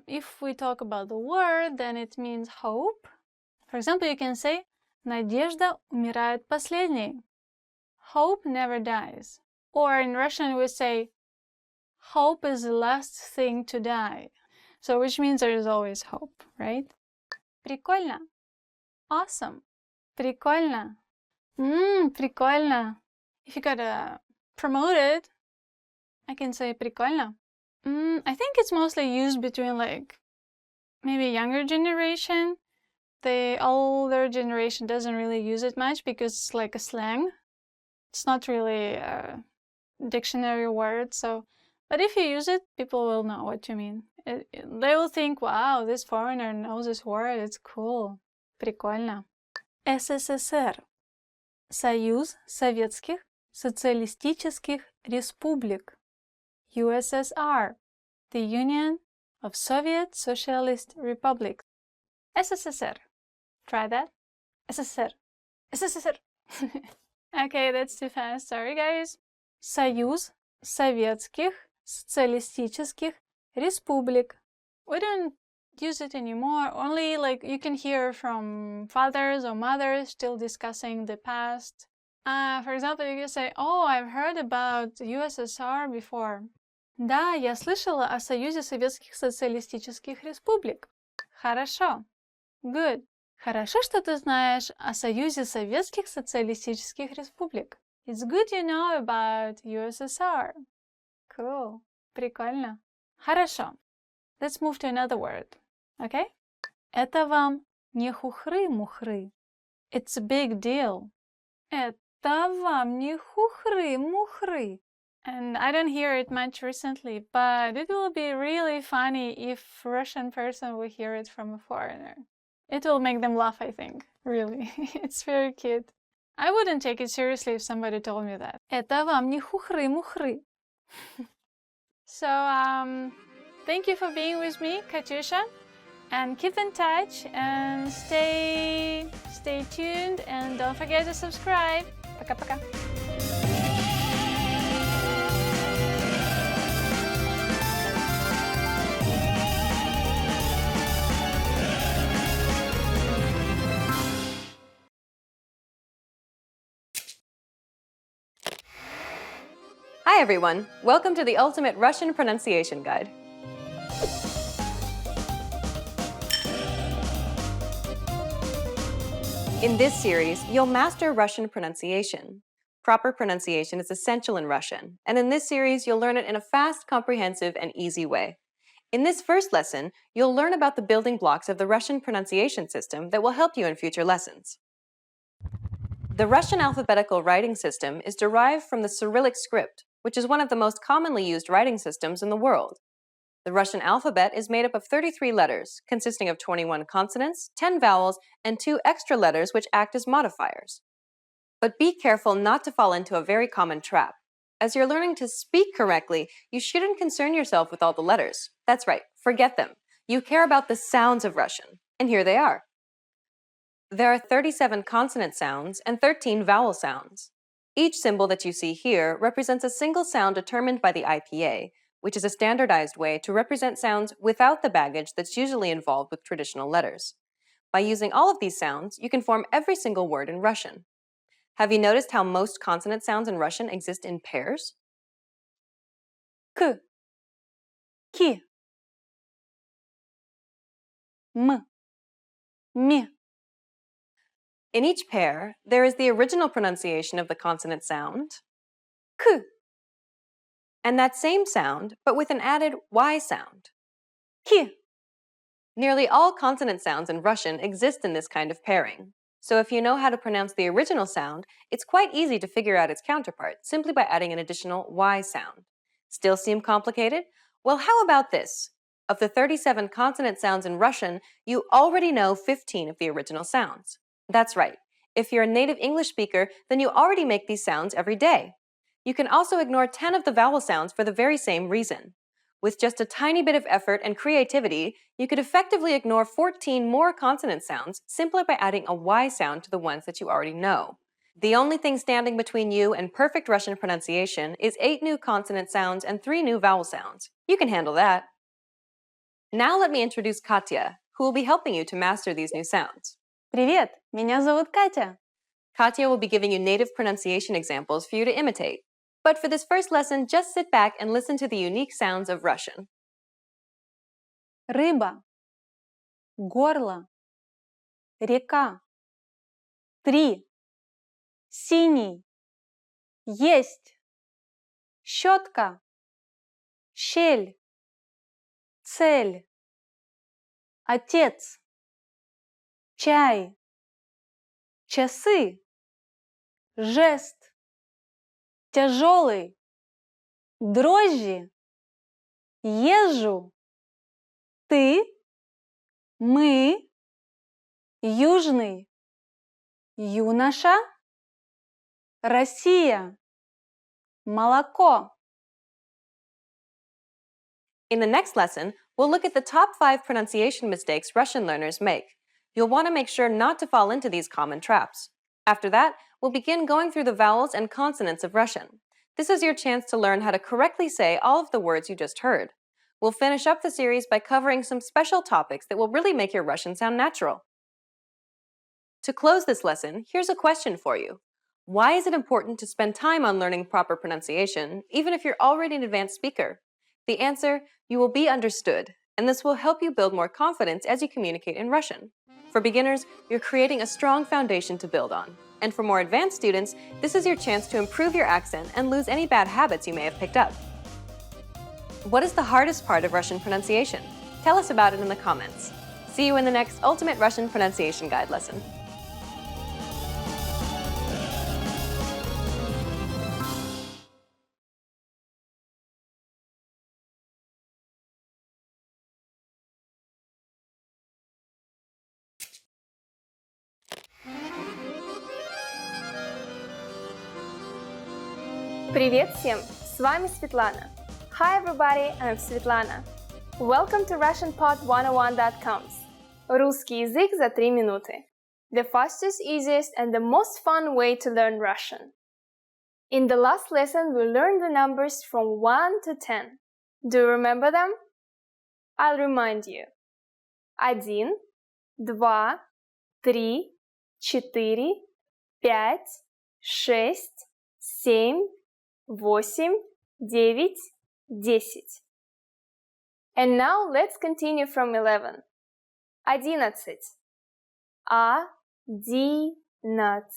if we talk about the word, then it means hope. For example, you can say Надежда умирает последней. Hope never dies. Or in Russian, we say hope is the last thing to die. So which means there is always hope, right? Прикольно. Awesome. Прикольно. Прикольно. If you got promoted, I can say прикольно. I think it's mostly used between like maybe younger generation. The older generation doesn't really use it much because it's like a slang. It's not really a dictionary word. So, but if you use it, people will know what you mean. They will think, wow, this foreigner knows this word. It's cool. Прикольно. СССР. Союз Советских Социалистических Республик. USSR. The Union of Soviet Socialist Republics. SSSR. Try that. SSSR. SSSR. Okay, that's too fast. Sorry, guys. Союз Советских Социалистических Республик. We don't use it anymore. Only like you can hear from fathers or mothers still discussing the past. For example, you can say, oh, I've heard about USSR before. Да, я слышала о Союзе Советских Социалистических Республик. Хорошо. Good. Хорошо, что ты знаешь о Союзе Советских Социалистических Республик. It's good you know about USSR. Cool. Прикольно. Хорошо. Let's move to another word. Okay? Это вам не хухры-мухры. It's a big deal. Это вам не хухры-мухры. And I don't hear it much recently, but it will be really funny if a Russian person will hear it from a foreigner. It will make them laugh, I think. Really. It's very cute. I wouldn't take it seriously if somebody told me that. Это вам не хухры-мухры. So, thank you for being with me, Katyusha. And keep in touch and stay tuned and don't forget to subscribe. Пока-пока. Hi everyone, welcome to the Ultimate Russian Pronunciation Guide. In this series, you'll master Russian pronunciation. Proper pronunciation is essential in Russian, and in this series, you'll learn it in a fast, comprehensive, and easy way. In this first lesson, you'll learn about the building blocks of the Russian pronunciation system that will help you in future lessons. The Russian alphabetical writing system is derived from the Cyrillic script, which is one of the most commonly used writing systems in the world. The Russian alphabet is made up of 33 letters, consisting of 21 consonants, 10 vowels, and 2 extra letters which act as modifiers. But be careful not to fall into a very common trap. As you're learning to speak correctly, you shouldn't concern yourself with all the letters. That's right, forget them. You care about the sounds of Russian, and here they are. There are 37 consonant sounds and 13 vowel sounds. Each symbol that you see here represents a single sound determined by the IPA, which is a standardized way to represent sounds without the baggage that's usually involved with traditional letters. By using all of these sounds, you can form every single word in Russian. Have you noticed how most consonant sounds in Russian exist in pairs? K, ki, m, mi. In each pair, there is the original pronunciation of the consonant sound, k, and that same sound, but with an added y sound, ki. Nearly all consonant sounds in Russian exist in this kind of pairing. So if you know how to pronounce the original sound, it's quite easy to figure out its counterpart simply by adding an additional y sound. Still seem complicated? Well, how about this? Of the 37 consonant sounds in Russian, you already know 15 of the original sounds. That's right. If you're a native English speaker, then you already make these sounds every day. You can also ignore 10 of the vowel sounds for the very same reason. With just a tiny bit of effort and creativity, you could effectively ignore 14 more consonant sounds simply by adding a Y sound to the ones that you already know. The only thing standing between you and perfect Russian pronunciation is 8 new consonant sounds and 3 new vowel sounds. You can handle that. Now let me introduce Katya, who will be helping you to master these new sounds. Привет, меня зовут Катя. Katya will be giving you native pronunciation examples for you to imitate. But for this first lesson, just sit back and listen to the unique sounds of Russian. Рыба, горло, река, 3, синий, есть, щетка, щель, цель, отец, чай, часы, жест, тяжелый, дрожжи, езжу, ты, мы, южный, юноша, Россия, молоко. In the next lesson, we'll look at the top 5 pronunciation mistakes Russian learners make. You'll want to make sure not to fall into these common traps. After that, we'll begin going through the vowels and consonants of Russian. This is your chance to learn how to correctly say all of the words you just heard. We'll finish up the series by covering some special topics that will really make your Russian sound natural. To close this lesson, here's a question for you. Why is it important to spend time on learning proper pronunciation, even if you're already an advanced speaker? The answer, you will be understood, and this will help you build more confidence as you communicate in Russian. For beginners, you're creating a strong foundation to build on. And for more advanced students, this is your chance to improve your accent and lose any bad habits you may have picked up. What is the hardest part of Russian pronunciation? Tell us about it in the comments. See you in the next Ultimate Russian Pronunciation Guide lesson. Привет всем! С вами Светлана. Hi everybody, I'm Svetlana. Welcome to RussianPod101.com. Русский язык за 3 минуты. The fastest, easiest, and the most fun way to learn Russian. In the last lesson, we learned the numbers from 1 to 10. Do you remember them? I'll remind you. 1, 2, 3, 4, 5, 6, 7, 8, 9, 10. And now let's continue from 11. 11. 11. 12. 12. 13. 13.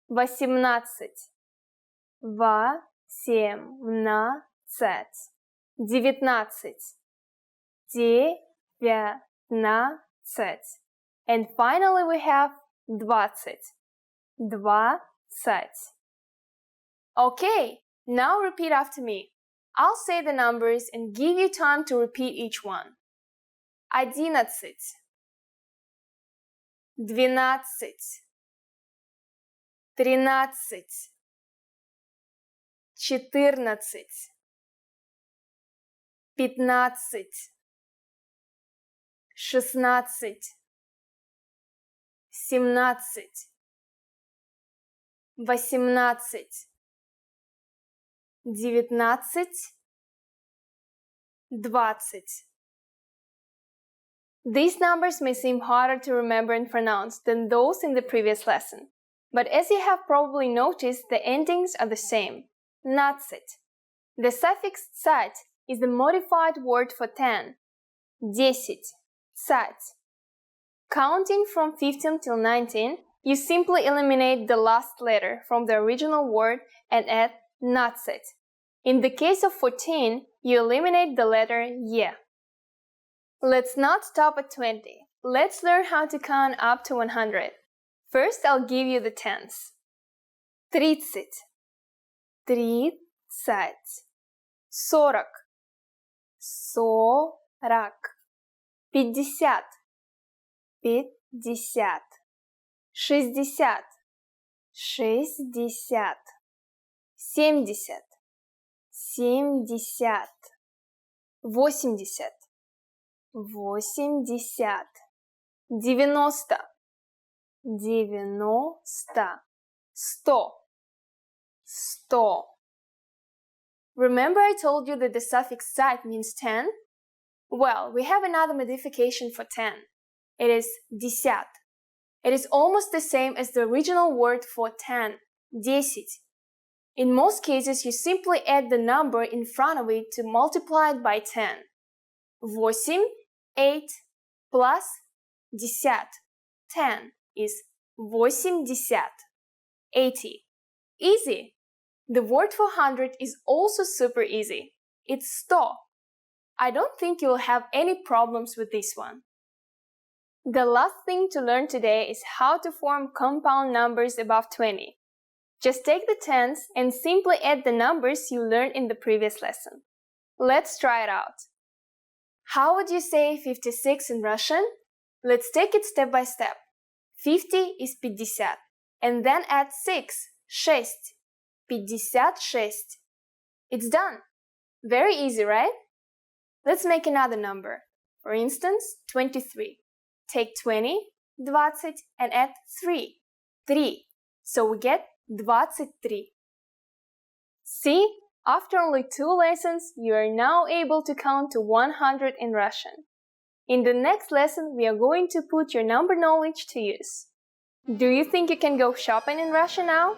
14. 14. 15. 15. 16. 16. 17. 17. 18. 18. 19. 19. And finally we have 20. 20. Okay, now repeat after me. I'll say the numbers and give you time to repeat each one. 11. 12. 13. 14. 15. 16. 17. 18. 19. 20. These numbers may seem harder to remember and pronounce than those in the previous lesson, but as you have probably noticed, the endings are the same. Natsit. The suffix tsat is the modified word for 10. 10. Tsat. Counting from 15 till 19, you simply eliminate the last letter from the original word and add natsit. In the case of 14, you eliminate the letter «е». Let's not stop at 20. Let's learn how to count up to 100. First, I'll give you the tens. 30, 30, 40, 40, 50, 50, 60, 60, 70, 70, 80, 80, 90, 90, 100, 100. Remember I told you that the suffix «сать» means 10? Well, we have another modification for 10. It is «десят». It is almost the same as the original word for 10, 10. In most cases, you simply add the number in front of it to multiply it by 10. 8, 8, plus 10, 10 is 80, 80. Easy! The word for 100 is also super easy. It's 100. I don't think you'll have any problems with this one. The last thing to learn today is how to form compound numbers above 20. Just take the tens and simply add the numbers you learned in the previous lesson. Let's try it out. How would you say 56 in Russian? Let's take it step by step. 50 is 50, and then add 6, 6, 56. It's done. Very easy, right? Let's make another number. For instance, 23. Take 20, 20, and add 3, 3. So we get 23. See? After only 2 lessons, you are now able to count to 100 in Russian. In the next lesson, we are going to put your number knowledge to use. Do you think you can go shopping in Russia now?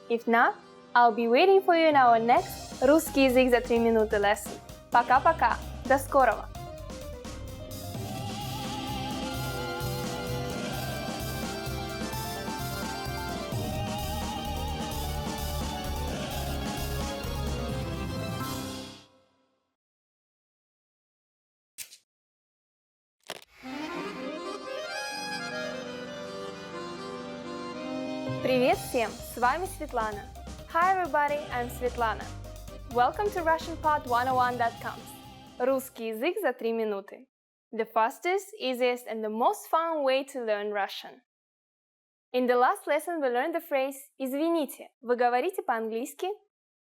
If not, I'll be waiting for you in our next «Русский язык за 3 минуты» lesson. Пока-пока! До скорого! Привет всем! С вами Светлана. Hi everybody, I'm Svetlana. Welcome to RussianPod101.com. Русский язык за 3 минуты. The fastest, easiest, and the most fun way to learn Russian. In the last lesson, we learned the phrase «Извините». Вы говорите по-английски?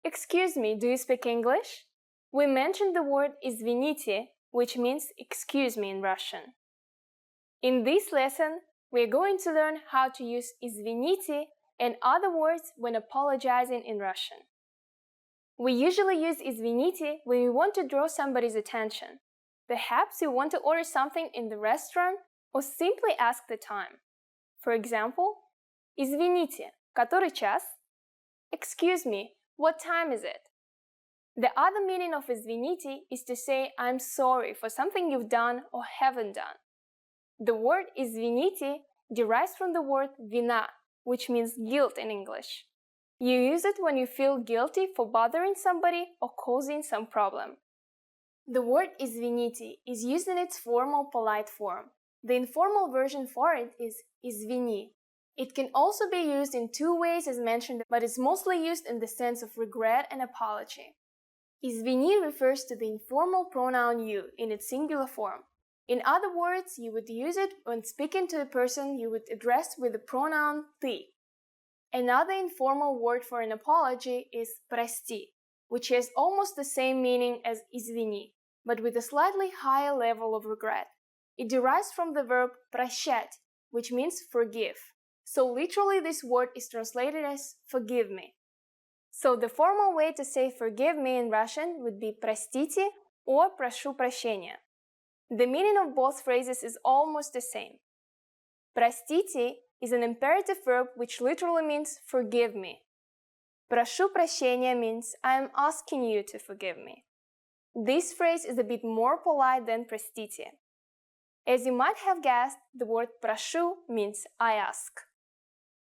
Excuse me, do you speak English? We mentioned the word «извините», which means excuse me in Russian. In this lesson, we're going to learn how to use «извините» and other words when apologizing in Russian. We usually use «извините» when we want to draw somebody's attention. Perhaps you want to order something in the restaurant or simply ask the time. For example, «Извините, который час?» Excuse me, what time is it? The other meaning of «извините» is to say I'm sorry for something you've done or haven't done. The word «извините» derives from the word «вина», which means guilt in English. You use it when you feel guilty for bothering somebody or causing some problem. The word «извините» is used in its formal polite form. The informal version for it is «извини». It can also be used in 2 ways as mentioned, but is mostly used in the sense of regret and apology. «Извини» refers to the informal pronoun «you» in its singular form. In other words, you would use it when speaking to a person you would address with the pronoun «ты». Another informal word for an apology is «прости», which has almost the same meaning as «извини», but with a slightly higher level of regret. It derives from the verb «прощать», which means forgive. So literally this word is translated as «forgive me». So the formal way to say «forgive me» in Russian would be «простите» or «прошу прощения». The meaning of both phrases is almost the same. «Простите» is an imperative verb which literally means «forgive me». «Прошу прощения» means I am asking you to forgive me. This phrase is a bit more polite than «простите». As you might have guessed, the word «прошу» means I ask.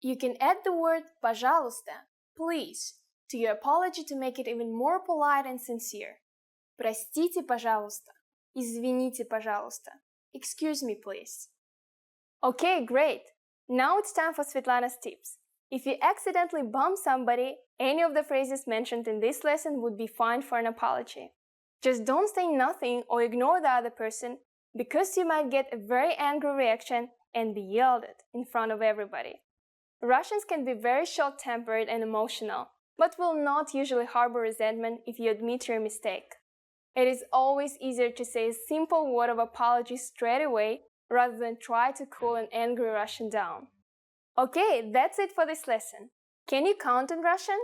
You can add the word «пожалуйста», please, to your apology to make it even more polite and sincere. Простите, пожалуйста. Извините, пожалуйста. Excuse me, please. Okay, great. Now it's time for Svetlana's tips. If you accidentally bump somebody, any of the phrases mentioned in this lesson would be fine for an apology. Just don't say nothing or ignore the other person, because you might get a very angry reaction and be yelled at in front of everybody. Russians can be very short-tempered and emotional, but will not usually harbor resentment if you admit your mistake. It is always easier to say a simple word of apology straight away rather than try to cool an angry Russian down. Okay, that's it for this lesson. Can you count in Russian?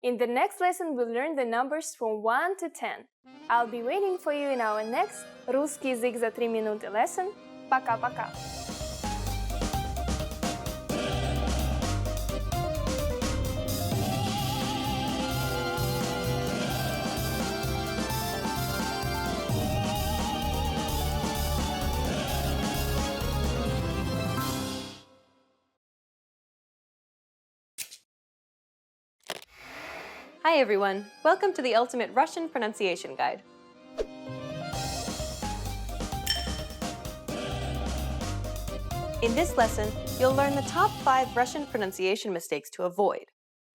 In the next lesson, we'll learn the numbers from 1 to 10. I'll be waiting for you in our next «Русский язык за 3 минуты» lesson. Пока-пока! Hi everyone, welcome to the Ultimate Russian Pronunciation Guide. In this lesson, you'll learn the top 5 Russian pronunciation mistakes to avoid.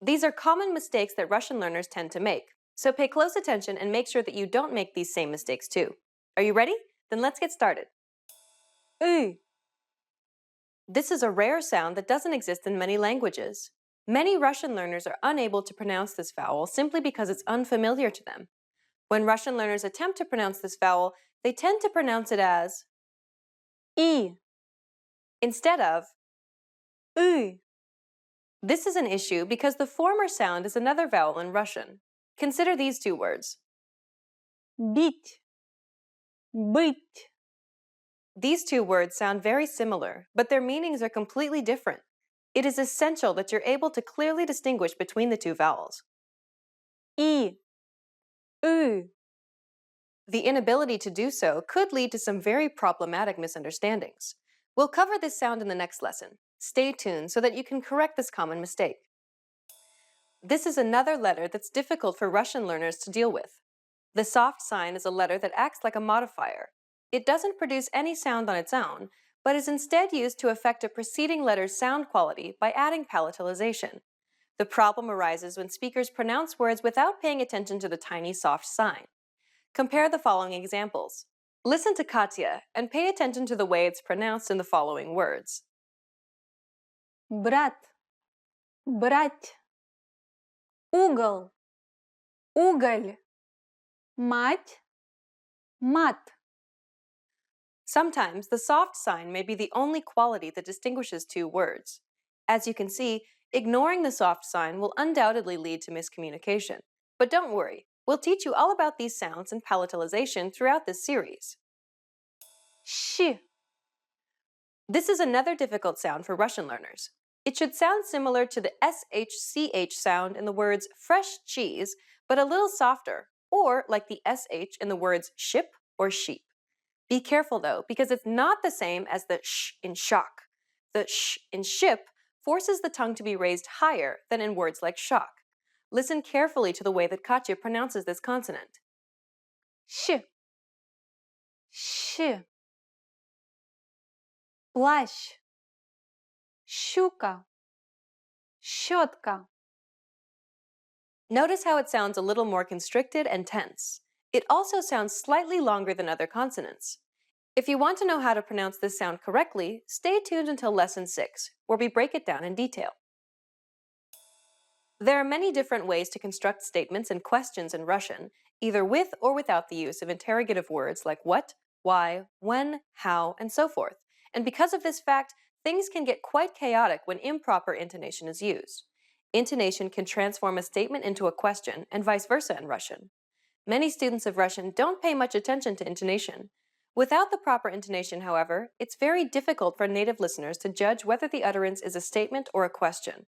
These are common mistakes that Russian learners tend to make, so pay close attention and make sure that you don't make these same mistakes too. Are you ready? Then let's get started. This is a rare sound that doesn't exist in many languages. Many Russian learners are unable to pronounce this vowel simply because it's unfamiliar to them. When Russian learners attempt to pronounce this vowel, they tend to pronounce it as I instead of U. This is an issue because the former sound is another vowel in Russian. Consider these two words. Бить, быть. These two words sound very similar, but their meanings are completely different. It is essential that you're able to clearly distinguish between the two vowels. I, U. The inability to do so could lead to some very problematic misunderstandings. We'll cover this sound in the next lesson. Stay tuned so that you can correct this common mistake. This is another letter that's difficult for Russian learners to deal with. The soft sign is a letter that acts like a modifier. It doesn't produce any sound on its own, but is instead used to affect a preceding letter's sound quality by adding palatalization. The problem arises when speakers pronounce words without paying attention to the tiny soft sign. Compare the following examples. Listen to Katya and pay attention to the way it's pronounced in the following words. Брат, брать. Угол, уголь. Мать, мат. Sometimes the soft sign may be the only quality that distinguishes two words. As you can see, ignoring the soft sign will undoubtedly lead to miscommunication. But don't worry, we'll teach you all about these sounds and palatalization throughout this series. Sh. This is another difficult sound for Russian learners. It should sound similar to the SH-CH sound in the words fresh cheese, but a little softer, or like the SH in the words ship or sheep. Be careful though, because it's not the same as the sh in shock. The sh in ship forces the tongue to be raised higher than in words like shock. Listen carefully to the way that Katya pronounces this consonant. Sh. Sh. Плащ. Щука. Щетка. Notice how it sounds a little more constricted and tense. It also sounds slightly longer than other consonants. If you want to know how to pronounce this sound correctly, stay tuned until Lesson 6, where we break it down in detail. There are many different ways to construct statements and questions in Russian, either with or without the use of interrogative words like what, why, when, how, and so forth. And because of this fact, things can get quite chaotic when improper intonation is used. Intonation can transform a statement into a question, and vice versa in Russian. Many students of Russian don't pay much attention to intonation. Without the proper intonation, however, it's very difficult for native listeners to judge whether the utterance is a statement or a question.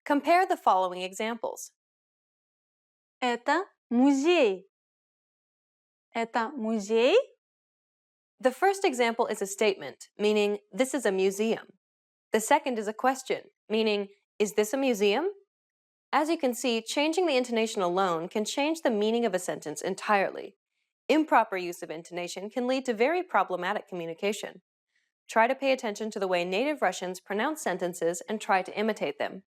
Compare the following examples. Это музей. Это музей? The first example is a statement, meaning, this is a museum. The second is a question, meaning, is this a museum? As you can see, changing the intonation alone can change the meaning of a sentence entirely. Improper use of intonation can lead to very problematic communication. Try to pay attention to the way native Russians pronounce sentences and try to imitate them.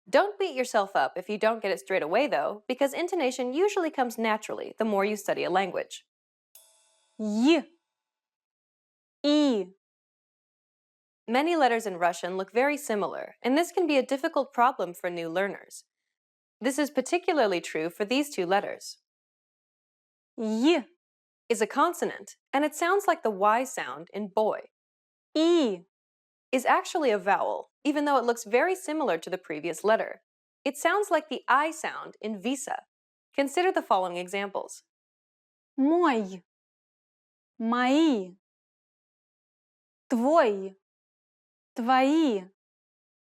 Don't beat yourself up if you don't get it straight away, though, because intonation usually comes naturally the more you study a language. Y. I. Many letters in Russian look very similar, and this can be a difficult problem for new learners. This is particularly true for these two letters. Y. Is a consonant, and it sounds like the Y sound in boy. I. Is actually a vowel, even though it looks very similar to the previous letter. It sounds like the I sound in visa. Consider the following examples. Мой. Мои. Твой. Твои.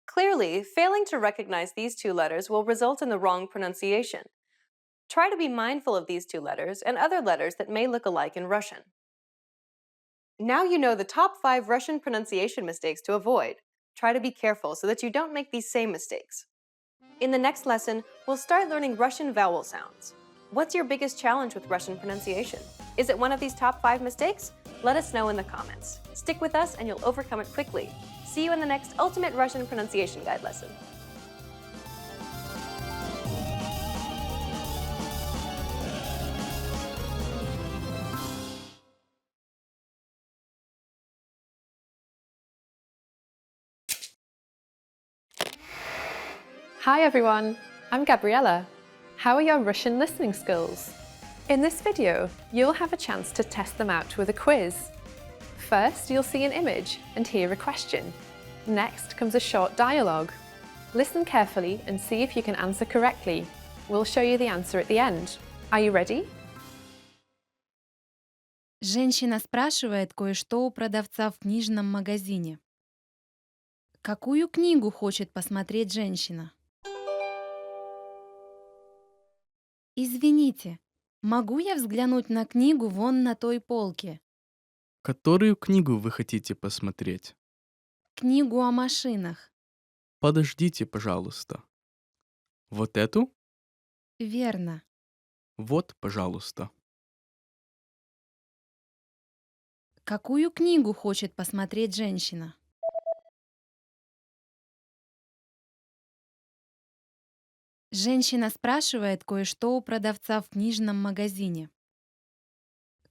Clearly, failing to recognize these two letters will result in the wrong pronunciation. Try to be mindful of these two letters and other letters that may look alike in Russian. Now you know the top 5 Russian pronunciation mistakes to avoid. Try to be careful so that you don't make these same mistakes. In the next lesson, we'll start learning Russian vowel sounds. What's your biggest challenge with Russian pronunciation? Is it one of these top 5 mistakes? Let us know in the comments. Stick with us and you'll overcome it quickly. See you in the next Ultimate Russian Pronunciation Guide lesson. Hi everyone, I'm Gabriella. How are your Russian listening skills? In this video, you'll have a chance to test them out with a quiz. First, you'll see an image and hear a question. Next comes a short dialogue. Listen carefully and see if you can answer correctly. We'll show you the answer at the end. Are you ready? Женщина спрашивает кое-что у продавца в книжном магазине. Какую книгу хочет посмотреть женщина? Извините, могу я взглянуть на книгу вон на той полке? Которую книгу вы хотите посмотреть? Книгу о машинах. Подождите, пожалуйста. Вот эту? Верно. Вот, пожалуйста. Какую книгу хочет посмотреть женщина? Женщина спрашивает кое-что у продавца в книжном магазине.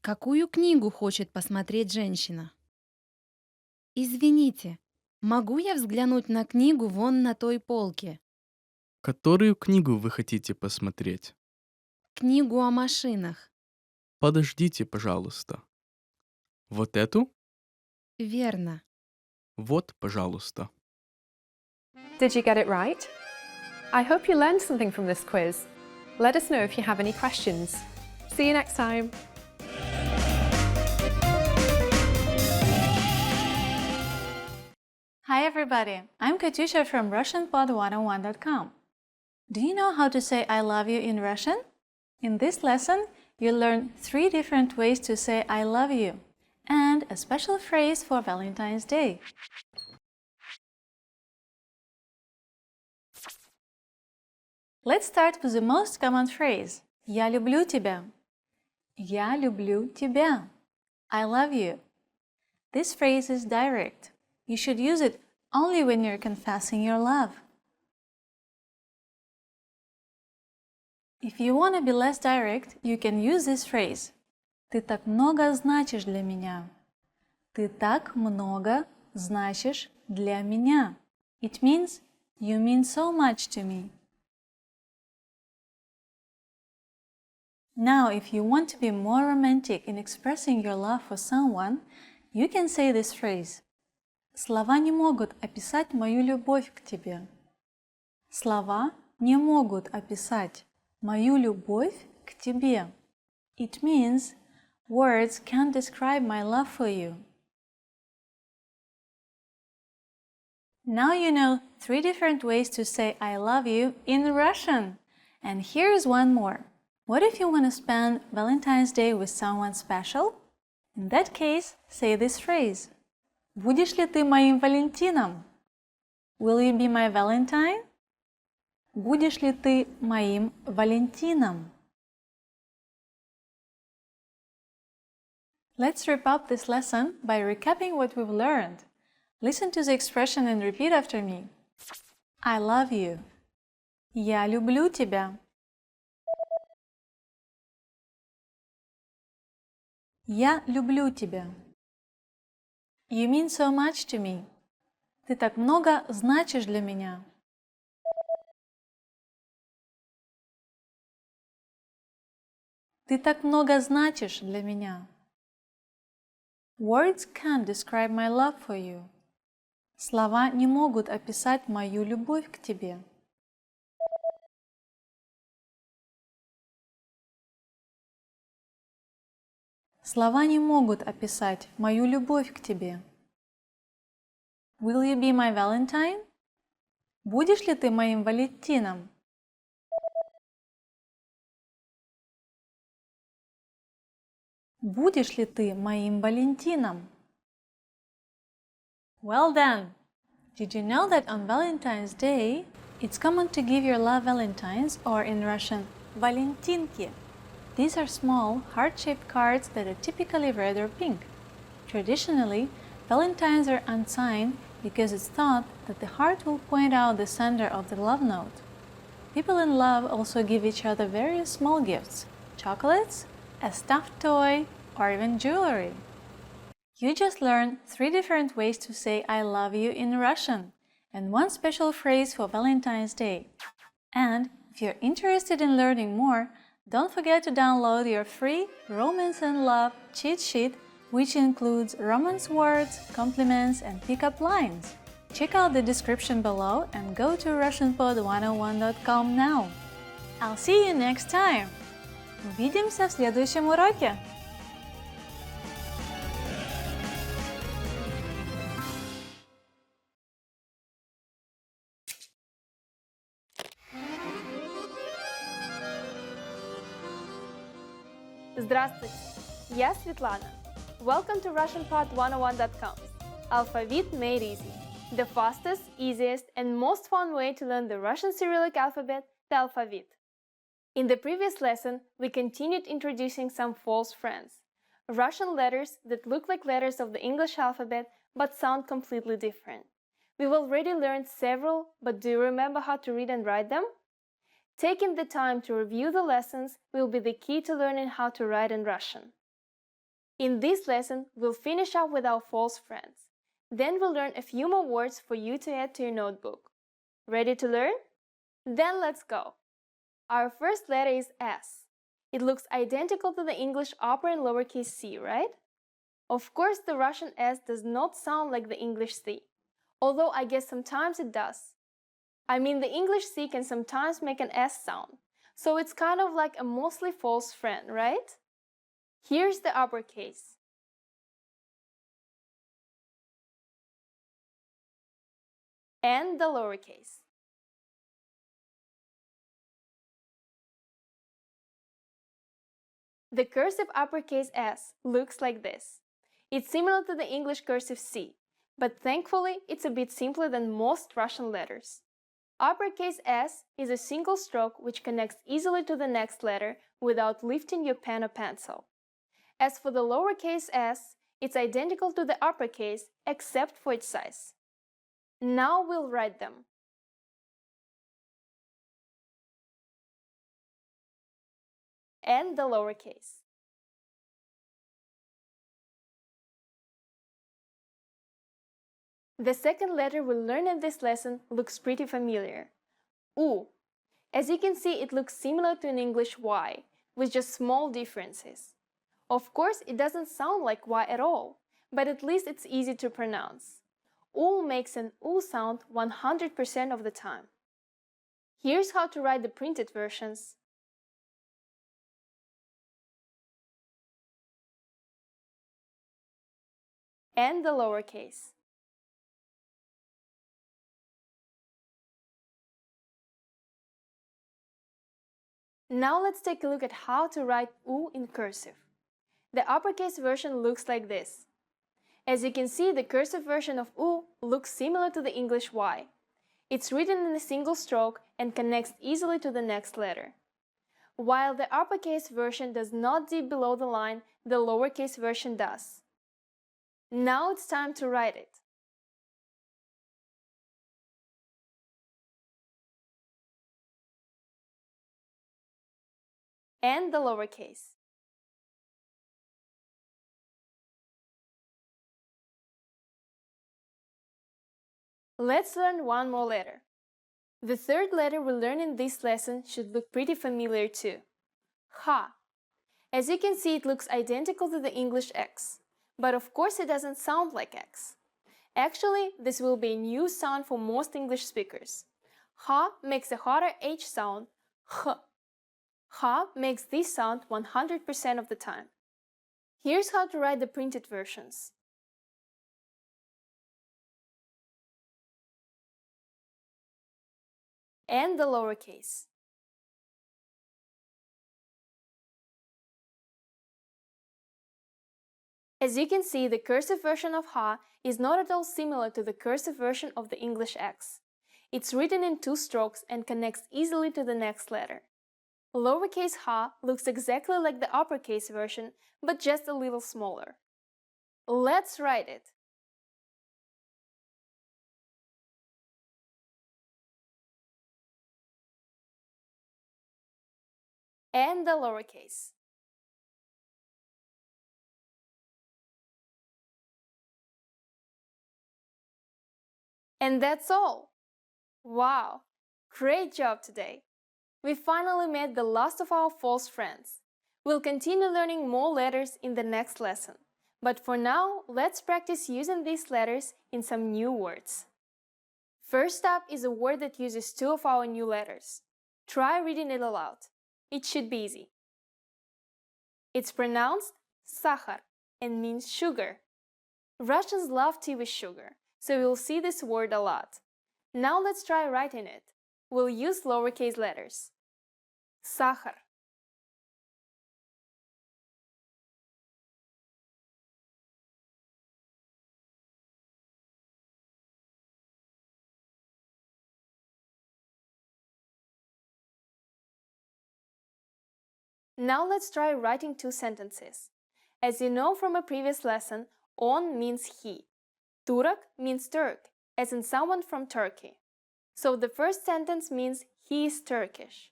Какую книгу хочет посмотреть женщина? Извините, могу я взглянуть на книгу вон на той полке? Которую книгу вы хотите посмотреть? Книгу о машинах. Подождите, пожалуйста. Вот эту? Верно. Вот, пожалуйста. Did you get it right? I hope you learned something from this quiz. Let us know if you have any questions. See you next time. Hi everybody, I'm Katusha from RussianPod101.com. Do you know how to say I love you in Russian? In this lesson, you'll learn 3 different ways to say I love you and a special phrase for Valentine's Day. Let's start with the most common phrase. Я люблю тебя. Я люблю тебя. I love you. This phrase is direct. You should use it only when you're confessing your love. If you want to be less direct, you can use this phrase. Ты так много значишь для меня. Ты так много значишь для меня. It means you mean so much to me. Now, if you want to be more romantic in expressing your love for someone, you can say this phrase. Слова не могут описать мою любовь к тебе. Слова не могут описать мою любовь к тебе. It means words can't describe my love for you. Now you know 3 different ways to say I love you in Russian. And here's one more. What if you want to spend Valentine's Day with someone special? In that case, say this phrase. Будешь ли ты моим Валентином? Will you be my Valentine? Будешь ли ты моим Валентином? Let's wrap up this lesson by recapping what we've learned. Listen to the expression and repeat after me. I love you. Я люблю тебя. Я люблю тебя. You mean so much to me. Ты так много значишь для меня. Ты так много значишь для меня. Words can't describe my love for you. Слова не могут описать мою любовь к тебе. Слова не могут описать мою любовь к тебе. Will you be my Valentine? Будешь ли ты моим Валентином? Будешь ли ты моим Валентином? Well done! Did you know that on Valentine's Day, it's common to give your love valentines, or in Russian, Valentinki. These are small, heart-shaped cards that are typically red or pink. Traditionally, valentines are unsigned because it's thought that the heart will point out the sender of the love note. People in love also give each other various small gifts, chocolates, a stuffed toy, or even jewelry. You just learned 3 different ways to say I love you in Russian, and 1 special phrase for Valentine's Day. And if you're interested in learning more, don't forget to download your free Romance and Love cheat sheet, which includes romance words, compliments, and pickup lines. Check out the description below and go to RussianPod101.com now. I'll see you next time! Увидимся в следующем уроке! Здравствуйте, я Светлана. Welcome to RussianPod101.com. Alphabet made easy. The fastest, easiest, and most fun way to learn the Russian Cyrillic alphabet, the alphabet. In the previous lesson, we continued introducing some false friends. Russian letters that look like letters of the English alphabet but sound completely different. We've already learned several, but do you remember how to read and write them? Taking the time to review the lessons will be the key to learning how to write in Russian. In this lesson, we'll finish up with our false friends. Then we'll learn a few more words for you to add to your notebook. Ready to learn? Then let's go! Our first letter is S. It looks identical to the English upper and lowercase c, right? Of course, the Russian S does not sound like the English C, although I guess sometimes it does. I mean, the English C can sometimes make an S sound, so it's kind of like a mostly false friend, right? Here's the uppercase. And the lowercase. The cursive uppercase S looks like this. It's similar to the English cursive C, but thankfully it's a bit simpler than most Russian letters. Uppercase S is a single stroke which connects easily to the next letter without lifting your pen or pencil. As for the lowercase s, it's identical to the uppercase except for its size. Now we'll write them. And the lowercase. The second letter we'll learn in this lesson looks pretty familiar. U. As you can see, it looks similar to an English Y, with just small differences. Of course, it doesn't sound like Y at all, but at least it's easy to pronounce. U makes an U sound 100% of the time. Here's how to write the printed versions. And the lowercase. Now let's take a look at how to write U in cursive. The uppercase version looks like this. As you can see, the cursive version of U looks similar to the English Y. It's written in a single stroke and connects easily to the next letter. While the uppercase version does not dip below the line, the lowercase version does. Now it's time to write it. And the lowercase. Let's learn one more letter. The third letter we learn in this lesson should look pretty familiar too. Ha. As you can see, it looks identical to the English X, but of course it doesn't sound like X. Actually, this will be a new sound for most English speakers. Ha makes a harder H sound, H. Ha makes this sound 100% of the time. Here's how to write the printed versions. And the lowercase. As you can see, the cursive version of ha is not at all similar to the cursive version of the English X. It's written in 2 strokes and connects easily to the next letter. Lowercase ha looks exactly like the uppercase version, but just a little smaller. Let's write it. And the lowercase. And that's all! Wow! Great job today! We finally met the last of our false friends. We'll continue learning more letters in the next lesson. But for now, let's practice using these letters in some new words. First up is a word that uses 2 of our new letters. Try reading it aloud. It should be easy. It's pronounced сахар and means sugar. Russians love tea with sugar, so you'll see this word a lot. Now let's try writing it. We'll use lowercase letters. Сахар. Now let's try writing 2 sentences. As you know from a previous lesson, on means he. Turk means Turk, as in someone from Turkey. So the first sentence means he is Turkish.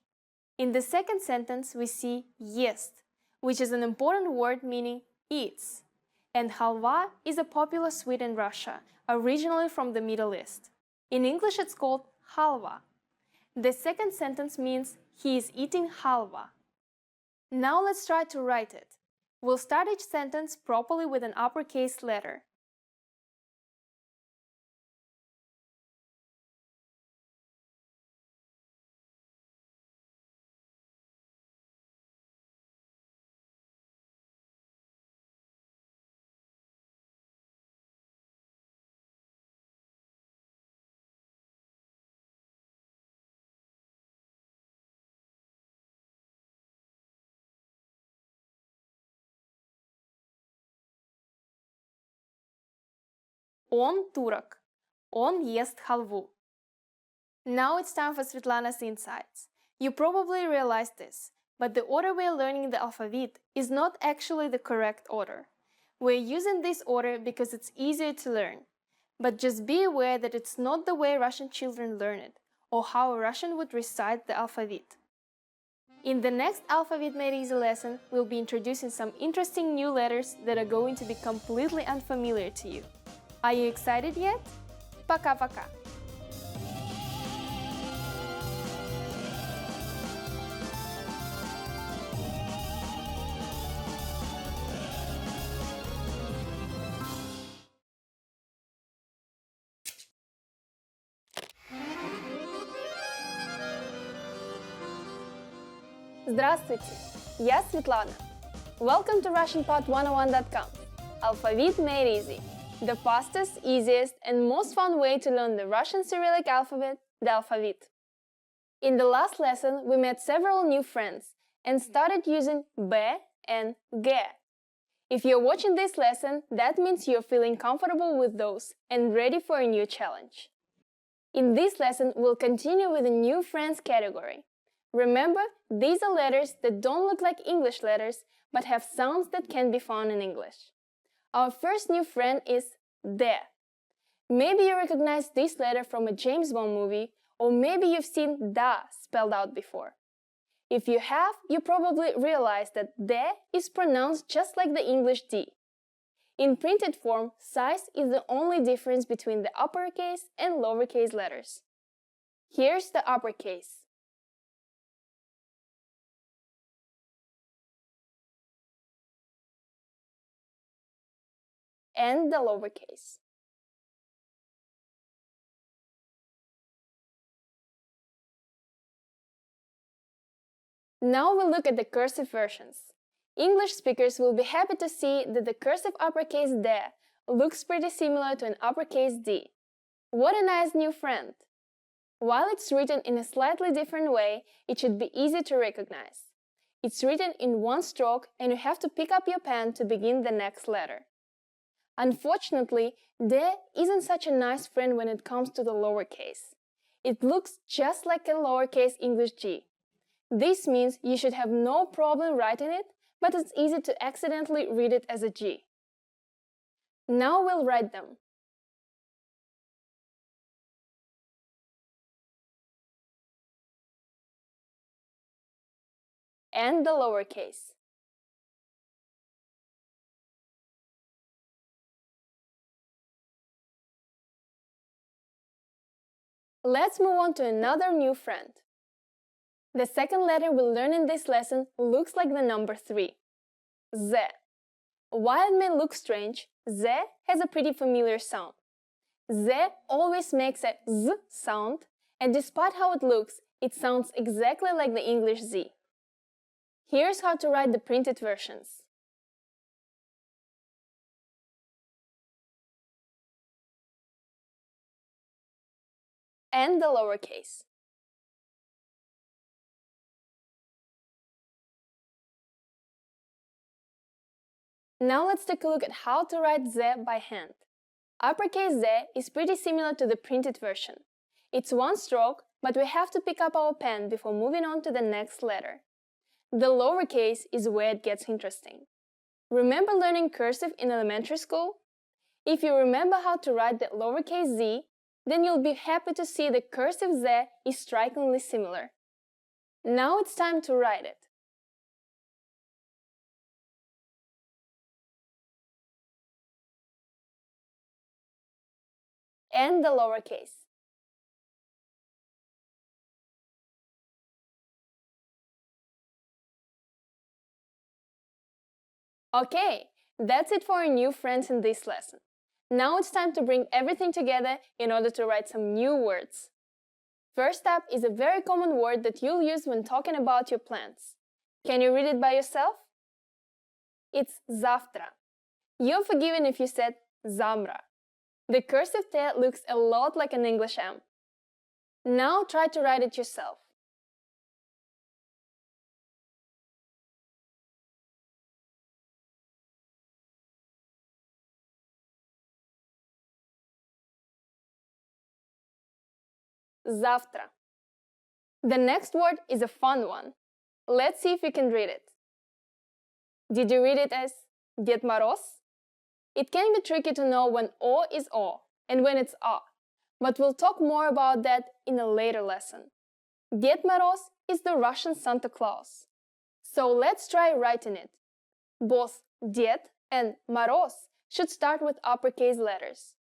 In the second sentence, we see есть, which is an important word meaning eats. And halva is a popular sweet in Russia, originally from the Middle East. In English, it's called halva. The second sentence means he is eating halva. Now let's try to write it. We'll start each sentence properly with an uppercase letter. Он турок. Он ест халву. Now it's time for Svetlana's insights. You probably realized this, but the order we're learning the alphabet is not actually the correct order. We're using this order because it's easier to learn. But just be aware that it's not the way Russian children learn it, or how a Russian would recite the alphabet. In the next Alphabet Made Easy lesson, we'll be introducing some interesting new letters that are going to be completely unfamiliar to you. Are you excited yet? Пока-пока! Здравствуйте! Я Светлана. Welcome to RussianPod101.com. Alphabet Made Easy. The fastest, easiest, and most fun way to learn the Russian Cyrillic alphabet, the alphabet. In the last lesson, we met several new friends and started using B and G. If you're watching this lesson, that means you're feeling comfortable with those and ready for a new challenge. In this lesson, we'll continue with a new friends category. Remember, these are letters that don't look like English letters, but have sounds that can be found in English. Our first new friend is de. Maybe you recognize this letter from a James Bond movie, or maybe you've seen da spelled out before. If you have, you probably realize that de is pronounced just like the English D. In printed form, size is the only difference between the uppercase and lowercase letters. Here's the uppercase. And the lowercase. Now we'll look at the cursive versions. English speakers will be happy to see that the cursive uppercase D looks pretty similar to an uppercase D. What a nice new friend! While it's written in a slightly different way, it should be easy to recognize. It's written in one stroke and you have to pick up your pen to begin the next letter. Unfortunately, D isn't such a nice friend when it comes to the lowercase. It looks just like a lowercase English G. This means you should have no problem writing it, but it's easy to accidentally read it as a G. Now we'll write them. And the lowercase. Let's move on to another new friend. The second letter we'll learn in this lesson looks like the number 3. Z. While it may look strange, Z has a pretty familiar sound. Z always makes a Z sound, and despite how it looks, it sounds exactly like the English Z. Here's how to write the printed versions. And the lowercase. Now let's take a look at how to write Z by hand. Uppercase Z is pretty similar to the printed version. It's one stroke, but we have to pick up our pen before moving on to the next letter. The lowercase is where it gets interesting. Remember learning cursive in elementary school? If you remember how to write the lowercase z, then you'll be happy to see the cursive Z is strikingly similar. Now it's time to write it. And the lowercase. Okay, that's it for our new friends in this lesson. Now it's time to bring everything together in order to write some new words. First up is a very common word that you'll use when talking about your plans. Can you read it by yourself? It's завтра. You're forgiven if you said zamra. The cursive T looks a lot like an English M. Now try to write it yourself. Завтра. The next word is a fun one. Let's see if you can read it. Did you read it as Дед Мороз? It can be tricky to know when O is O and when it's A, but we'll talk more about that in a later lesson. Дед Мороз is the Russian Santa Claus. So let's try writing it. Both Дед and Мороз should start with uppercase letters.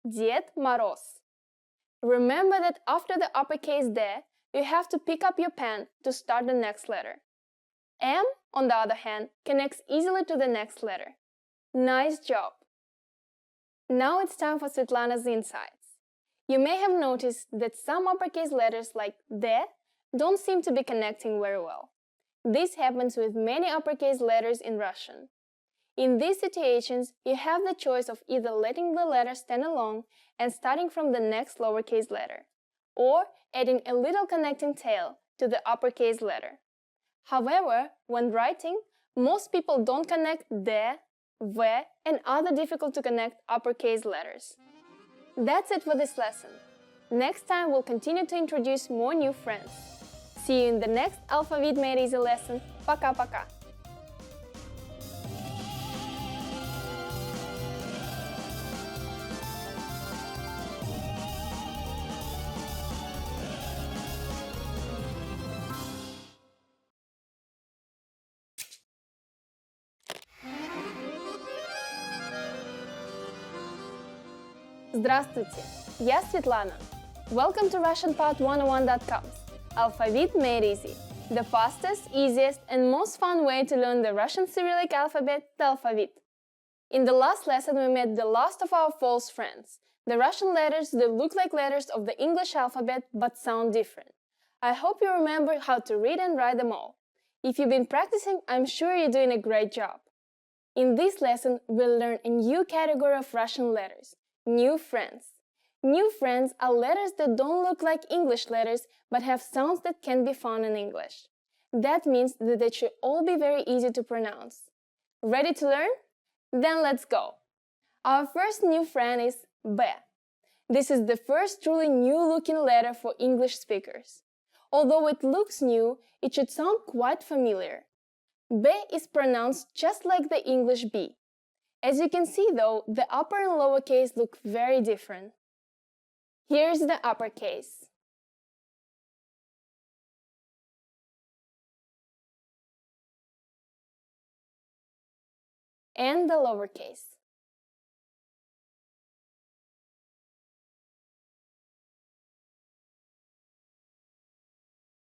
Дед Мороз. Remember that after the uppercase D, you have to pick up your pen to start the next letter. M, on the other hand, connects easily to the next letter. Nice job! Now it's time for Svetlana's insights. You may have noticed that some uppercase letters like D don't seem to be connecting very well. This happens with many uppercase letters in Russian. In these situations, you have the choice of either letting the letter stand alone and starting from the next lowercase letter, or adding a little connecting tail to the uppercase letter. However, when writing, most people don't connect the, the, and other difficult to connect uppercase letters. That's it for this lesson. Next time we'll continue to introduce more new friends. See you in the next Alphabet Made Easy lesson. Пока-пока! Здравствуйте! Я Светлана. Welcome to RussianPod101.com's Alphabet Made Easy, the fastest, easiest, and most fun way to learn the Russian Cyrillic alphabet, the alphabet. In the last lesson, we met the last of our false friends, the Russian letters that look like letters of the English alphabet but sound different. I hope you remember how to read and write them all. If you've been practicing, I'm sure you're doing a great job. In this lesson, we'll learn a new category of Russian letters. New friends. New friends are letters that don't look like English letters but have sounds that can be found in English. That means that they should all be very easy to pronounce. Ready to learn? Then let's go. Our first new friend is B. This is the first truly new-looking letter for English speakers. Although it looks new, it should sound quite familiar. B is pronounced just like the English B. As you can see though, the upper and lowercase look very different. Here's the uppercase. And the lowercase.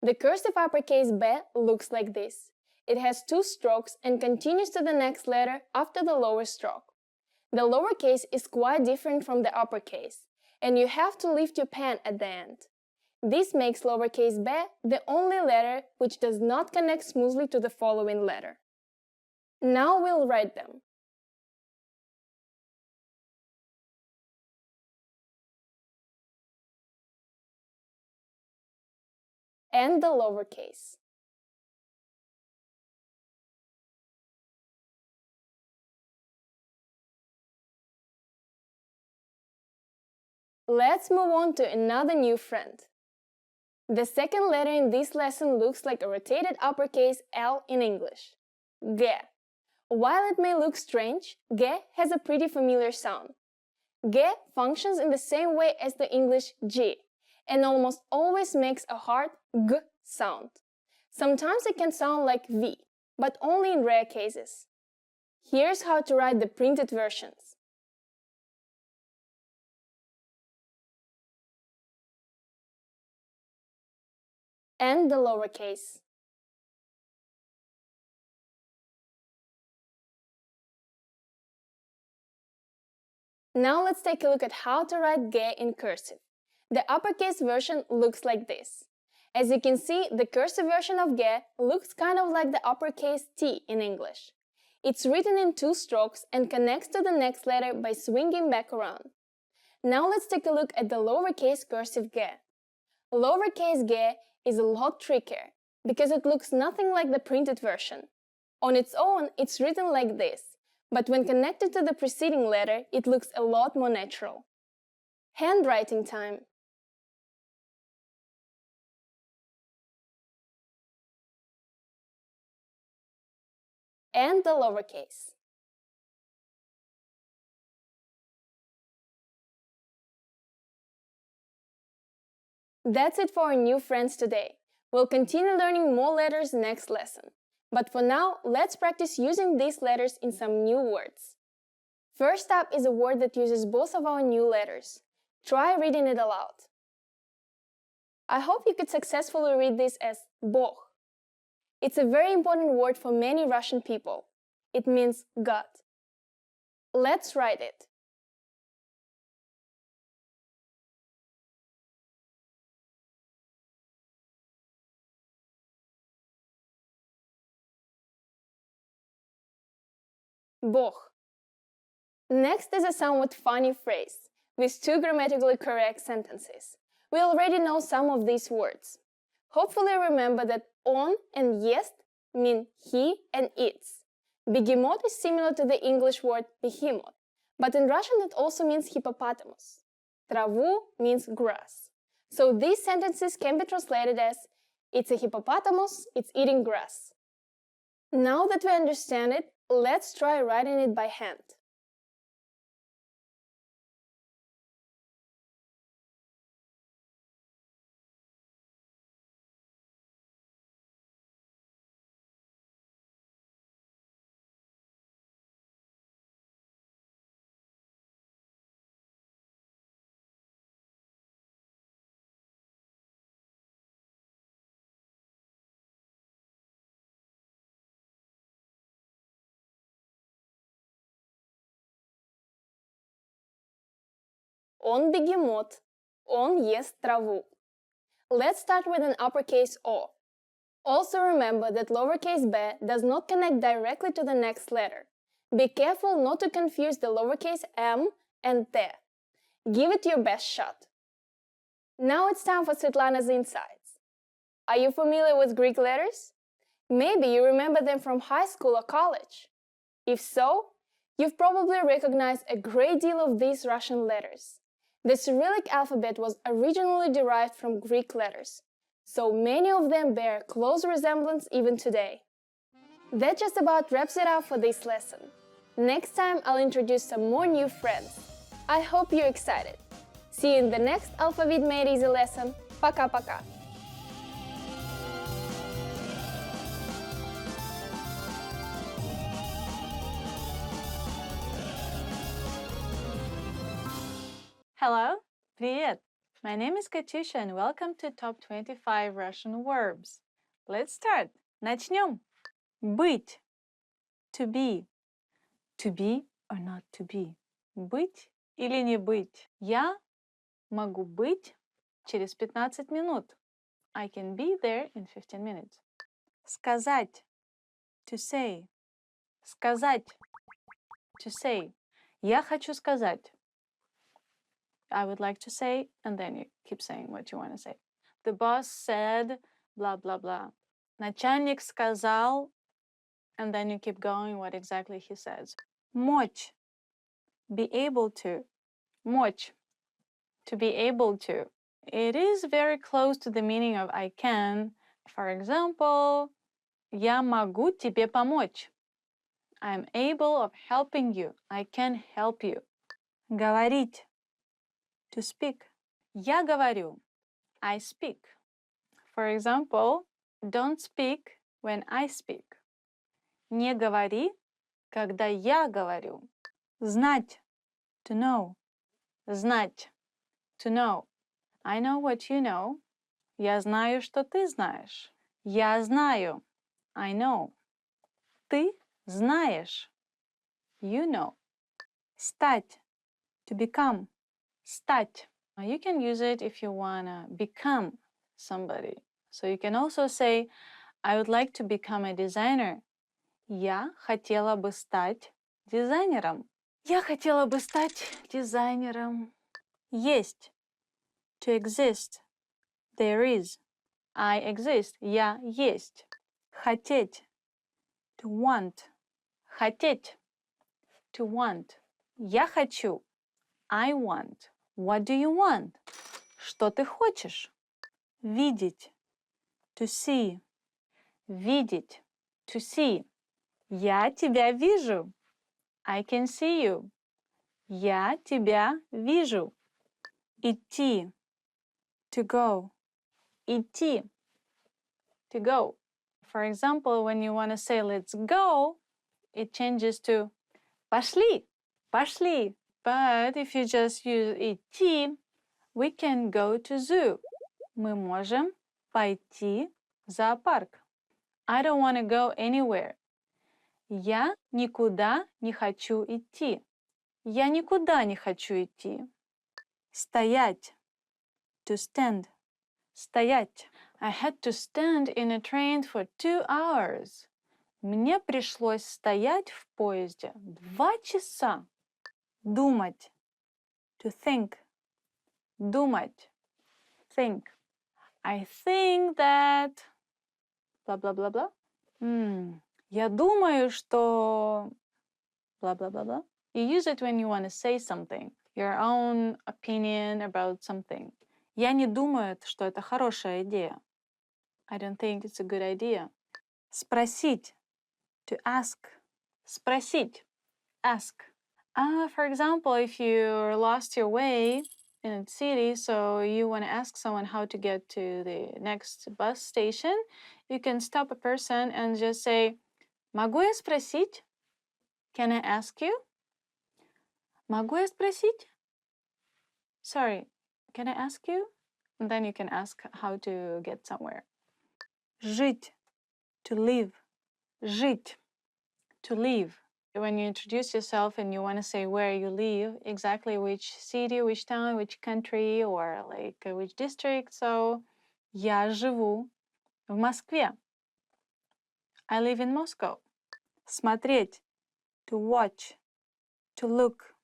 The cursive uppercase B looks like this. It has two strokes and continues to the next letter after the lower stroke. The lowercase is quite different from the uppercase, and you have to lift your pen at the end. This makes lowercase b the only letter which does not connect smoothly to the following letter. Now we'll write them. And the lowercase. Let's move on to another new friend. The second letter in this lesson looks like a rotated uppercase L in English. G. While it may look strange, G has a pretty familiar sound. G functions in the same way as the English G, and almost always makes a hard G sound. Sometimes it can sound like V, but only in rare cases. Here's how to write the printed versions. And the lowercase. Now let's take a look at how to write G in cursive. The uppercase version looks like this. As you can see, the cursive version of G looks kind of like the uppercase T in English. It's written in two strokes and connects to the next letter by swinging back around. Now let's take a look at the lowercase cursive G. Lowercase G is a lot trickier because it looks nothing like the printed version. On its own, it's written like this, but when connected to the preceding letter, it looks a lot more natural. Handwriting time. And the lowercase. That's it for our new friends today. We'll continue learning more letters next lesson. But for now, let's practice using these letters in some new words. First up is a word that uses both of our new letters. Try reading it aloud. I hope you could successfully read this as Bog. It's a very important word for many Russian people. It means God. Let's write it. Bog. Next is a somewhat funny phrase with two grammatically correct sentences. We already know some of these words. Hopefully remember that on and есть mean he and its. Begemot is similar to the English word behemoth, but in Russian it also means hippopotamus. Траву means grass. So these sentences can be translated as it's a hippopotamus, it's eating grass. Now that we understand it, let's try writing it by hand. Он бегемот. Он ест траву. Let's start with an uppercase O. Also remember that lowercase b does not connect directly to the next letter. Be careful not to confuse the lowercase m and t. Give it your best shot. Now it's time for Svetlana's insights. Are you familiar with Greek letters? Maybe you remember them from high school or college. If so, you've probably recognized a great deal of these Russian letters. The Cyrillic alphabet was originally derived from Greek letters, so many of them bear close resemblance even today. That just about wraps it up for this lesson. Next time I'll introduce some more new friends. I hope you're excited. See you in the next Alphabet Made Easy lesson. Пока-пока! Hello, привет! My name is Katyusha and welcome to Top 25 Russian Verbs. Let's start. Начнем. Быть. To be. To be or not to be. Быть или не быть. Я могу быть через 15 минут. I can be there in 15 minutes. Сказать. To say. Сказать. To say. Я хочу сказать. I would like to say, and then you keep saying what you want to say. The boss said, blah, blah, blah. Начальник сказал, and then you keep going what exactly he says. Мочь. Be able to. Мочь. To be able to. It is very close to the meaning of I can. For example, я могу тебе помочь. I'm able of helping you. I can help you. Говорить. To speak. Я говорю. I speak. For example, don't speak when I speak. Не говори, когда я говорю. Знать. To know. Знать. To know. I know what you know. Я знаю, что ты знаешь. Я знаю. I know. Ты знаешь. You know. Стать. To become. Стать. You can use it if you want to become somebody. So you can also say, I would like to become a designer. Я хотела бы стать дизайнером. Я хотела бы стать дизайнером. Есть. To exist. There is. I exist. Я есть. Хотеть. To want. Хотеть. To want. Я хочу. I want. What do you want? Что ты хочешь? Видеть. To see. Видеть. To see. Я тебя вижу. I can see you. Я тебя вижу. Идти. To go. Идти. To go. For example, when you want to say let's go, it changes to пошли. Пошли. But if you just use идти, we can go to zoo. Мы можем пойти в зоопарк. I don't want to go anywhere. Я никуда не хочу идти. Я никуда не хочу идти. Стоять. To stand. Стоять. I had to stand in a train for 2 hours. Мне пришлось стоять в поезде 2 часа. Думать. To think. Думать. think. I think that... Blah, blah, blah, blah. Я думаю, что... Blah, blah, blah, blah. You use it when you want to say something. Your own opinion about something. Я не думаю, что это хорошая идея. I don't think it's a good idea. Спросить. To ask. Спросить. Ask. For example, if you lost your way in a city, so you want to ask someone how to get to the next bus station, you can stop a person and just say, «Могу я спросить?» Can I ask you? «Могу я спросить?» Sorry, can I ask you? And then you can ask how to get somewhere. Жить. To live. Жить. To live. When you introduce yourself and you want to say where you live, exactly which city, which town, which country, or like which district. So, я живу в Москве. I live in Moscow. Смотреть. To watch. To look.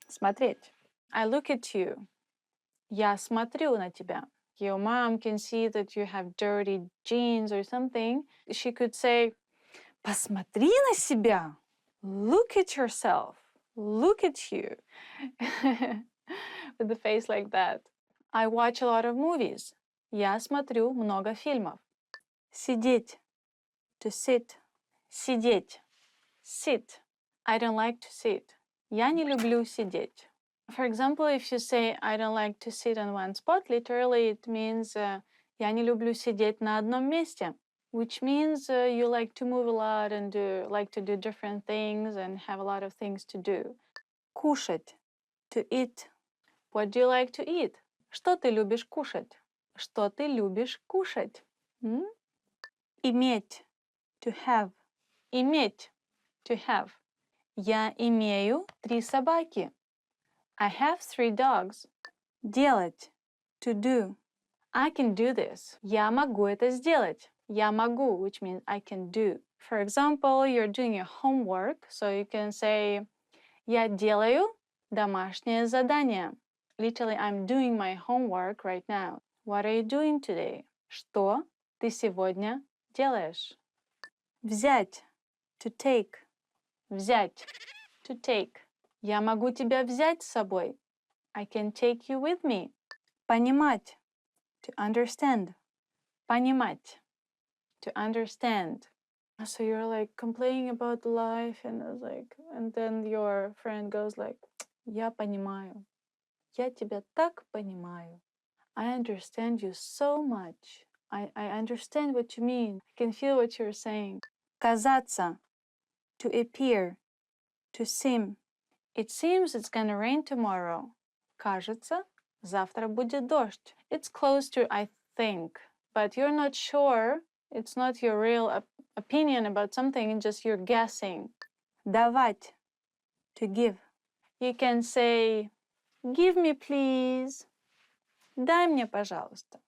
Смотреть. I look at you. Я смотрю на тебя. Your mom can see that you have dirty jeans or something. She could say, посмотри на себя. Look at yourself. Look at you. With the face like that. I watch a lot of movies. Я смотрю много фильмов. Сидеть. To sit. Сидеть. Sit. I don't like to sit. Я не люблю сидеть. For example, if you say, I don't like to sit on one spot, literally it means я не люблю сидеть на одном месте, which means you like to move a lot and like to do different things and have a lot of things to do. Кушать. To eat. What do you like to eat? Что ты любишь кушать? Что ты любишь кушать? Иметь. To have. Иметь. To have. Я имею 3 собаки. I have 3 dogs. Делать. To do. I can do this. Я могу это сделать. Я могу, which means I can do. For example, you're doing your homework, so you can say я делаю домашнее задание. Literally, I'm doing my homework right now. What are you doing today? Что ты сегодня делаешь? Взять. To take. Взять. To take. Я могу тебя взять с собой. I can take you with me. Понимать. To understand. Понимать. To understand. So you're like complaining about life and then your friend goes like, я понимаю. Я тебя так понимаю. I understand you so much. I understand what you mean. I can feel what you're saying. Казаться. To appear. To seem. It seems it's gonna rain tomorrow. Кажется, завтра будет дождь. It's close to I think, but you're not sure. It's not your real opinion about something, it's just you're guessing. Давать. To give. You can say, give me please. Дай мне, пожалуйста.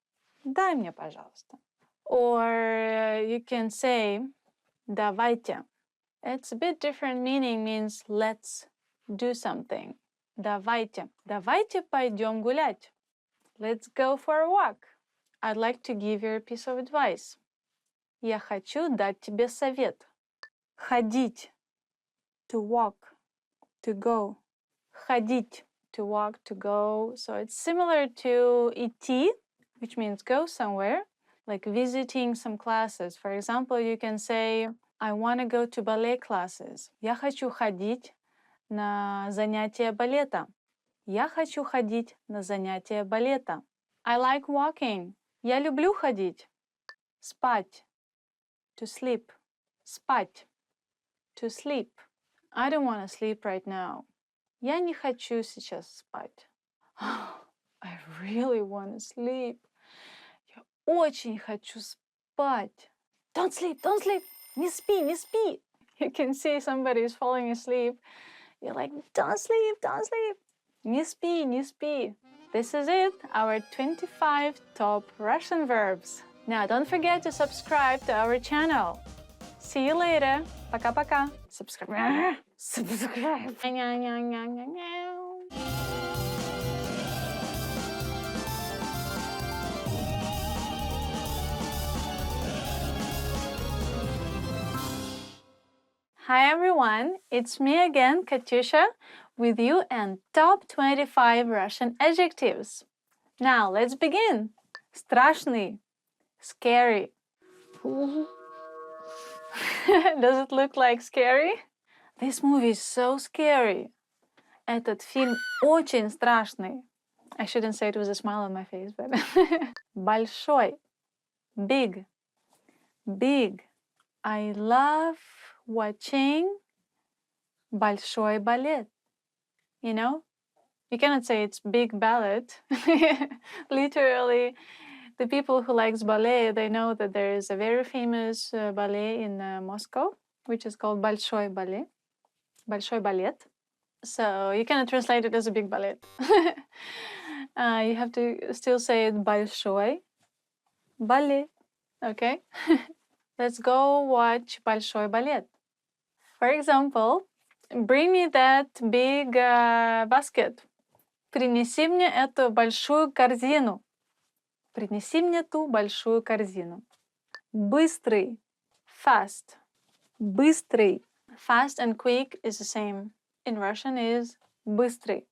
Дай мне, пожалуйста. Or you can say, давайте. It's a bit different meaning, means let's do something. Давайте. Давайте пойдем гулять. Let's go for a walk. I'd like to give you a piece of advice. Я хочу дать тебе совет. Ходить. To walk. To go. Ходить. To walk, to go. So it's similar to идти, which means go somewhere, like visiting some classes. For example, you can say, I want to go to ballet classes. Я хочу ходить на занятия балета. Я хочу ходить на занятия балета. I like walking. Я люблю ходить. Спать. To sleep. Спать. To sleep. I don't want to sleep right now. Я не хочу сейчас спать. I really want to sleep. Я очень хочу спать. Don't sleep, don't sleep. Не спи, не спи. You can see somebody is falling asleep. You're like, don't sleep, don't sleep. Не спи, не спи. This is it, our 25 top Russian verbs. Now, don't forget to subscribe to our channel. See you later. Пока-пока. Subscribe. Subscribe. Hi everyone, it's me again, Katyusha, with you and top 25 Russian adjectives. Now let's begin. Страшный, scary. Does it look like scary? This movie is so scary. Этот фильм очень страшный. I shouldn't say it with a smile on my face, but большой, big, big. I love watching большой балет. You know, you cannot say it's big ballet. Literally, the people who likes ballet, they know that there is a very famous ballet in Moscow, which is called большой балет. Большой балет. So you cannot translate it as a big ballet. You have to still say it большой балет. Okay? Let's go watch большой балет. For example, bring me that big basket. Принеси мне эту большую корзину. Принеси мне ту большую корзину. Быстрый. Fast. Быстрый. Fast and quick is the same. In Russian is быстрый.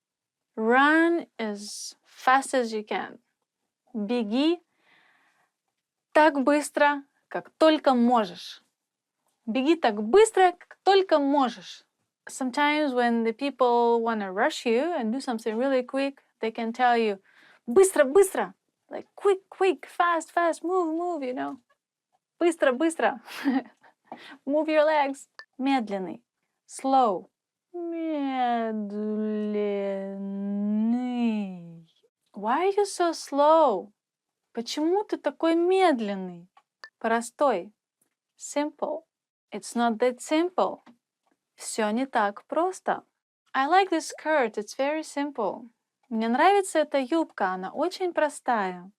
Run as fast as you can. Беги так быстро, как только можешь. Беги так быстро, как только можешь. Sometimes when the people want to rush you and do something really quick, they can tell you, быстро, быстро. Like quick, quick, fast, fast, move, move, you know. Быстро, быстро. Move your legs. Медленный. Slow. Медленный. Why are you so slow? Почему ты такой медленный? Простой. Simple. It's not that simple. Все не так просто. I like this skirt. It's very simple. Мне нравится эта юбка. Она очень простая.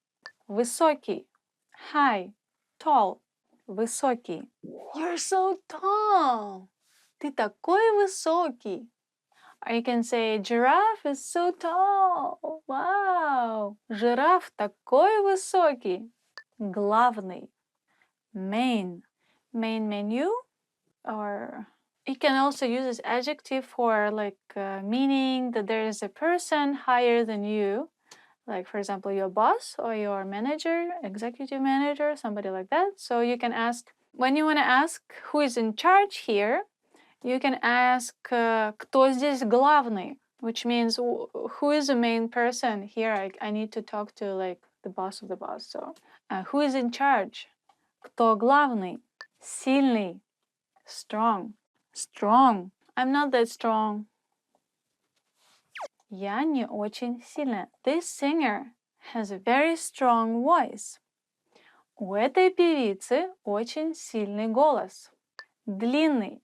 Высокий. High. Tall. Высокий. You're so tall. Ты такой высокий. Or you can say, giraffe is so tall. Wow. Жираф такой высокий. Главный. Main. Main menu. Or you can also use this adjective for meaning that there is a person higher than you. Like, for example, your boss or your manager, executive manager, somebody like that. So you can ask, when you want to ask who is in charge here, you can ask, кто здесь главный? Which means, who is the main person here? I need to talk to, like, the boss of the boss. So, who is in charge? Кто главный? Сильный. Strong. Strong. I'm not that strong. Я не очень сильная. This singer has a very strong voice. У этой певицы очень сильный голос. Длинный.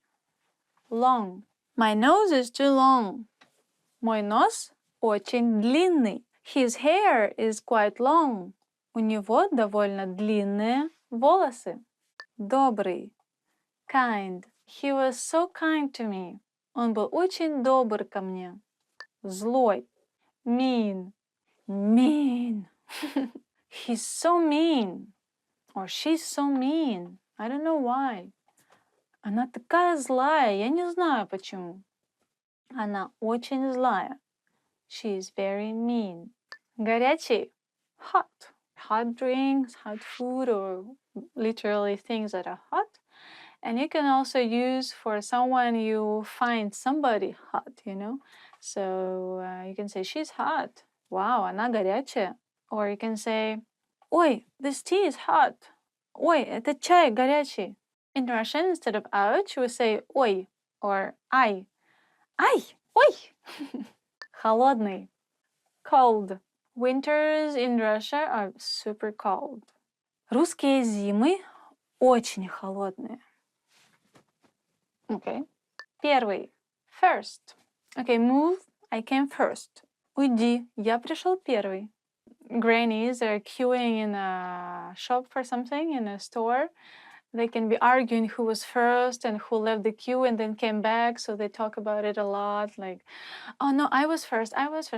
Long. My nose is too long. Мой нос очень длинный. His hair is quite long. У него довольно длинные волосы. Добрый. Kind. He was so kind to me. Он был очень добр ко мне. Злой. Mean. Mean. He's so mean. Or she's so mean. I don't know why. Она такая злая, я не знаю почему. Она очень злая. She is very mean. Горячий. Hot. Hot drinks, hot food, or literally things that are hot. And you can also use for someone you find somebody hot, you know. So you can say, she's hot. Wow, она горячая. Or you can say, ой, this tea is hot. Ой, этот чай горячий. In Russian, instead of ouch, we say ой or ай. Ай, ой. Холодный. Cold. Winters in Russia are super cold. Русские зимы очень холодные. Okay. Первый. First. Okay, move. I came first. Уйди. Я пришел первый. Grannies are queuing in a shop for something, in a store. They can be arguing who was first and who left the queue and then came back, so they talk about it a lot, like, oh no, I was first.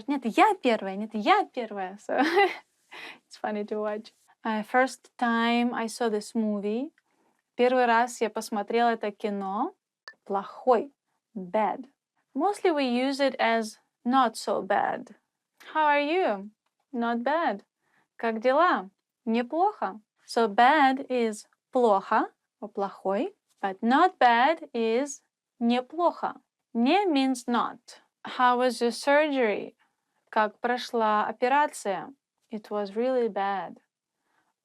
Нет, я первая. So it's funny to watch. First time I saw this movie. Первый раз я посмотрела это кино. плохой, bad. Mostly we use it as not so bad. How are you? Not bad. Как дела? Неплохо. So bad is плохо or плохой, but not bad is неплохо. Не means not. How was your surgery? Как прошла операция? It was really bad.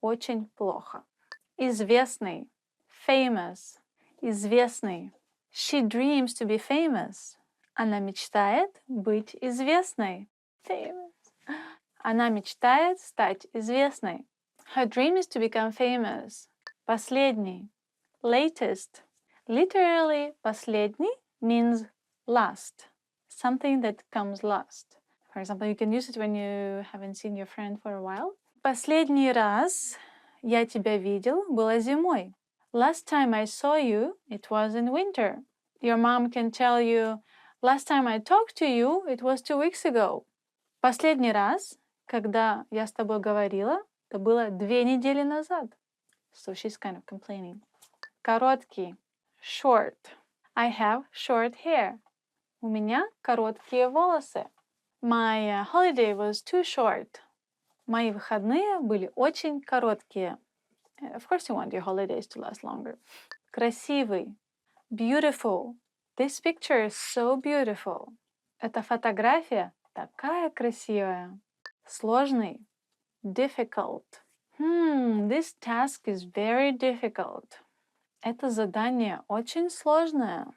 Очень плохо. Известный. Famous. Известный. She dreams to be famous. Она мечтает быть известной. Famous. Она мечтает стать известной. Her dream is to become famous. Последний. Latest. Literally, последний means last. Something that comes last. For example, you can use it when you haven't seen your friend for a while. Последний раз я тебя видел было зимой. Last time I saw you, it was in winter. Your mom can tell you, last time I talked to you, it was 2 weeks ago. Последний раз, когда я с тобой говорила, это было 2 недели назад. So she's kind of complaining. Короткий. Short. I have short hair. У меня короткие волосы. My holiday was too short. Мои выходные были очень короткие. Of course you want your holidays to last longer. Красивый. Beautiful. This picture is so beautiful. Эта фотография такая красивая. Сложный. Difficult. This task is very difficult. Это задание очень сложное.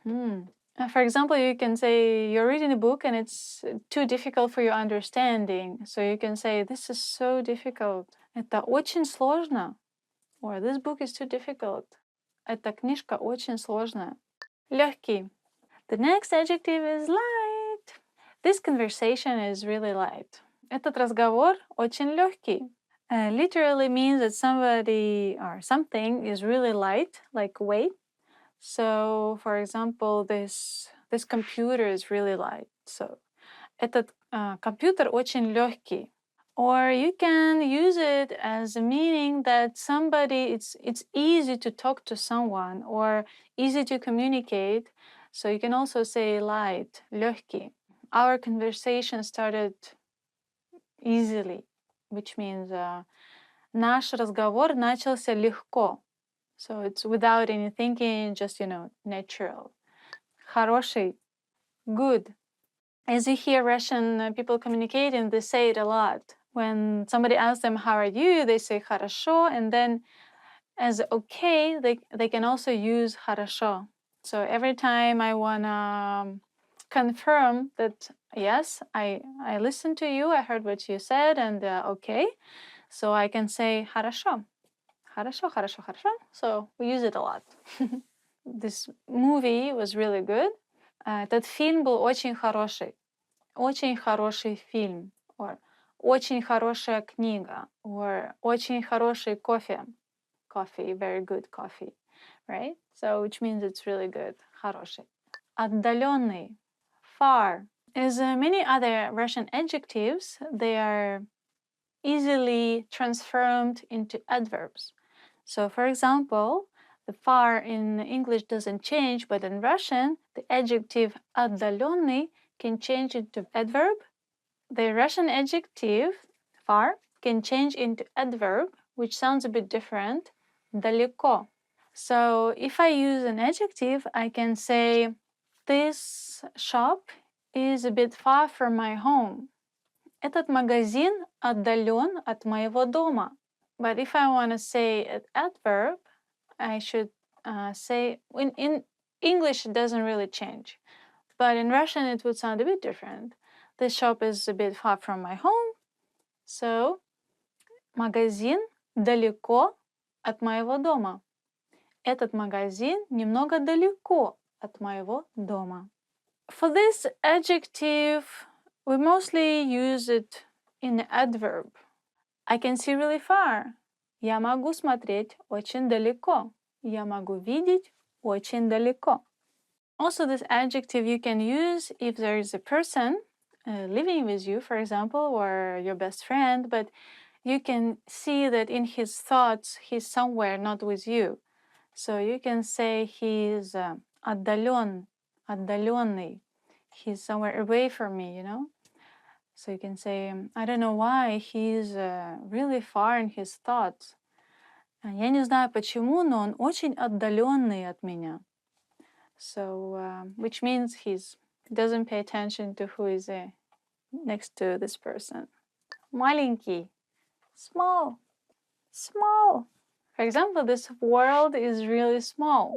For example, you can say you're reading a book and it's too difficult for your understanding. So you can say, this is so difficult. Это очень сложно. Or this book is too difficult. Эта книжка очень сложная. Легкий. The next adjective is light. This conversation is really light. Этот разговор очень легкий. Literally means that somebody or something is really light, like weight. So, for example, this computer is really light. So, этот компьютер очень легкий. Or you can use it as a meaning that somebody, it's easy to talk to someone or easy to communicate. So you can also say light, легкий. Our conversation started easily, which means наш разговор начался легко. So it's without any thinking, just, natural. Хороший, good. As you hear Russian people communicating, they say it a lot. When somebody asks them, how are you? They say хорошо. And then as okay, they can also use хорошо. So every time I want to confirm that, yes, I listened to you, I heard what you said, and okay. So I can say хорошо. Хорошо, хорошо, хорошо. So we use it a lot. This movie was really good. Этот фильм был очень хороший. Очень хороший фильм. Or очень хорошая книга. Or очень хороший кофе. Coffee, very good coffee. Right? So which means it's really good. Хороший. Отдаленный. Far. As many other Russian adjectives, they are easily transformed into adverbs. So, for example, the far in English doesn't change, but in Russian, the adjective отдаленный can change into adverb. The Russian adjective far can change into adverb, which sounds a bit different, далеко. So, if I use an adjective, I can say, this shop is a bit far from my home. Этот магазин отдален от моего дома. But if I want to say an adverb, I should say, in English it doesn't really change. But in Russian it would sound a bit different. This shop is a bit far from my home. So, магазин далеко от моего дома. Этот магазин немного далеко от моего дома. For this adjective, we mostly use it in the adverb. I can see really far. Я могу смотреть очень далеко. Я могу видеть очень далеко. Also, this adjective you can use if there is a person living with you, for example, or your best friend, but you can see that in his thoughts he's somewhere not with you. So you can say he's отдаленный. He's somewhere away from me, you know? So you can say, I don't know why he's really far in his thoughts. Я не знаю почему, но он очень отдаленный от меня. So, which means he doesn't pay attention to who is next to this person. Маленький, small, small. For example, this world is really small.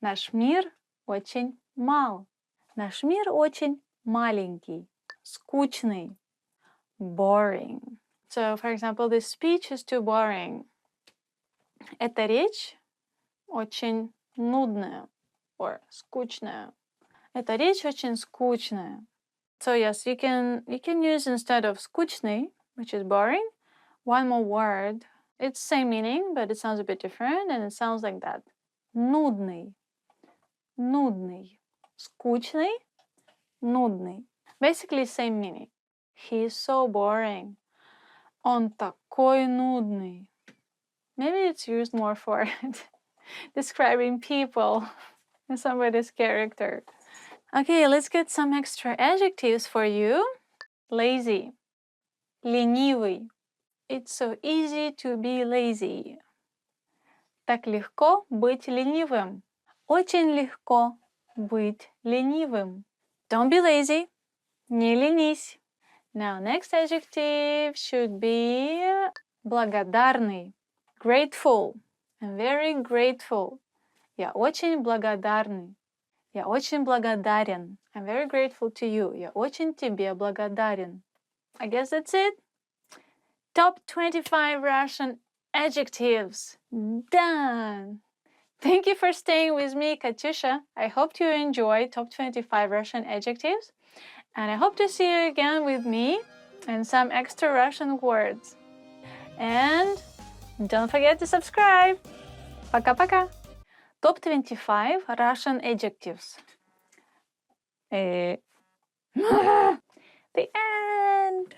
Наш мир очень мал. Наш мир очень маленький, скучный, boring. So, for example, this speech is too boring. Эта речь очень нудная or скучная. Эта речь очень скучная. So yes, you can use instead of скучный, which is boring, one more word. It's same meaning, but it sounds a bit different, and it sounds like that. Нудный. Нудный. Скучный. Нудный. Basically same meaning. He is so boring. Он такой нудный. Maybe it's used more for describing people and somebody's character. Okay, let's get some extra adjectives for you. Lazy. Ленивый. It's so easy to be lazy. Так легко быть ленивым. Очень легко быть ленивым. Don't be lazy. Не ленись. Now, next adjective should be благодарный. Grateful. I'm very grateful. Я очень благодарный. Я очень благодарен. I'm very grateful to you. Я очень тебе благодарен. I guess that's it. Top 25 Russian adjectives. Done. Thank you for staying with me, Katyusha. I hope you enjoy top 25 Russian adjectives. And I hope to see you again with me and some extra Russian words. And don't forget to subscribe. Пока-пока. Top 25 Russian adjectives. The end.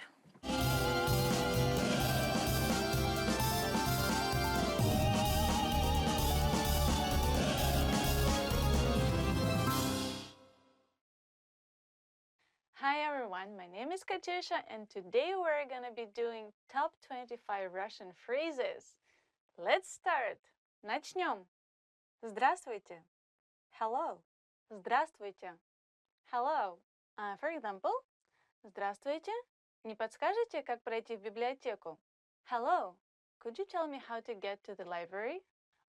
Hi everyone, my name is Katyusha, and today we're gonna be doing top 25 Russian phrases. Let's start. Начнем. Здравствуйте. Hello. Здравствуйте. Hello. For example, здравствуйте. Не подскажете, как пройти в библиотеку? Hello. Could you tell me how to get to the library?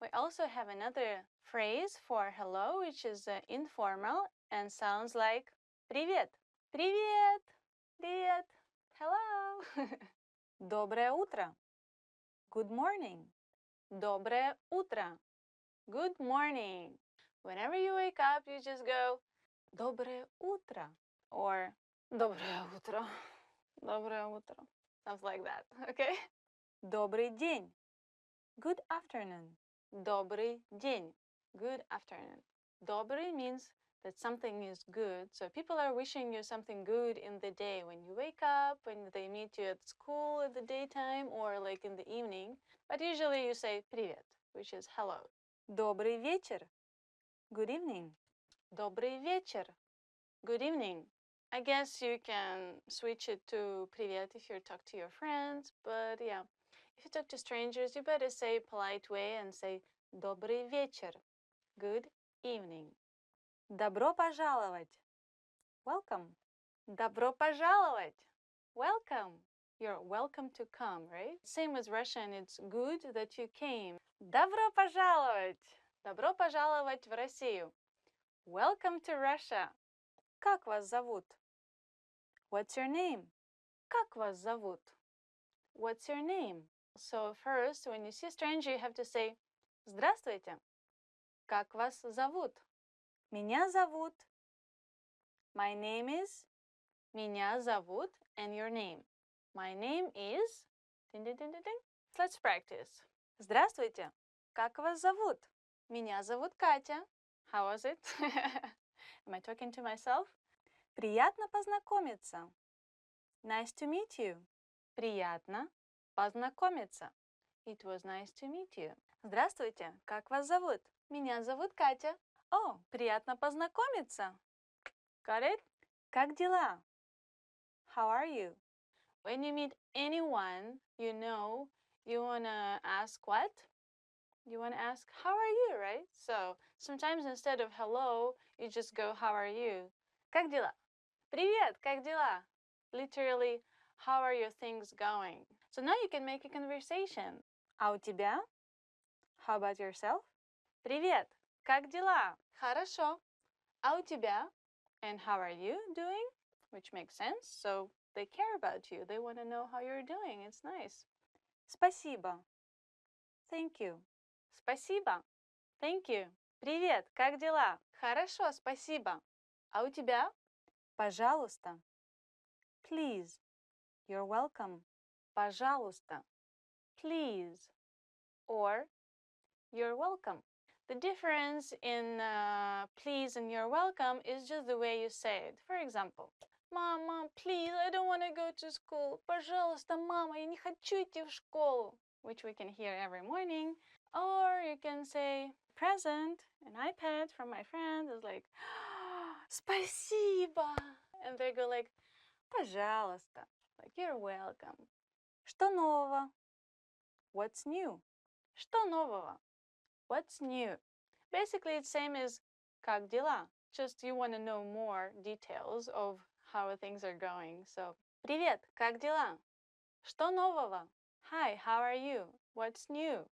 We also have another phrase for hello, which is informal and sounds like привет. Привет. Привет. Hello. Доброе утро. Good morning. Доброе утро. Good morning. Whenever you wake up, you just go доброе утро or доброе утро. Доброе утро. Sounds like that, okay? Добрый день. Good afternoon. Добрый день. Good afternoon. Добрый means that something is good. So people are wishing you something good in the day when you wake up, when they meet you at school at the daytime or like in the evening. But usually you say привет, which is hello. Добрый вечер. Good evening. Добрый вечер. Good evening. I guess you can switch it to привет if you talk to your friends, but yeah, if you talk to strangers, you better say polite way and say добрый вечер. Good evening. Добро пожаловать. Welcome. Добро пожаловать. Welcome. You're welcome to come, right? Same with Russian, it's good that you came. Добро пожаловать. Добро пожаловать в Россию. Welcome to Russia. Как вас зовут? What's your name? Как вас зовут? What's your name? So first, when you see a stranger, you have to say здравствуйте. Как вас зовут? Меня зовут. My name is. Меня зовут. And your name. My name is. Ding, ding, ding, ding, ding. Let's practice. Здравствуйте. Как вас зовут? Меня зовут Катя. How was it? Am I talking to myself? Приятно познакомиться. Nice to meet you. Приятно познакомиться. It was nice to meet you. Здравствуйте. Как вас зовут? Меня зовут Катя. Oh, приятно познакомиться. Got it? Как дела? How are you? When you meet anyone you know, you wanna ask what? You wanna ask, how are you, right? So sometimes instead of hello, you just go, how are you? Как дела? Привет, как дела? Literally, how are your things going? So now you can make a conversation. А у тебя? How about yourself? Привет, как дела? Хорошо. А у тебя? And how are you doing? Which makes sense. So they care about you. They want to know how you're doing. It's nice. Спасибо. Thank you. Спасибо. Thank you. Привет, как дела? Хорошо, спасибо. А у тебя? Пожалуйста. Please. You're welcome. Пожалуйста. Please. Or you're welcome. The difference in please and you're welcome is just the way you say it. For example, Mom, please, I don't want to go to school. Пожалуйста, мама, я не хочу идти в школу. Which we can hear every morning. Or you can say, present, an iPad from my friend is like, спасибо. And they go like, пожалуйста. Like, you're welcome. Что нового? What's new? Что нового? What's new? Basically, it's same as как дела. Just you want to know more details of how things are going. So, привет, как дела? Что нового? Hi, how are you? What's new?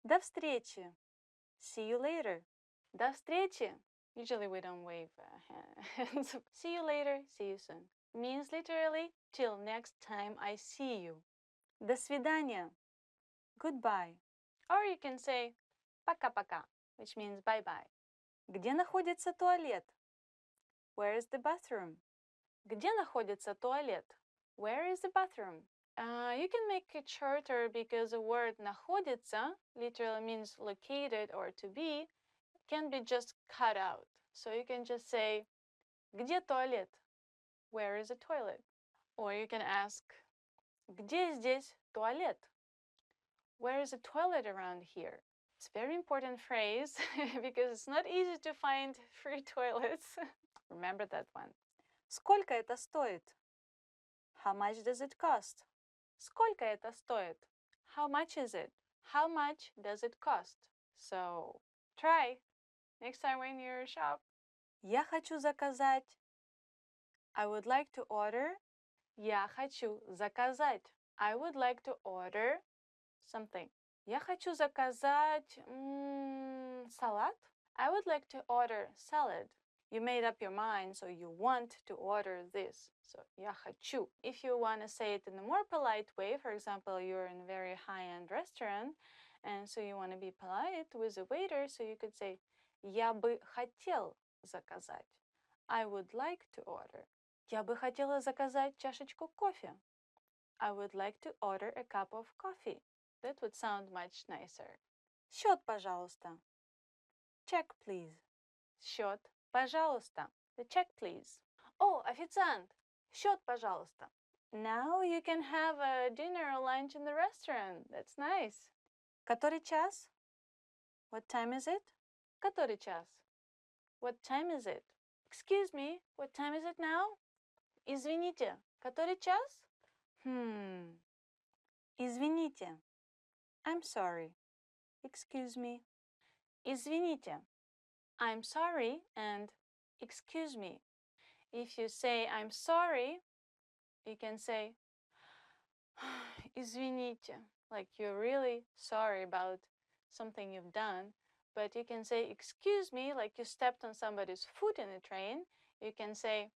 До встречи. See you later. До встречи. Usually we don't wave hands. See you later, see you soon. Means literally, till next time I see you. До свидания. Goodbye. Or you can say пока-пока, which means bye-bye. Где находится туалет? Where is the bathroom? Где находится туалет? Where is the bathroom? You can make it shorter because the word находится literally means located or to be, can be just cut out. So you can just say где туалет? Where is the toilet? Or you can ask где здесь туалет? Where is a toilet around here? It's a very important phrase because it's not easy to find free toilets. Remember that one. Сколько это стоит? How much does it cost? Сколько это стоит? How much is it? How much does it cost? So try next time when you're shop. Я хочу заказать. I would like to order. Я хочу заказать. I would like to order something. Я хочу заказать салат. I would like to order salad. You made up your mind, so you want to order this. So я хочу. If you want to say it in a more polite way, for example, you're in a very high-end restaurant, and so you want to be polite with the waiter, so you could say я бы хотел заказать. I would like to order. Я бы хотела заказать чашечку кофе. I would like to order a cup of coffee. That would sound much nicer. Счет, пожалуйста. Check, please. Счет, пожалуйста. The check, please. Oh, официант. Счет, пожалуйста. Now you can have a dinner or lunch in the restaurant. That's nice. Который час? What time is it? Который час? What time is it? Excuse me, what time is it now? Извините, который час? Извините. I'm sorry. Excuse me. Извините. I'm sorry and excuse me. If you say I'm sorry, you can say извините, like you're really sorry about something you've done. But you can say excuse me, like you stepped on somebody's foot in a train. You can say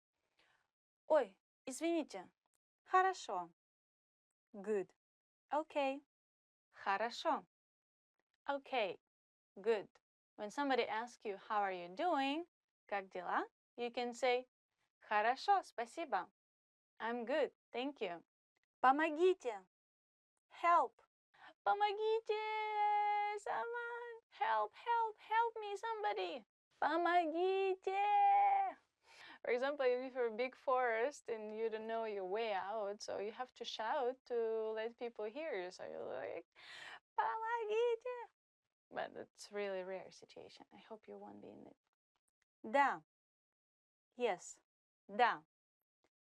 ой, извините. Хорошо. Good. Okay. Хорошо. Okay. Good. When somebody asks you, how are you doing? Как дела? You can say, хорошо, спасибо. I'm good, thank you. Помогите. Help. Помогите. Someone. Help, help, help me, somebody. Помогите. For example, if you're a big forest and you don't know your way out, so you have to shout to let people hear you. So you're like, помогите. but it's really rare situation. I hope you won't be in it. Да. Yes. Да.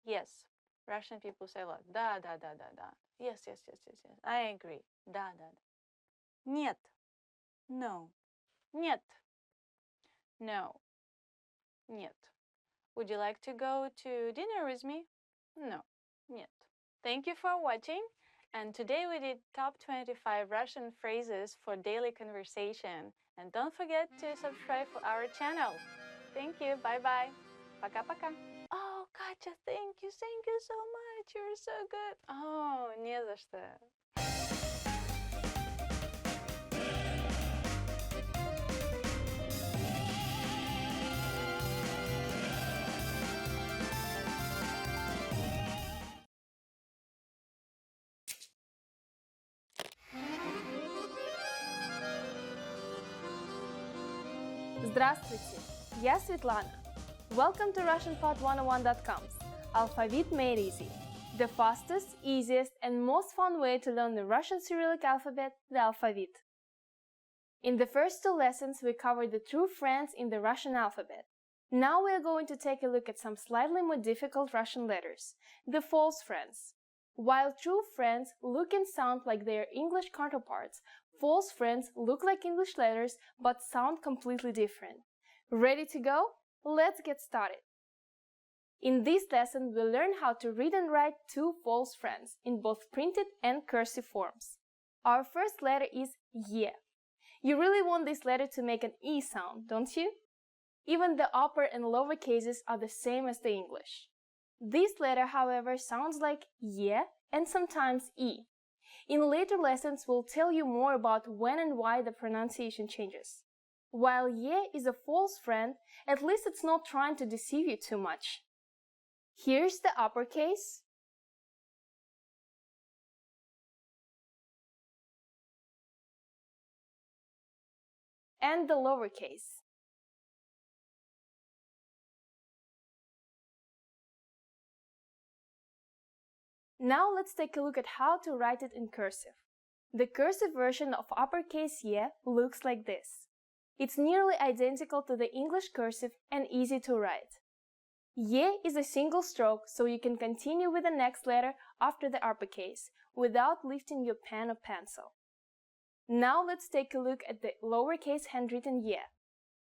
Yes. Russian people say a lot. Да, да, да, да, да. Yes, yes, yes, yes, yes. I agree. Да, да, да. Нет. No. Нет. No. Нет. Would you like to go to dinner with me? No. Нет. Thank you for watching. And today we did top 25 Russian phrases for daily conversation. And don't forget to subscribe for our channel. Thank you. Bye-bye. Пока-пока. Oh, Katya, thank you so much. You're so good. Oh, не за что. Здравствуйте, я Светлана. Welcome to RussianPod101.com's Alphabet Made Easy, the fastest, easiest, and most fun way to learn the Russian Cyrillic alphabet, the alphabet. In the first two lessons, we covered the true friends in the Russian alphabet. Now we are going to take a look at some slightly more difficult Russian letters, the false friends. While true friends look and sound like their English counterparts, false friends look like English letters but sound completely different. Ready to go? Let's get started. In this lesson, we'll learn how to read and write two false friends in both printed and cursive forms. Our first letter is Y. You really want this letter to make an E sound, don't you? Even the upper and lower cases are the same as the English. This letter, however, sounds like Y and sometimes E. In later lessons, we'll tell you more about when and why the pronunciation changes. While Y is a false friend, at least it's not trying to deceive you too much. Here's the uppercase. And the lowercase. Now let's take a look at how to write it in cursive. The cursive version of uppercase Y looks like this. It's nearly identical to the English cursive and easy to write. Y is a single stroke, so you can continue with the next letter after the uppercase without lifting your pen or pencil. Now let's take a look at the lowercase handwritten Y.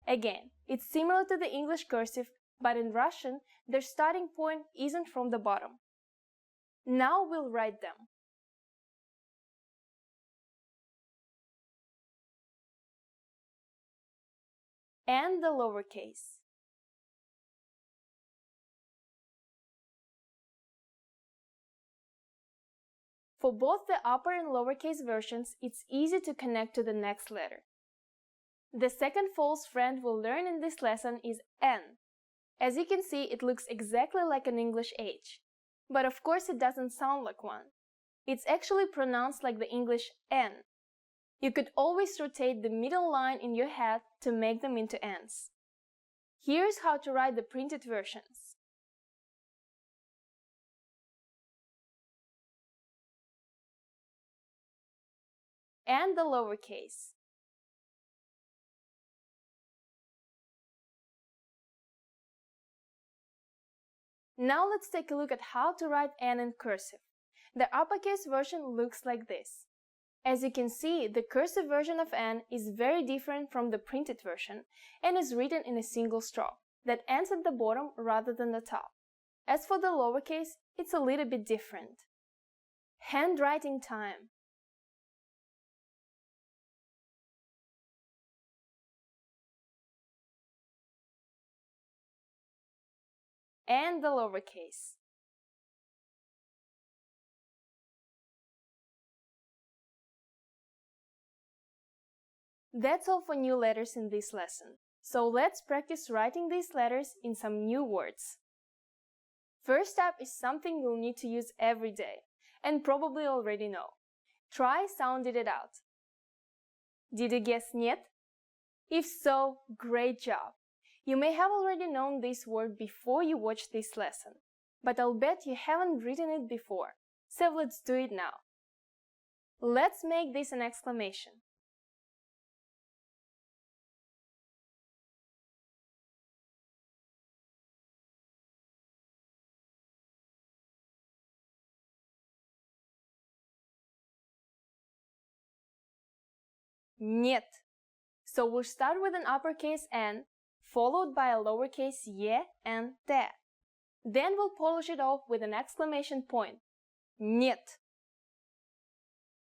Again, it's similar to the English cursive, but in Russian, their starting point isn't from the bottom. Now we'll write them. And the lowercase. For both the upper and lowercase versions, it's easy to connect to the next letter. The second false friend we'll learn in this lesson is N. As you can see, it looks exactly like an English H. But of course it doesn't sound like one. It's actually pronounced like the English N. You could always rotate the middle line in your head to make them into N's. Here's how to write the printed versions. And the lowercase. Now let's take a look at how to write N in cursive. The uppercase version looks like this. As you can see, the cursive version of N is very different from the printed version and is written in a single stroke that ends at the bottom rather than the top. As for the lowercase, it's a little bit different. Handwriting time. And the lowercase. That's all for new letters in this lesson. So let's practice writing these letters in some new words. First up is something you'll need to use every day, and probably already know. Try sounding it out. Did you guess нет? If so, great job! You may have already known this word before you watched this lesson, but I'll bet you haven't written it before, so let's do it now. Let's make this an exclamation. Нет. So we'll start with an uppercase N, followed by a lowercase y and t. Then we'll polish it off with an exclamation point. Нет.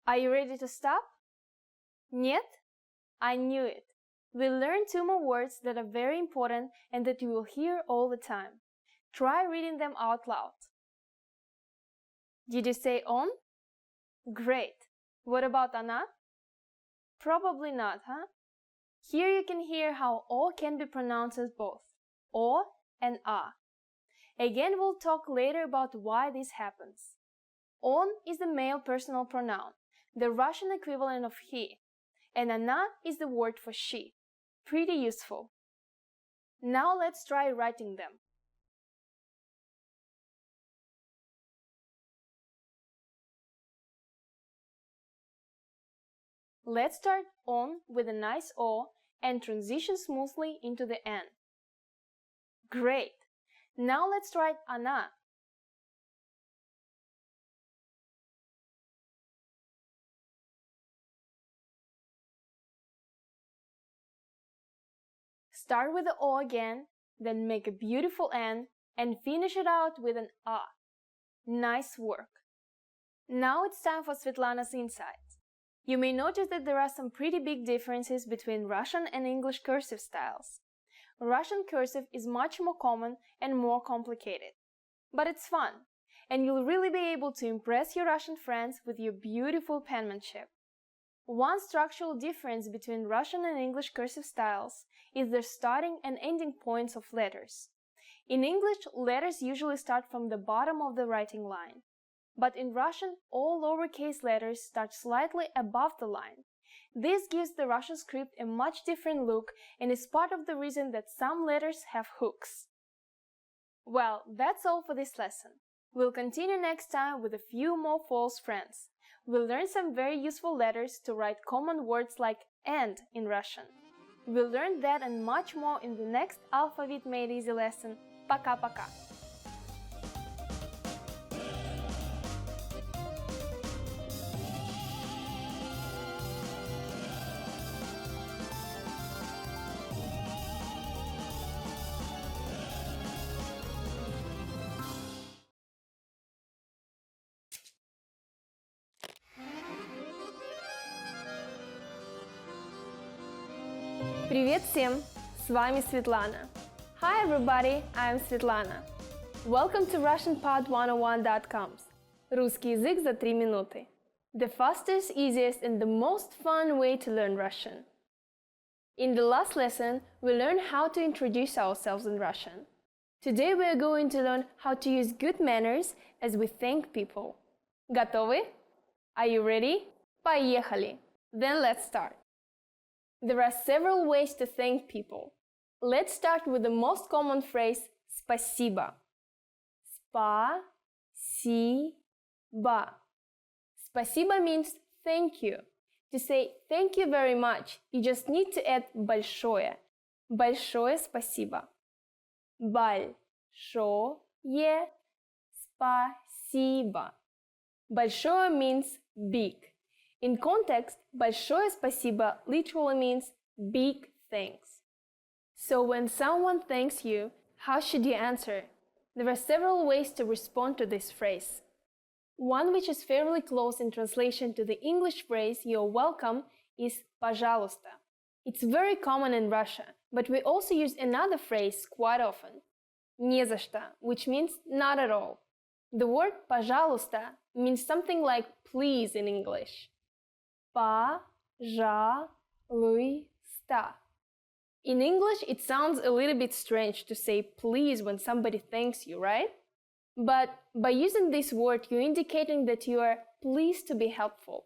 Are you ready to stop? Нет? I knew it. We'll learn 2 more words that are very important and that you will hear all the time. Try reading them out loud. Did you say on? Great. What about она? Probably not, huh? Here you can hear how O can be pronounced as both O and A. Again, we'll talk later about why this happens. On is the male personal pronoun, the Russian equivalent of he, and она is the word for she. Pretty useful. Now let's try writing them. Let's start on with a nice O and transition smoothly into the N. Great! Now let's write она. Start with the O again, then make a beautiful N and finish it out with an A. Nice work! Now it's time for Svetlana's insights. You may notice that there are some pretty big differences between Russian and English cursive styles. Russian cursive is much more common and more complicated. But it's fun, and you'll really be able to impress your Russian friends with your beautiful penmanship. One structural difference between Russian and English cursive styles is their starting and ending points of letters. In English, letters usually start from the bottom of the writing line. But in Russian, all lowercase letters start slightly above the line. This gives the Russian script a much different look and is part of the reason that some letters have hooks. Well, that's all for this lesson. We'll continue next time with a few more false friends. We'll learn some very useful letters to write common words like and in Russian. We'll learn that and much more in the next Alphabet Made Easy lesson. Пока-пока! Привет всем! С вами Светлана. Hi everybody, I'm Svetlana. Welcome to RussianPod101.com's Русский язык за 3 минуты. The fastest, easiest and the most fun way to learn Russian. In the last lesson, we learned how to introduce ourselves in Russian. Today we are going to learn how to use good manners as we thank people. Готовы? Are you ready? Поехали! Then let's start. There are several ways to thank people. Let's start with the most common phrase спасибо. Спасибо. Спасибо means thank you. To say thank you very much, you just need to add большое. Большое спасибо. Большое спасибо. Большое means big. In context, большое спасибо literally means big thanks. So when someone thanks you, how should you answer? There are several ways to respond to this phrase. One which is fairly close in translation to the English phrase "you're welcome" is пожалуйста. It's very common in Russia, but we also use another phrase quite often. Не за что, which means not at all. The word пожалуйста means something like please in English. Пожалуйста. In English, it sounds a little bit strange to say please when somebody thanks you, right? But by using this word, you're indicating that you are pleased to be helpful.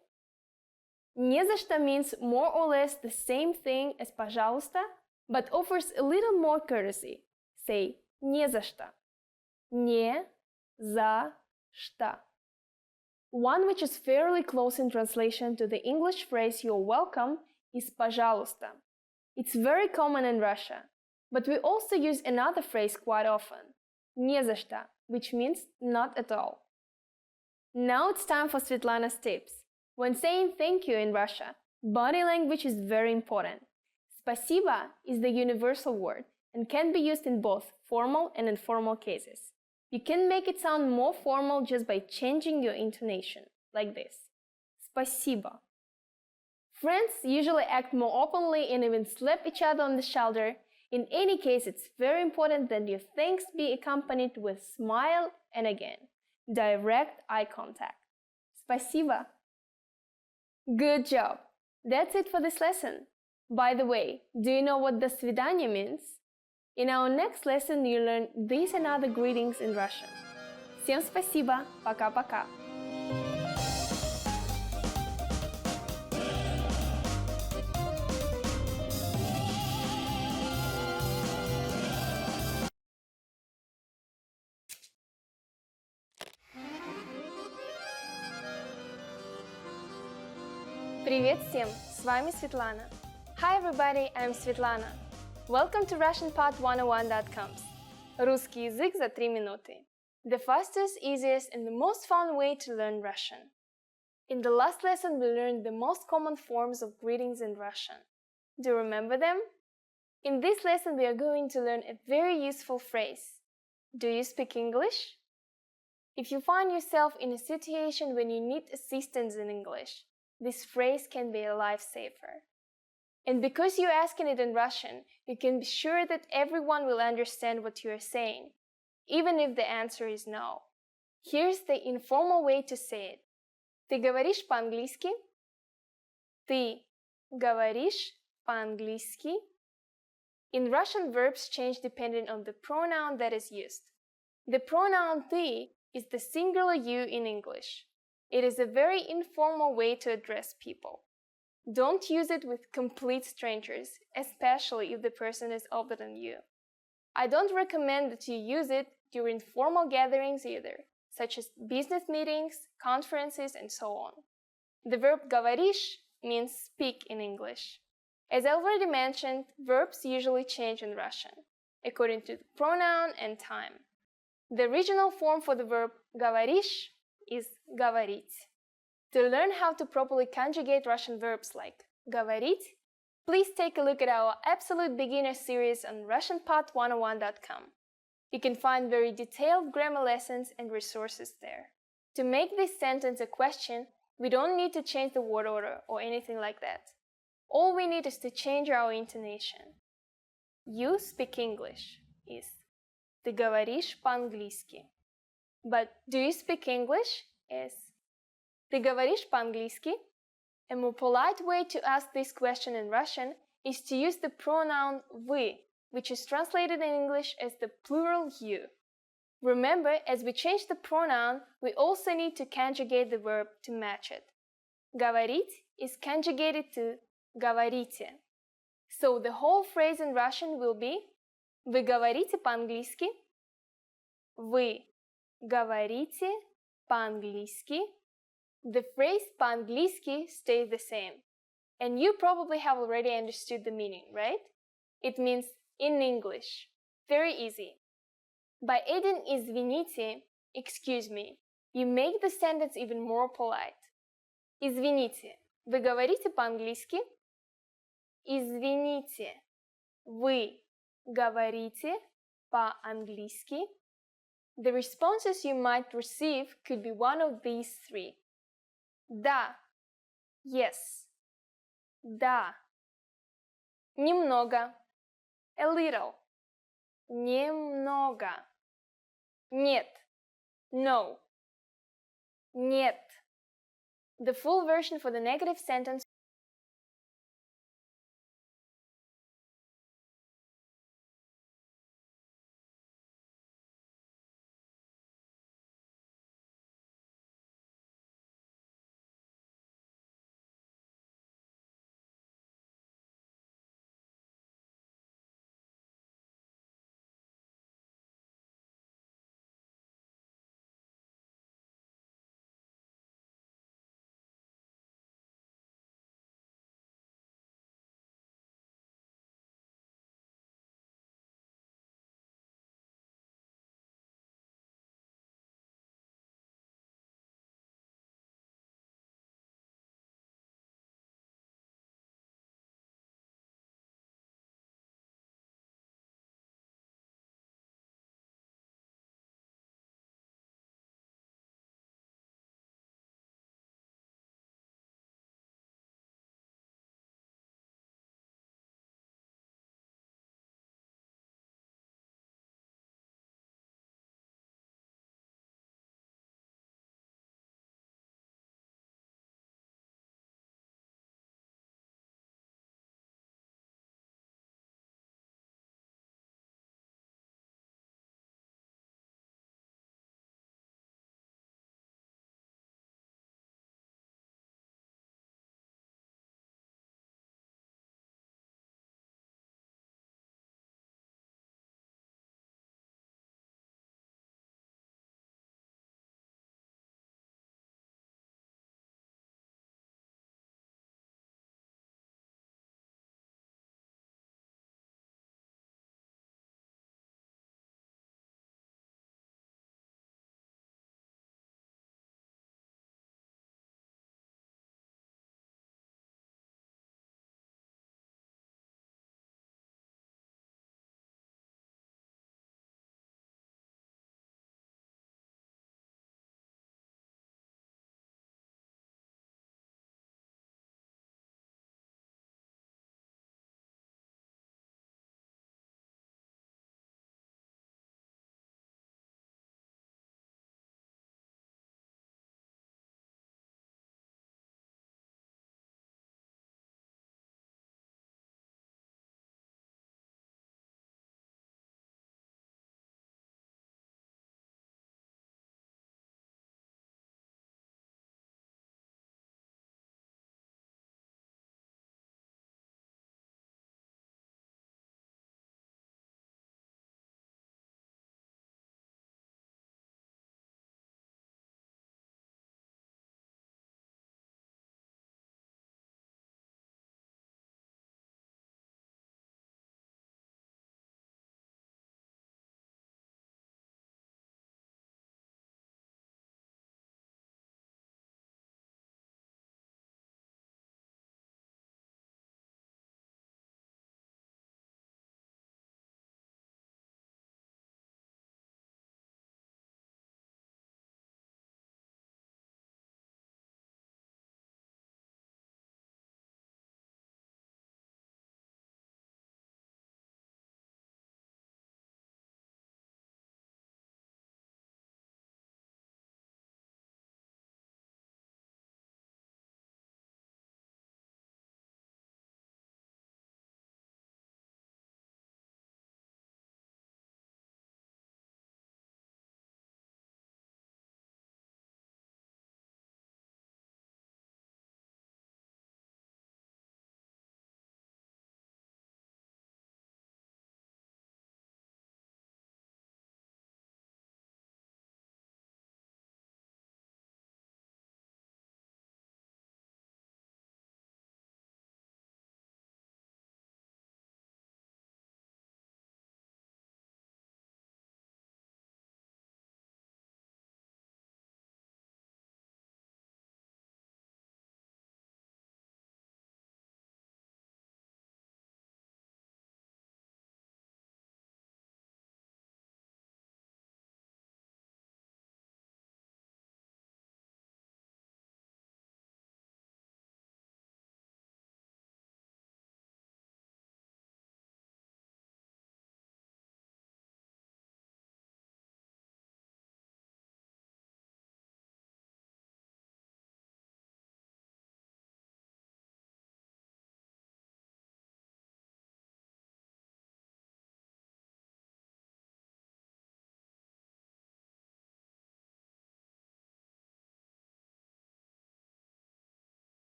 Не за что means more or less the same thing as пожалуйста, but offers a little more courtesy. Say не за что. Не за что. One which is fairly close in translation to the English phrase "you're welcome" is пожалуйста. It's very common in Russia, but we also use another phrase quite often, не за что, which means not at all. Now it's time for Svetlana's tips. When saying thank you in Russia, Body language is very important. Спасибо is the universal word and can be used in both formal and informal cases. You can make it sound more formal just by changing your intonation, like this. Спасибо. Friends usually act more openly and even slap each other on the shoulder. In any case, it's very important that your thanks be accompanied with smile and again, direct eye contact. Спасибо. Good job! That's it for this lesson. By the way, do you know what до свидания means? In our next lesson, you learn these and other greetings in Russian. Всем спасибо, пока-пока. Привет всем! С вами Светлана. Hi everybody, I'm Svetlana. Welcome to RussianPod101.coms. Русский язык за 3 минуты. The fastest, easiest, and the most fun way to learn Russian. In the last lesson, we learned the most common forms of greetings in Russian. Do you remember them? In this lesson, we are going to learn a very useful phrase. Do you speak English? If you find yourself in a situation when you need assistance in English, this phrase can be a lifesaver. And because you're asking it in Russian, you can be sure that everyone will understand what you are saying, even if the answer is no. Here's the informal way to say it. Ты говоришь по-английски? Ты говоришь по-английски? In Russian, verbs change depending on the pronoun that is used. The pronoun ты is the singular you in English. It is a very informal way to address people. Don't use it with complete strangers, especially if the person is older than you. I don't recommend that you use it during formal gatherings either, such as business meetings, conferences, and so on. The verb говоришь means speak in English. As I already mentioned, verbs usually change in Russian, according to the pronoun and time. The original form for the verb говоришь is говорить. To learn how to properly conjugate Russian verbs like говорить, please take a look at our Absolute Beginner series on RussianPod101.com. You can find very detailed grammar lessons and resources there. To make this sentence a question, we don't need to change the word order or anything like that. All we need is to change our intonation. You speak English is ты говоришь по-английски. But do you speak English is ты говоришь по-английски? A more polite way to ask this question in Russian is to use the pronoun вы, which is translated in English as the plural you. Remember, as we change the pronoun, we also need to conjugate the verb to match it. Говорить is conjugated to говорите. So the whole phrase in Russian will be Вы говорите по-английски? Вы говорите по-английски? The phrase по-английски stays the same. And you probably have already understood the meaning, right? It means in English. Very easy. By adding извините, excuse me, you make the sentence even more polite. Извините, вы говорите по-английски? Извините, вы говорите по-английски? The responses you might receive could be one of these three. Да, yes. Да. Немного, a little. Немного. Нет, no. Нет. The full version for the negative sentence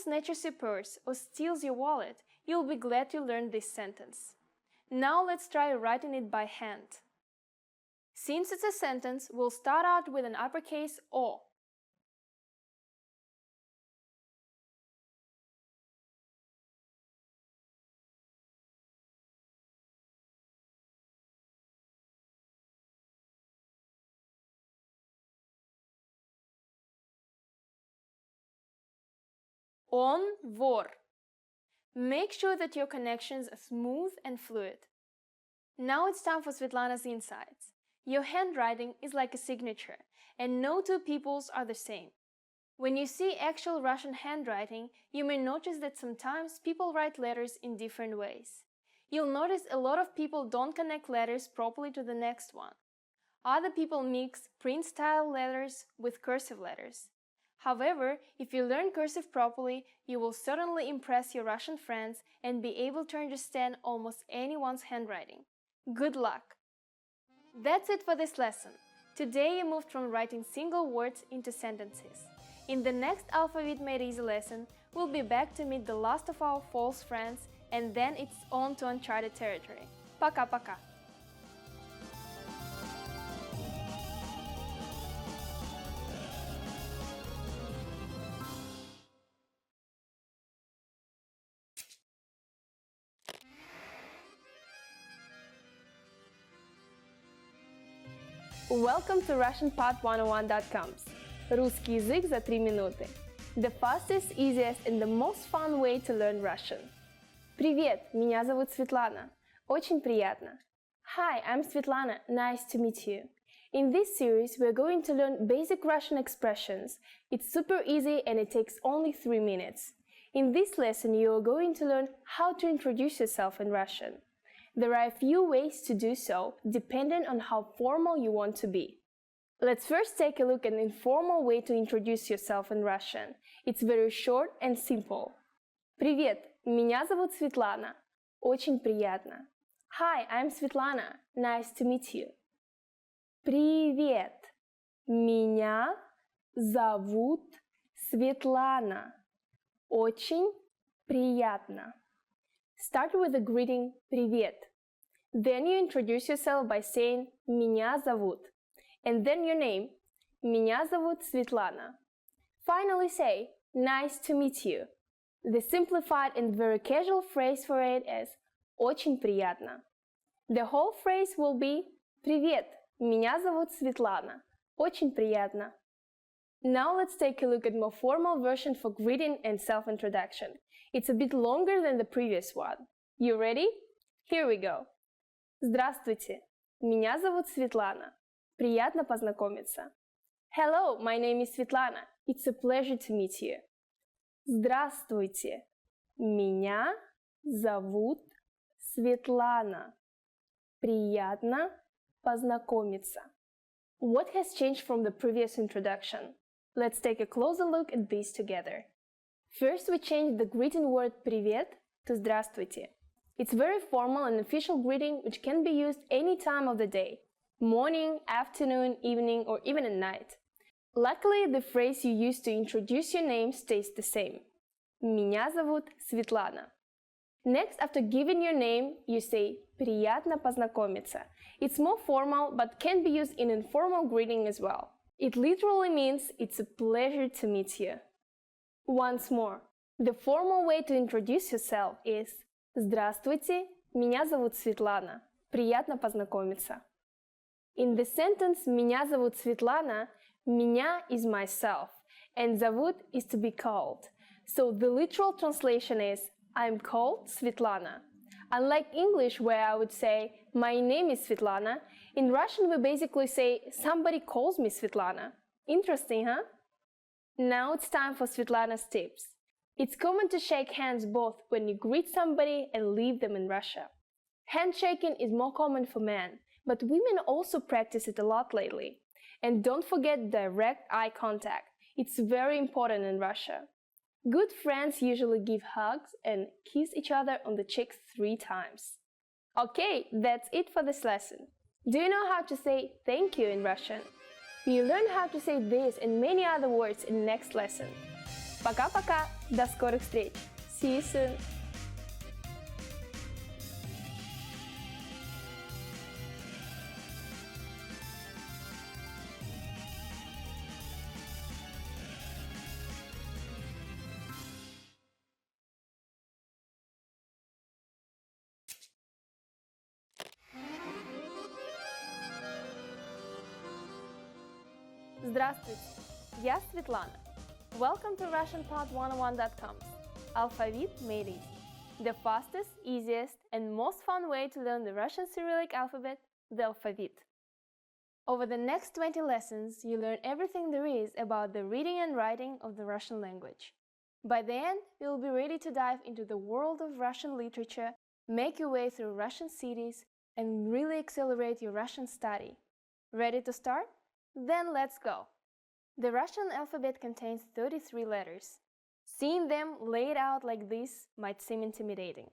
snatches your purse or steals your wallet, you'll be glad you learned this sentence. Now let's try writing it by hand. Since it's a sentence, we'll start out with an uppercase O. Он вор. Make sure that your connections are smooth and fluid. Now it's time for Svetlana's insights. Your handwriting is like a signature, and no two people's are the same. When you see actual Russian handwriting, you may notice that sometimes people write letters in different ways. You'll notice a lot of people don't connect letters properly to the next one. Other people mix print-style letters with cursive letters. However, if you learn cursive properly, you will certainly impress your Russian friends and be able to understand almost anyone's handwriting. Good luck! That's it for this lesson. Today you moved from writing single words into sentences. In the next Alphabet Made Easy lesson, we'll be back to meet the last of our false friends, and then it's on to uncharted territory. Пока-пока! Welcome to RussianPod101.com's Русский язык за 3 минуты. The fastest, easiest and the most fun way to learn Russian. Привет, меня зовут Светлана. Очень приятно. Hi, I'm Svetlana. Nice to meet you. In this series, we're going to learn basic Russian expressions. It's super easy and it takes only 3 minutes. In this lesson, you are going to learn how to introduce yourself in Russian. There are a few ways to do so, depending on how formal you want to be. Let's first take a look at an informal way to introduce yourself in Russian. It's very short and simple. Привет, меня зовут Светлана. Очень приятно. Hi, I'm Svetlana. Nice to meet you. Привет, меня зовут Светлана. Очень приятно. Start with the greeting «Привет». Then you introduce yourself by saying «Меня зовут», and then your name «Меня зовут Светлана». Finally say «Nice to meet you». The simplified and very casual phrase for it is «Очень приятно». The whole phrase will be «Привет, меня зовут Светлана. Очень приятно». Now let's take a look at more formal version for greeting and self-introduction. It's a bit longer than the previous one. You ready? Here we go. Здравствуйте, меня зовут Светлана. Приятно познакомиться. Hello, my name is Svetlana. It's a pleasure to meet you. Здравствуйте, меня зовут Светлана. Приятно познакомиться. What has changed from the previous introduction? Let's take a closer look at these together. First, we changed the greeting word «привет» to «здравствуйте». It's very formal and official greeting which can be used any time of the day, morning, afternoon, evening, or even at night. Luckily, the phrase you use to introduce your name stays the same. Меня зовут Светлана. Next, after giving your name, you say «приятно познакомиться». It's more formal, but can be used in informal greeting as well. It literally means it's a pleasure to meet you. Once more, the formal way to introduce yourself is «Здравствуйте, меня зовут Светлана. Приятно познакомиться». In the sentence «Меня зовут Светлана», «меня» is myself, and «зовут» is to be called. So the literal translation is I'm called Svetlana. Unlike English, where I would say, my name is Svetlana, in Russian we basically say, somebody calls me Svetlana. Interesting, huh? Now it's time for Svetlana's tips. It's common to shake hands both when you greet somebody and leave them in Russia. Handshaking is more common for men, but women also practice it a lot lately. And don't forget direct eye contact. It's very important in Russia. Good friends usually give hugs and kiss each other on the cheeks 3 times. Okay, that's it for this lesson. Do you know how to say thank you in Russian? You'll learn how to say this and many other words in the next lesson. Пока-пока! До скорых встреч! See you soon! Здравствуйте! Я Светлана. Welcome to RussianPod101.com's Alphabet Made Easy, the fastest, easiest, and most fun way to learn the Russian Cyrillic alphabet, the alphabet. Over the next 20 lessons, you learn everything there is about the reading and writing of the Russian language. By the end, you'll be ready to dive into the world of Russian literature, make your way through Russian cities, and really accelerate your Russian study. Ready to start? Then let's go! The Russian alphabet contains 33 letters. Seeing them laid out like this might seem intimidating,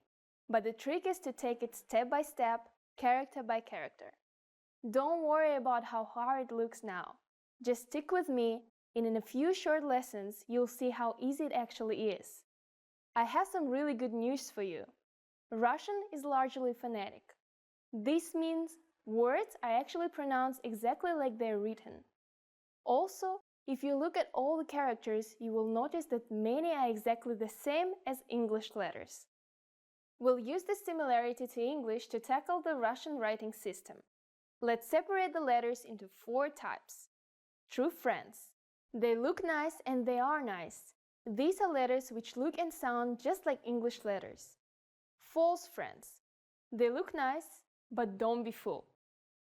but the trick is to take it step by step, character by character. Don't worry about how hard it looks now. Just stick with me, and in a few short lessons, you'll see how easy it actually is. I have some really good news for you. Russian is largely phonetic. This means words are actually pronounced exactly like they're written. Also, if you look at all the characters, you will notice that many are exactly the same as English letters. We'll use this similarity to English to tackle the Russian writing system. Let's separate the letters into 4 types. True friends. They look nice and they are nice. These are letters which look and sound just like English letters. False friends. They look nice, but don't be fooled.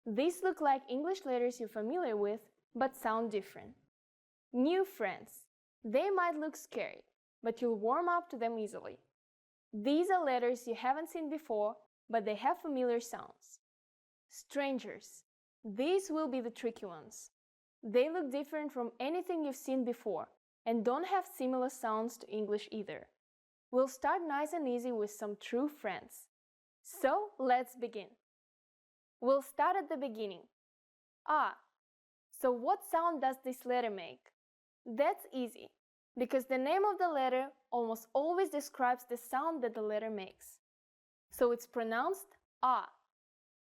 These look like English letters you're familiar with, but sound different. New friends. They might look scary, but you'll warm up to them easily. These are letters you haven't seen before, but they have familiar sounds. Strangers. These will be the tricky ones. They look different from anything you've seen before and don't have similar sounds to English either. We'll start nice and easy with some true friends. So let's begin. We'll start at the beginning. Ah. So what sound does this letter make? That's easy, because the name of the letter almost always describes the sound that the letter makes. So it's pronounced ah.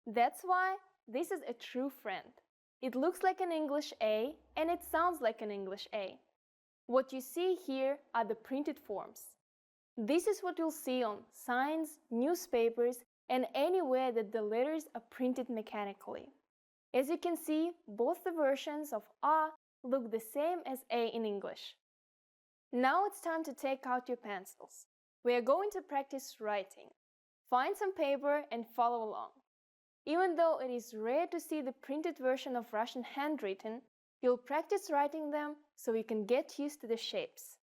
That's why this is a true friend. It looks like an English A and it sounds like an English A. What you see here are the printed forms. This is what you'll see on signs, newspapers, and anywhere that the letters are printed mechanically. As you can see, both the versions of A look the same as A in English. Now it's time to take out your pencils. We are going to practice writing. Find some paper and follow along. Even though it is rare to see the printed version of Russian handwritten, you'll practice writing them so you can get used to the shapes.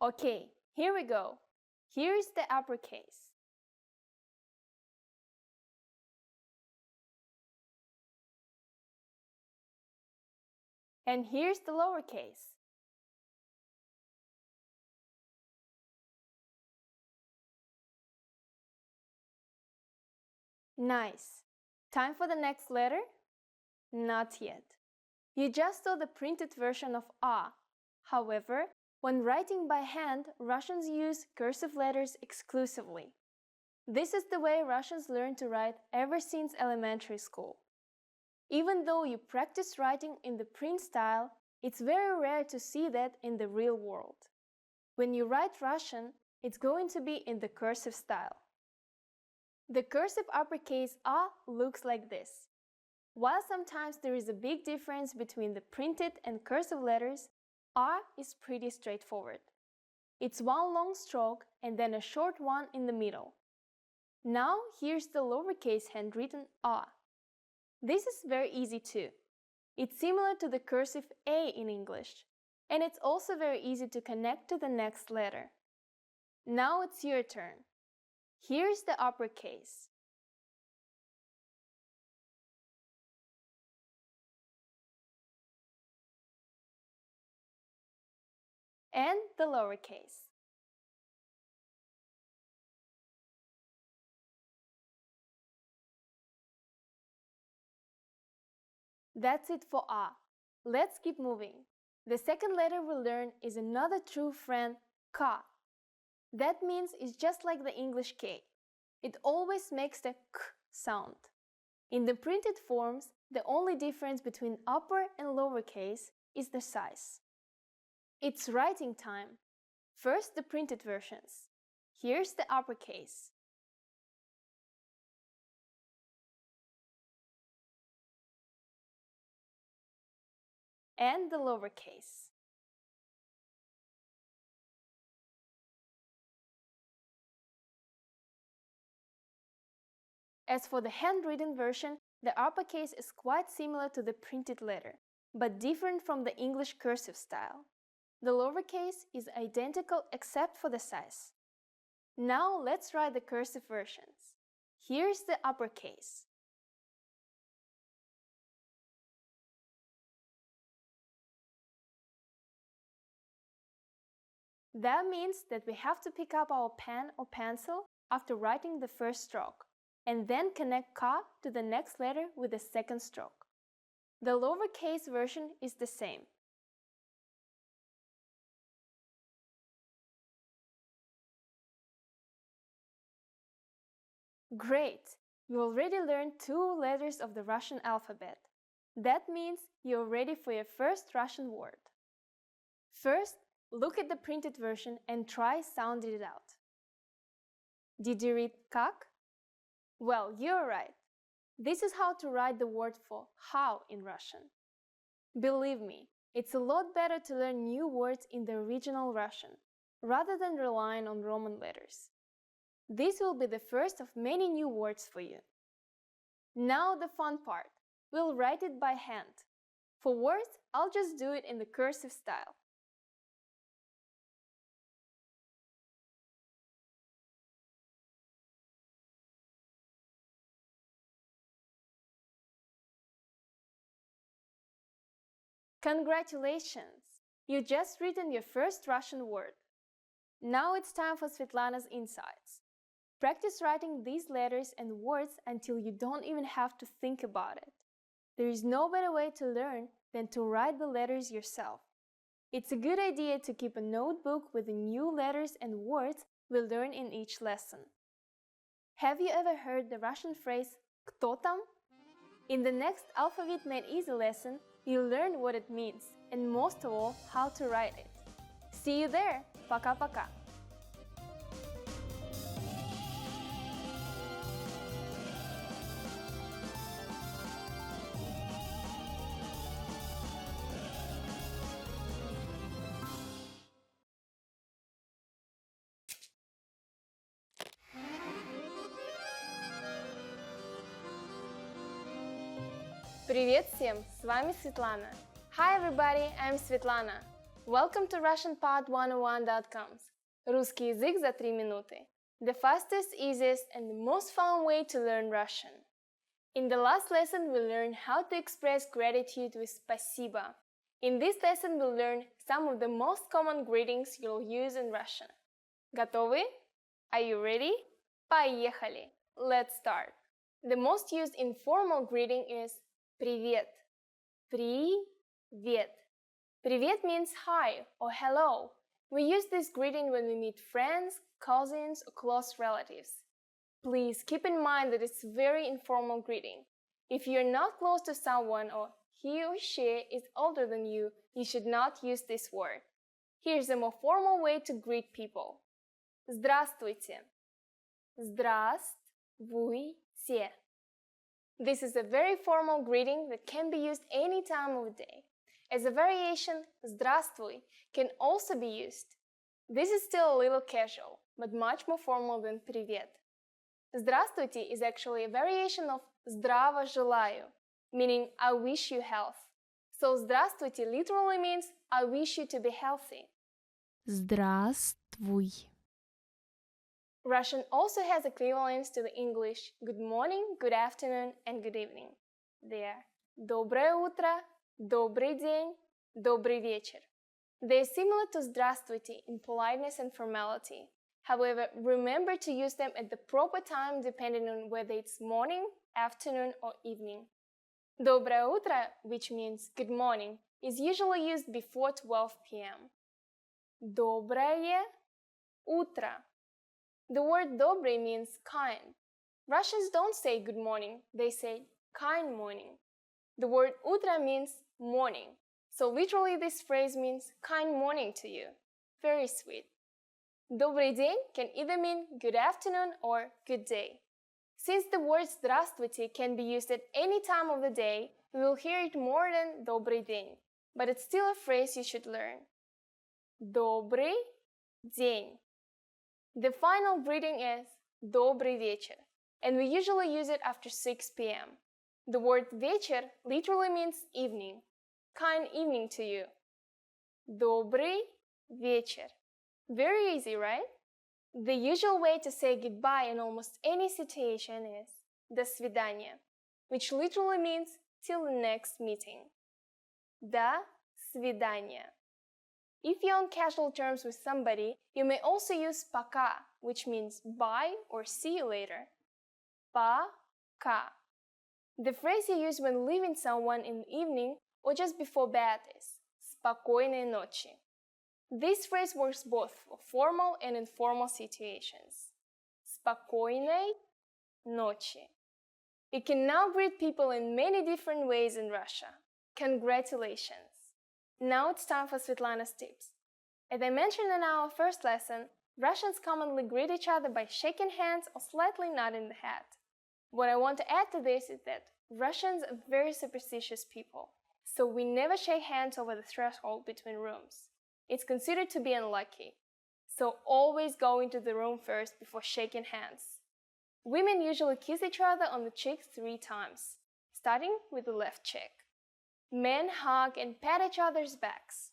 Okay, here we go. Here is the uppercase. And here's the lowercase. Nice. Time for the next letter? Not yet. You just saw the printed version of A. However, when writing by hand, Russians use cursive letters exclusively. This is the way Russians learn to write ever since elementary school. Even though you practice writing in the print style, it's very rare to see that in the real world. When you write Russian, it's going to be in the cursive style. The cursive uppercase A looks like this. While sometimes there is a big difference between the printed and cursive letters, R is pretty straightforward. It's one long stroke and then a short one in the middle. Now here's the lowercase handwritten A. This is very easy too. It's similar to the cursive A in English, and it's also very easy to connect to the next letter. Now it's your turn. Here's the uppercase. And the lowercase. That's it for A. Let's keep moving. The second letter we'll learn is another true friend, ka. That means it's just like the English K. It always makes the k sound. In the printed forms, the only difference between upper and lower case is the size. It's writing time. First, the printed versions. Here's the uppercase. And the lowercase. As for the handwritten version, the uppercase is quite similar to the printed letter, but different from the English cursive style. The lowercase is identical except for the size. Now let's write the cursive versions. Here's the uppercase. That means that we have to pick up our pen or pencil after writing the first stroke, and then connect ka to the next letter with the second stroke. The lowercase version is the same. Great! You already learned 2 letters of the Russian alphabet. That means you're ready for your first Russian word. First, look at the printed version and try sounding it out. Did you read как? Well, you're right. This is how to write the word for how in Russian. Believe me, it's a lot better to learn new words in the original Russian, rather than relying on Roman letters. This will be the first of many new words for you. Now the fun part. We'll write it by hand. For words, I'll just do it in the cursive style. Congratulations! You just written your first Russian word. Now it's time for Svetlana's insights. Practice writing these letters and words until you don't even have to think about it. There is no better way to learn than to write the letters yourself. It's a good idea to keep a notebook with the new letters and words we learn in each lesson. Have you ever heard the Russian phrase «Кто там?» In the next Alphabet Made Easy lesson, you'll learn what it means and most of all, how to write it. See you there! Пока-пока! Привет всем! С вами Светлана. Hi everybody, I'm Svetlana. Welcome to RussianPod101.com's Русский язык за 3 минуты. The fastest, easiest, and the most fun way to learn Russian. In the last lesson, we learned how to express gratitude with спасибо. In this lesson, we'll learn some of the most common greetings you'll use in Russian. Готовы? Are you ready? Поехали! Let's start. The most used informal greeting is Привет. Привет. Привет means hi or hello. We use this greeting when we meet friends, cousins, or close relatives. Please keep in mind that it's a very informal greeting. If you're not close to someone or he or she is older than you, you should not use this word. Here's a more formal way to greet people. Здравствуйте. Здравствуйте. This is a very formal greeting that can be used any time of the day. As a variation, здравствуй can also be used. This is still a little casual, but much more formal than привет. Здравствуйте is actually a variation of здраво желаю, meaning I wish you health. So здравствуйте literally means I wish you to be healthy. Здравствуй. Russian also has equivalents to the English good morning, good afternoon, and good evening. They are доброе утро, добрый день, добрый вечер. They are similar to здравствуйте in politeness and formality. However, remember to use them at the proper time depending on whether it's morning, afternoon, or evening. Доброе утро, which means good morning, is usually used before 12 p.m. Доброе утро. The word добрый means kind. Russians don't say good morning, they say kind morning. The word утро means morning, so literally this phrase means kind morning to you. Very sweet. Добрый день can either mean good afternoon or good day. Since the word здравствуйте can be used at any time of the day, we will hear it more than добрый день, but it's still a phrase you should learn. Добрый день. The final greeting is добрый вечер, and we usually use it after 6 p.m. The word вечер literally means evening. Kind evening to you. Добрый вечер. Very easy, right? The usual way to say goodbye in almost any situation is до свидания, which literally means till the next meeting. До свидания. If you're on casual terms with somebody, you may also use пока, which means bye or see you later. Пока. The phrase you use when leaving someone in the evening or just before bed is спокойной ночи. This phrase works both for formal and informal situations. Спокойной ночи. You can now greet people in many different ways in Russia. Congratulations! Now it's time for Svetlana's tips. As I mentioned in our first lesson, Russians commonly greet each other by shaking hands or slightly nodding the head. What I want to add to this is that Russians are very superstitious people, so we never shake hands over the threshold between rooms. It's considered to be unlucky, so always go into the room first before shaking hands. Women usually kiss each other on the cheek 3 times, starting with the left cheek. Men hug and pat each other's backs.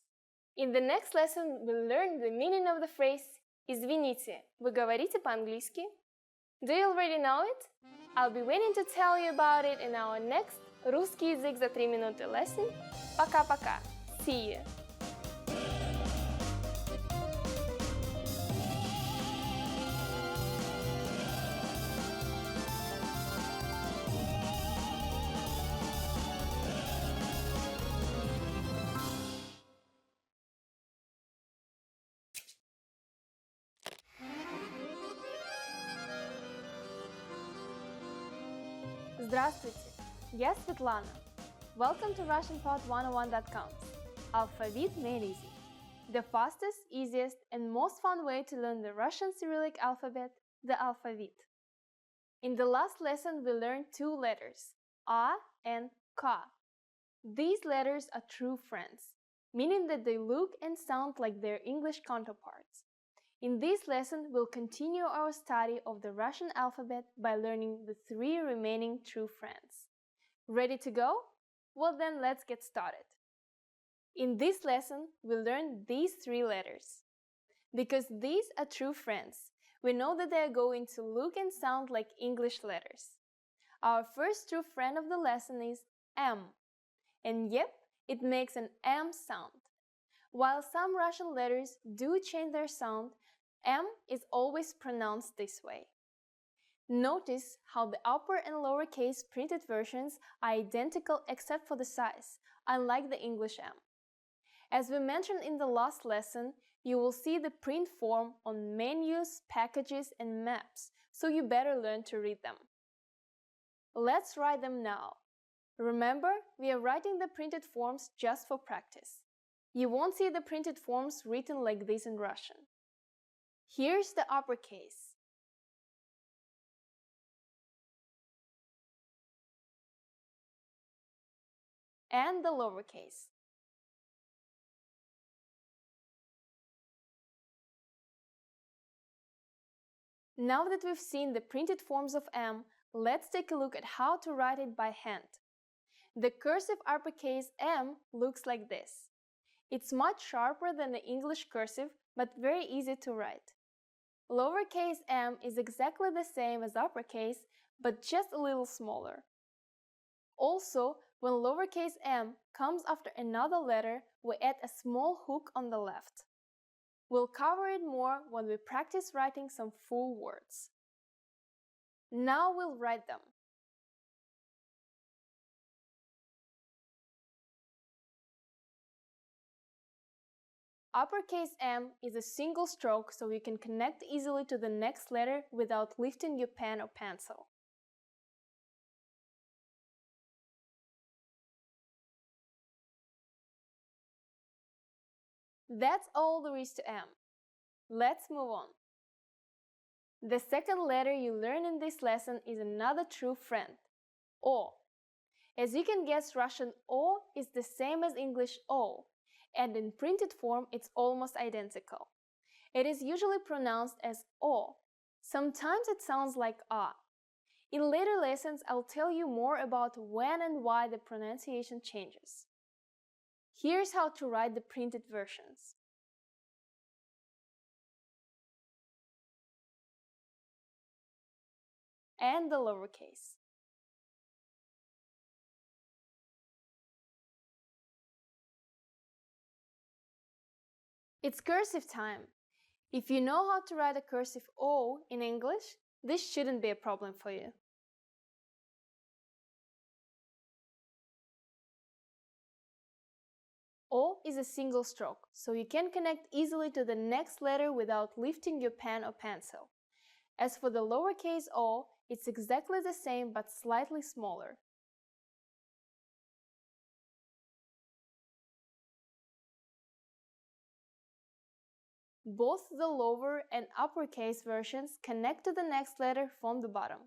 In the next lesson, we'll learn the meaning of the phrase «Извините, вы говорите по-английски?» Do you already know it? I'll be waiting to tell you about it in our next «Русский язык за 3 минуты» lesson. Пока-пока. See you! Здравствуйте, я Светлана. Welcome to RussianPod101.com. Alphabet made easy. The fastest, easiest, and most fun way to learn the Russian Cyrillic alphabet, the alphabet. In the last lesson, we learned 2 letters, A and K. These letters are true friends, meaning that they look and sound like their English counterparts. In this lesson, we'll continue our study of the Russian alphabet by learning the 3 remaining true friends. Ready to go? Well then, let's get started. In this lesson, we'll learn these 3 letters. Because these are true friends, we know that they are going to look and sound like English letters. Our first true friend of the lesson is M. And yep, it makes an M sound. While some Russian letters do change their sound, M is always pronounced this way. Notice how the upper and lowercase printed versions are identical except for the size, unlike the English M. As we mentioned in the last lesson, you will see the print form on menus, packages, and maps, so you better learn to read them. Let's write them now. Remember, we are writing the printed forms just for practice. You won't see the printed forms written like this in Russian. Here's the uppercase. And the lowercase. Now that we've seen the printed forms of M, let's take a look at how to write it by hand. The cursive uppercase M looks like this. It's much sharper than the English cursive, but very easy to write. Lowercase m is exactly the same as uppercase, but just a little smaller. Also, when lowercase m comes after another letter, we add a small hook on the left. We'll cover it more when we practice writing some full words. Now we'll write them. Uppercase M is a single stroke, so you can connect easily to the next letter without lifting your pen or pencil. That's all there is to M. Let's move on. The second letter you learn in this lesson is another true friend, O. As you can guess, Russian O is the same as English O, and in printed form it's almost identical. It is usually pronounced as O. Sometimes it sounds like A. In later lessons, I'll tell you more about when and why the pronunciation changes. Here's how to write the printed versions. And the lowercase. It's cursive time. If you know how to write a cursive O in English, this shouldn't be a problem for you. O is a single stroke, so you can connect easily to the next letter without lifting your pen or pencil. As for the lowercase o, it's exactly the same but slightly smaller. Both the lower and uppercase versions connect to the next letter from the bottom.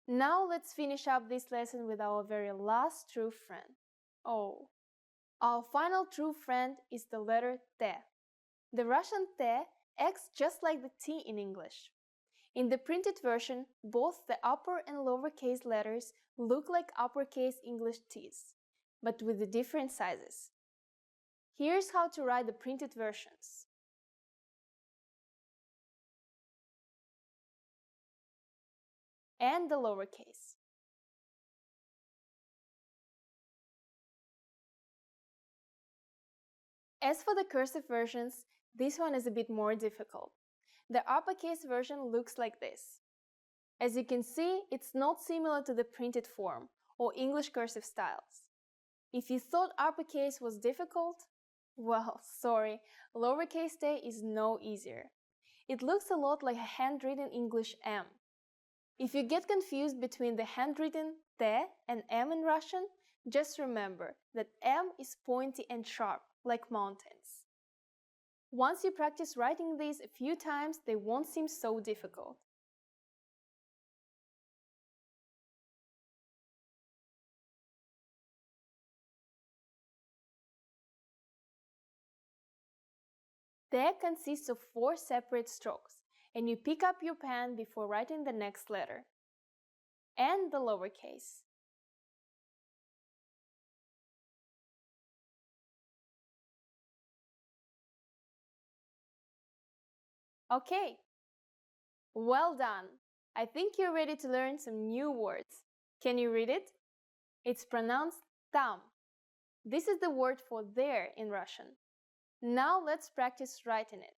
Now let's finish up this lesson with our very last true friend, O. Our final true friend is the letter T. The Russian T acts just like the T in English. In the printed version, both the upper and lowercase letters look like uppercase English T's, but with the different sizes. Here's how to write the printed versions. And the lowercase. As for the cursive versions, this one is a bit more difficult. The uppercase version looks like this. As you can see, it's not similar to the printed form or English cursive styles. If you thought uppercase was difficult, well, sorry, lowercase t is no easier. It looks a lot like a handwritten English M. If you get confused between the handwritten T and M in Russian, just remember that M is pointy and sharp, like mountains. Once you practice writing these a few times, they won't seem so difficult. T consists of 4 separate strokes, and you pick up your pen before writing the next letter. And the lowercase. Okay, well done! I think you're ready to learn some new words. Can you read it? It's pronounced tam. This is the word for there in Russian. Now let's practice writing it.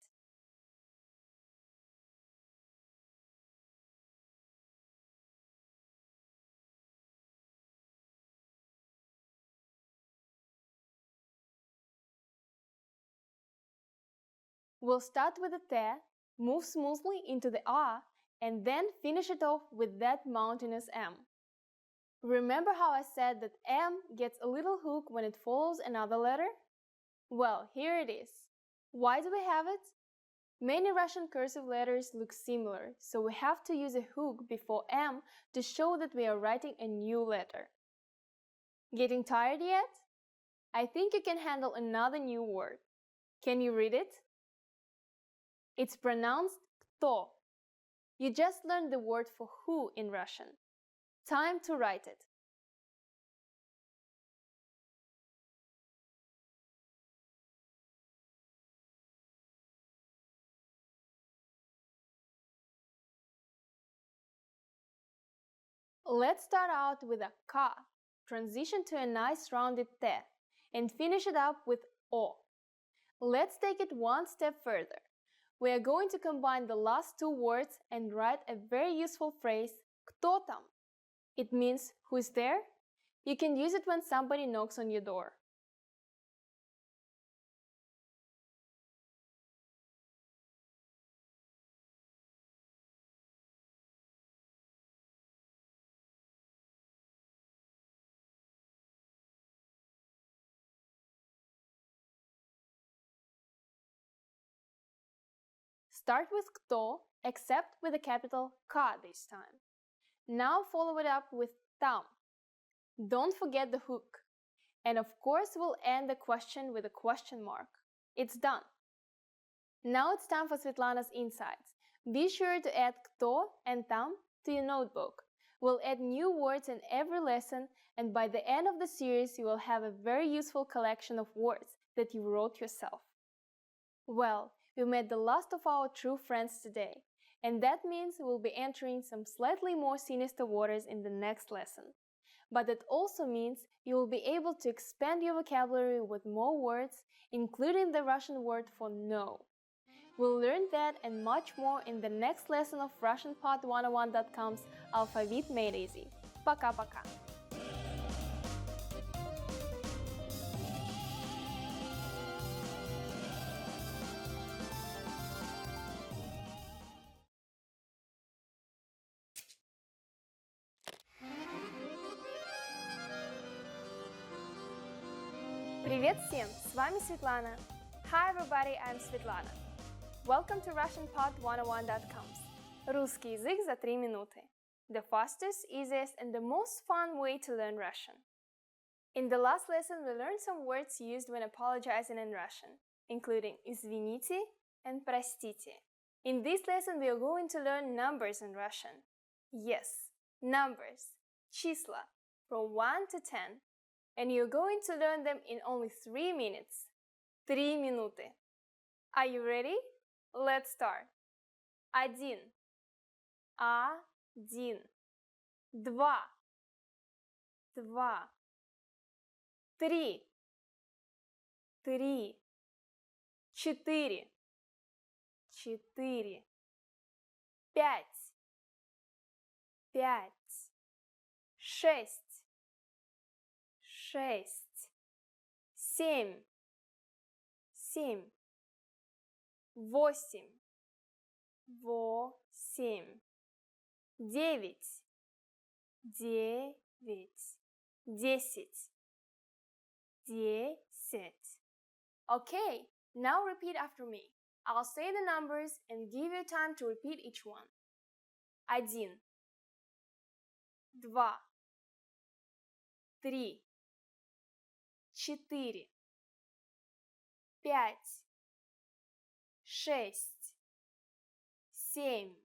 We'll start with the T, move smoothly into the A, and then finish it off with that mountainous M. Remember how I said that M gets a little hook when it follows another letter? Well, here it is. Why do we have it? Many Russian cursive letters look similar, so we have to use a hook before M to show that we are writing a new letter. Getting tired yet? I think you can handle another new word. Can you read it? It's pronounced kto. You just learned the word for who in Russian. Time to write it. Let's start out with a ka, transition to a nice rounded te, and finish it up with o. Let's take it one step further. We are going to combine the last 2 words and write a very useful phrase, kto tam. It means who's there? You can use it when somebody knocks on your door. Start with кто, except with a capital K this time. Now follow it up with там. Don't forget the hook. And of course, we'll end the question with a question mark. It's done. Now it's time for Svetlana's insights. Be sure to add кто and там to your notebook. We'll add new words in every lesson, and by the end of the series, you will have a very useful collection of words that you wrote yourself. Well, we met the last of our true friends today, and that means we'll be entering some slightly more sinister waters in the next lesson. But it also means you will be able to expand your vocabulary with more words, including the Russian word for no. We'll learn that and much more in the next lesson of RussianPod101.com's Alphabet Made Easy. Пока-пока! Привет всем! С вами Светлана. Hi everybody, I'm Svetlana. Welcome to RussianPod101.com's Русский язык за 3 минуты. The fastest, easiest, and the most fun way to learn Russian. In the last lesson, we learned some words used when apologizing in Russian, including извините and простите. In this lesson, we are going to learn numbers in Russian. Yes, numbers, числа, from 1 to 10. And you're going to learn them in only 3 minutes. 3 минуты. Are you ready? Let's start. 1. 1. 2. 2. 3. 3. 4. 4. 5. 5. 6. 6. 7. 7. 8. 8. 9. 9. 10. 10. Okay, now repeat after me. I'll say the numbers and give you time to repeat each one. 1. 2. 3. 4. 5. 6. 7.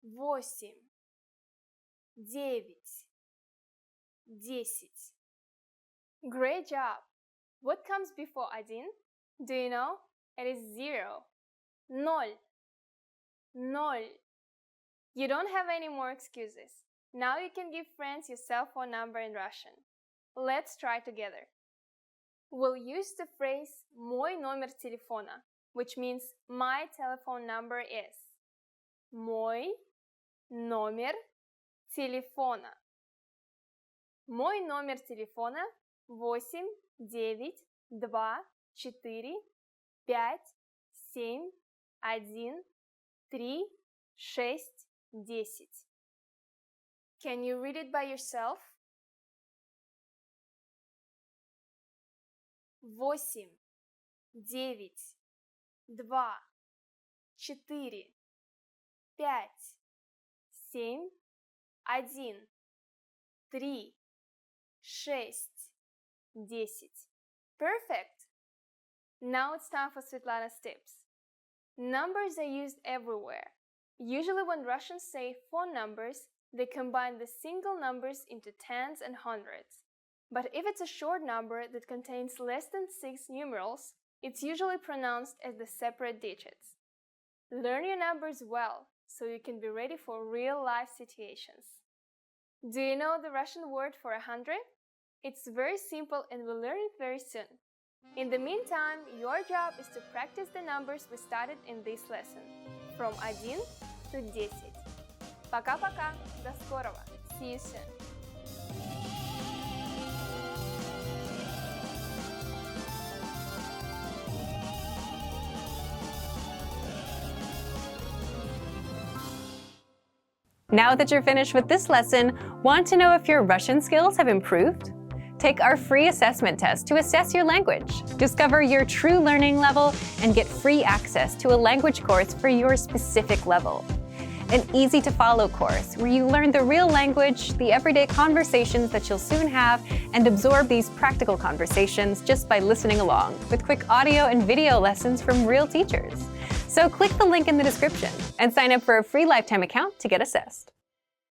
8. 9. 10. Great job! What comes before 1? Do you know? It is 0. Ноль. Ноль. You don't have any more excuses. Now you can give friends your cell phone number in Russian. Let's try together. We'll use the phrase «мой номер телефона», which means my telephone number is. Мой номер телефона. Мой номер телефона 8 9 2 4 5 7 1 3 6 10. Can you read it by yourself? 8 9 2 4 5 7 1 3 6 10. Perfect! Now it's time for Svetlana's tips. Numbers are used everywhere. Usually when Russians say phone numbers, they combine the single numbers into tens and hundreds. But if it's a short number that contains less than 6 numerals, it's usually pronounced as the separate digits. Learn your numbers well, so you can be ready for real-life situations. Do you know the Russian word for 100? It's very simple and we'll learn it very soon. In the meantime, your job is to practice the numbers we studied in this lesson, from 1 to 10. Пока-пока, до скорого, see you soon. Now that you're finished with this lesson, want to know if your Russian skills have improved? Take our free assessment test to assess your language, discover your true learning level, and get free access to a language course for your specific level. An easy-to-follow course where you learn the real language, the everyday conversations that you'll soon have, and absorb these practical conversations just by listening along, with quick audio and video lessons from real teachers. So click the link in the description and sign up for a free lifetime account to get assessed.